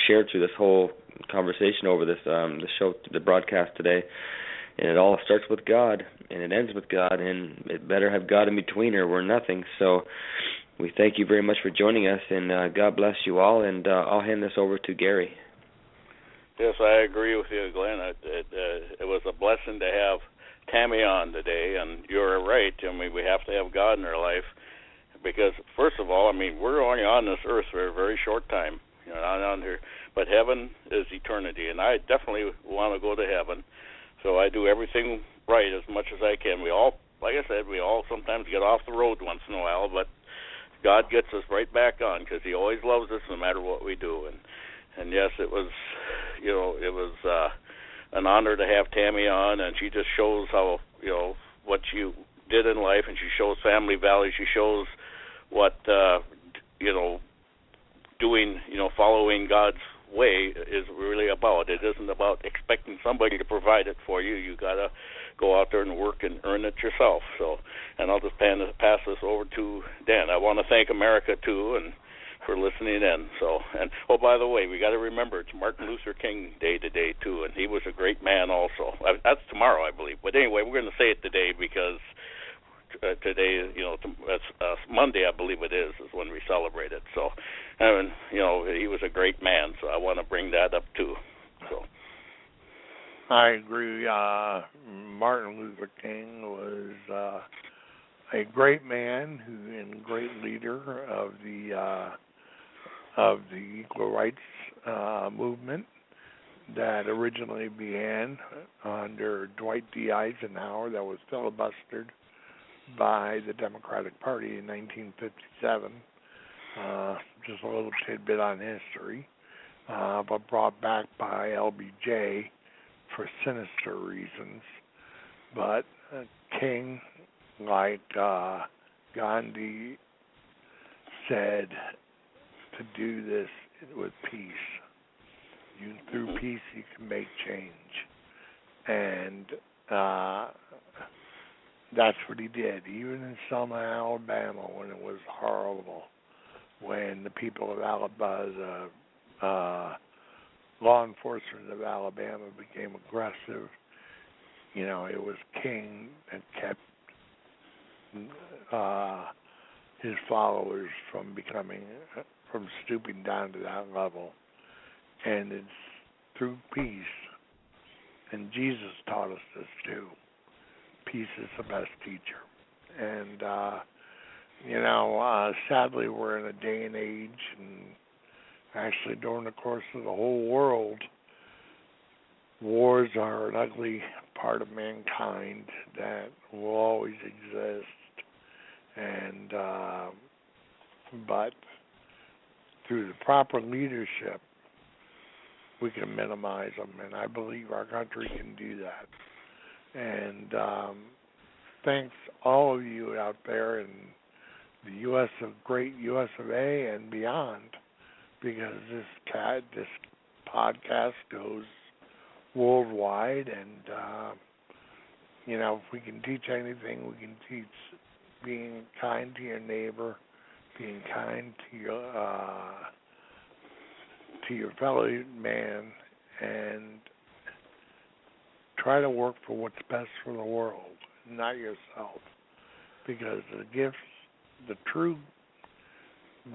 shared through this whole conversation over this the show, the broadcast today. And it all starts with God, and it ends with God, and it better have God in between, or we're nothing. So we thank you very much for joining us, and God bless you all. And I'll hand this over to Gary. Yes, I agree with you, Glenn. It was a blessing to have Tammy on today, and you're right. We have to have God in our life because, first of all, we're only on this earth for a very short time, not on here. But heaven is eternity, and I definitely want to go to heaven. So I do everything right as much as I can. We all, like I said, sometimes get off the road once in a while, but God gets us right back on because He always loves us no matter what we do. And yes, it was, an honor to have Tammy on, and she just shows how, what you did in life, and she shows family values. She shows what, doing, following God's way is really about. It isn't about expecting somebody to provide it for you. You got to go out there and work and earn it yourself. So, and I'll just pass this over to Dan. I want to thank America, too, and for listening in. So, and by the way, we got to remember it's Martin Luther King Day today too, and he was a great man also. That's tomorrow, I believe. But anyway, we're going to say it today because today, that's Monday, I believe it is when we celebrate it. So, he was a great man. So I want to bring that up too. So. I agree. Martin Luther King was a great man and great leader of the equal rights movement that originally began under Dwight D. Eisenhower, that was filibustered by the Democratic Party in 1957. Just a little tidbit on history, but brought back by LBJ for sinister reasons. But King, like Gandhi, said to do this with peace. Through peace you can make change. And that's what he did, even in Selma, Alabama, when it was horrible, when the people of Alabama, law enforcement of Alabama became aggressive. It was King that kept his followers from stooping down to that level. And it's through peace, and Jesus taught us this too. Peace is the best teacher. And, sadly we're in a day and age, and actually during the course of the whole world, wars are an ugly part of mankind that will always exist. And, but through the proper leadership, we can minimize them, and I believe our country can do that. And thanks all of you out there in the great U.S. of A. and beyond, because this podcast goes worldwide, and if we can teach anything, we can teach being kind to your neighbor, being kind to your fellow man, and try to work for what's best for the world, not yourself. Because the true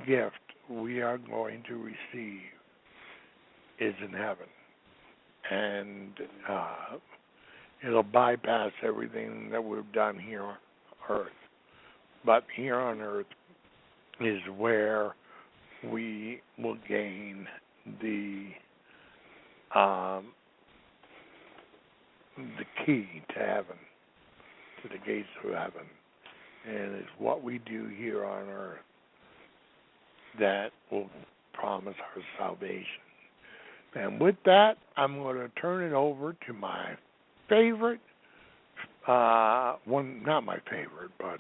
gift we are going to receive is in heaven. And it'll bypass everything that we've done here on earth. But here on earth is where we will gain the key to heaven, to the gates of heaven. And it's what we do here on earth that will promise our salvation. And with that, I'm going to turn it over to my favorite, one, not my favorite, but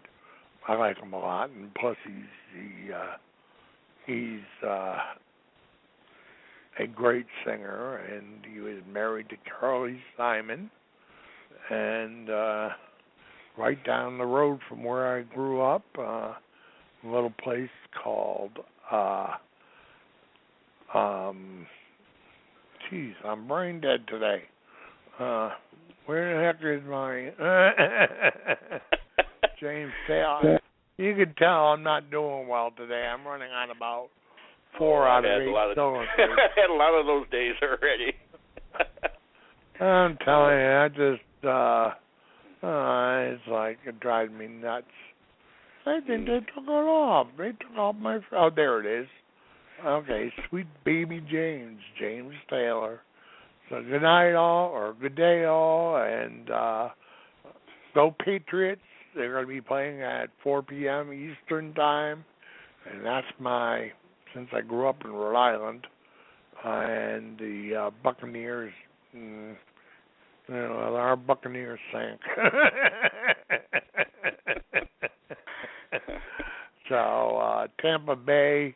I like him a lot, and plus he's a great singer, and he was married to Carly Simon, and right down the road from where I grew up, a little place called, I'm brain dead today. Where the heck is my James Taylor? You can tell I'm not doing well today. I'm running on about 4 out of 8 cylinders. I had a lot of those days already. I'm telling you, I just, it's like, it drives me nuts. I think they took it off. They took off my, oh, there it is. Okay, sweet baby James Taylor. So good night all, or good day all, and go Patriots. They're going to be playing at 4 p.m. Eastern Time, and that's since I grew up in Rhode Island, and the Buccaneers, our Buccaneers sank. So Tampa Bay,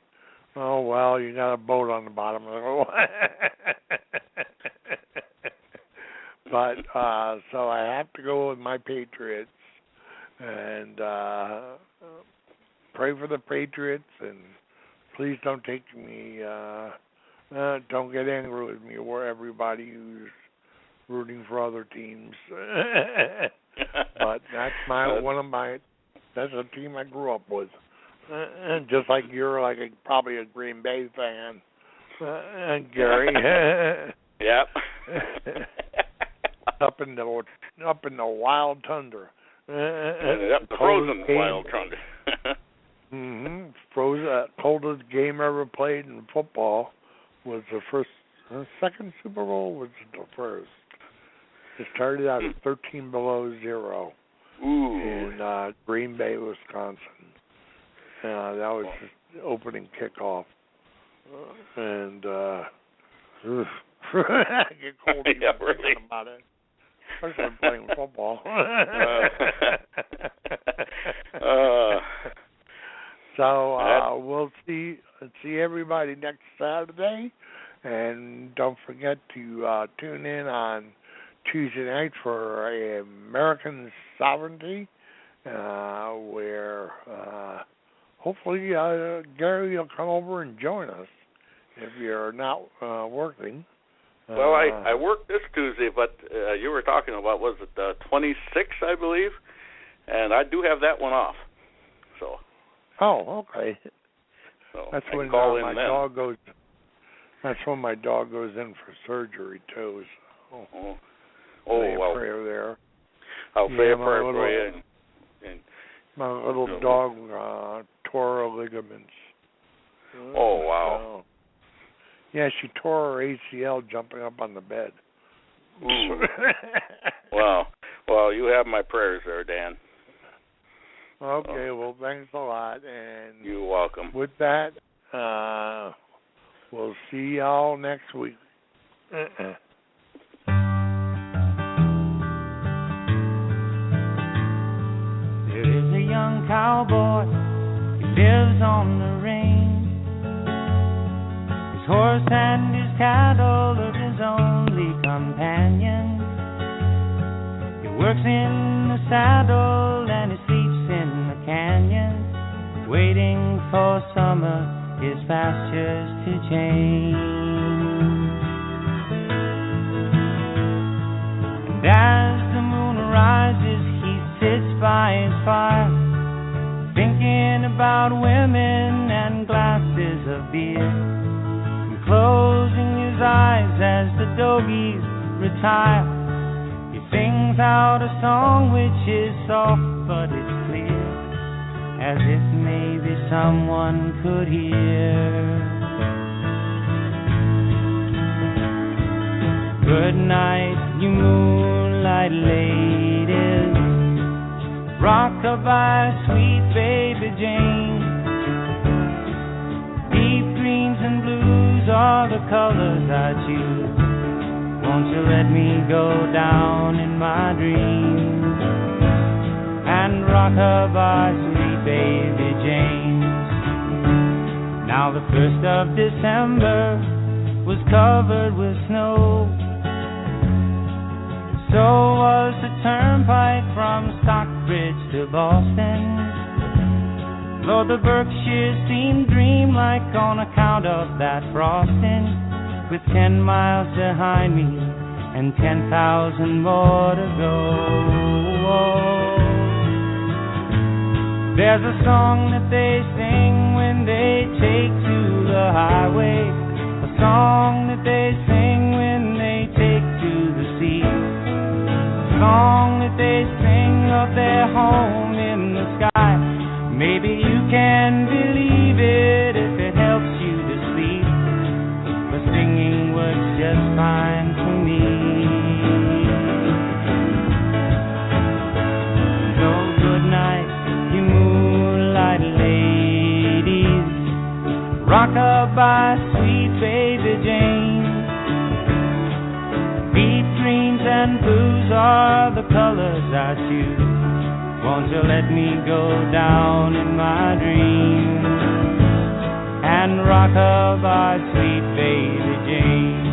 oh, well, you got a boat on the bottom of the But, so I have to go with my Patriots, and pray for the Patriots, and please don't take me, don't get angry with me or everybody who's rooting for other teams. But that's that's a team I grew up with. And just like you're probably a Green Bay fan, Gary. Yep. up in the wild tundra. The frozen wild thunder. Frozen, coldest game ever played in football was the second Super Bowl was the first. It started out at 13 below zero in Green Bay, Wisconsin. That was just the opening kickoff. And I get cold even thinking about it. Especially playing football. So we'll see everybody next Saturday, and don't forget to tune in on Tuesday night for American Sovereignty, where hopefully Gary will come over and join us if you're not working. Well, I worked this Tuesday, but you were talking about, was it the 26th, I believe? And I do have that one off. So. Oh, okay. So that's when my dog goes. That's when my dog goes in for surgery too. So well. Prayer there. I'll say a prayer for you. And my little dog tore her ligaments. Oh wow. Yeah, she tore her ACL jumping up on the bed. Ooh. Wow. Well, you have my prayers there, Dan. Okay, well, thanks a lot. And you're welcome. With that, we'll see y'all next week. There is a young cowboy who lives on the range. His horse and his cattle are his only companions. He works in the saddle and he sleeps in the canyon, waiting for summer, his pastures to change. And as the moon rises, he sits by his fire, thinking about women and glasses of beer, and closing his eyes as the dogies retire. He sings out a song which is soft but it's clear, as if maybe someone could hear. Good night, you moonlight ladies, rock-a-bye, sweet baby Jane. Deep greens and blues are the colors I choose. Won't you let me go down in my dreams and rock-a-bye, sweet baby James? Now the 1st of December was covered with snow, so was the turnpike from Stockbridge to Boston. Lord, the Berkshires seemed dreamlike on account of that frosting. With 10 miles behind me and 10,000 more to go. There's a song that they sing when they take to the highway, a song that they sing when they take to the sea, a song that they sing of their home in the sky. Maybe you can believe it if it helps you to sleep. Singing works just fine for me. So good night, you moonlight ladies, rock-a-bye, sweet baby Jane. Beet greens and blues are the colors I choose. Won't you let me go down in my dreams and rock-a-bye, sweet baby Jane?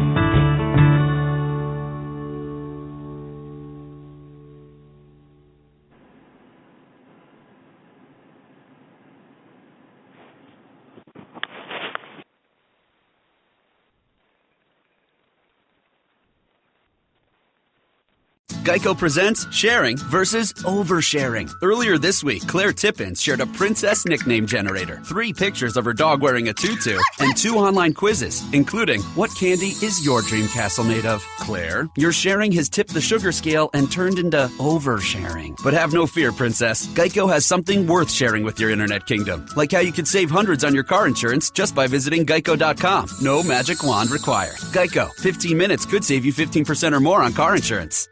Geico presents sharing versus oversharing. Earlier this week, Claire Tippins shared a princess nickname generator, 3 pictures of her dog wearing a tutu, and 2 online quizzes, including what candy is your dream castle made of? Claire, your sharing has tipped the sugar scale and turned into oversharing. But have no fear, princess. Geico has something worth sharing with your internet kingdom, like how you could save hundreds on your car insurance just by visiting geico.com. No magic wand required. Geico, 15 minutes could save you 15% or more on car insurance.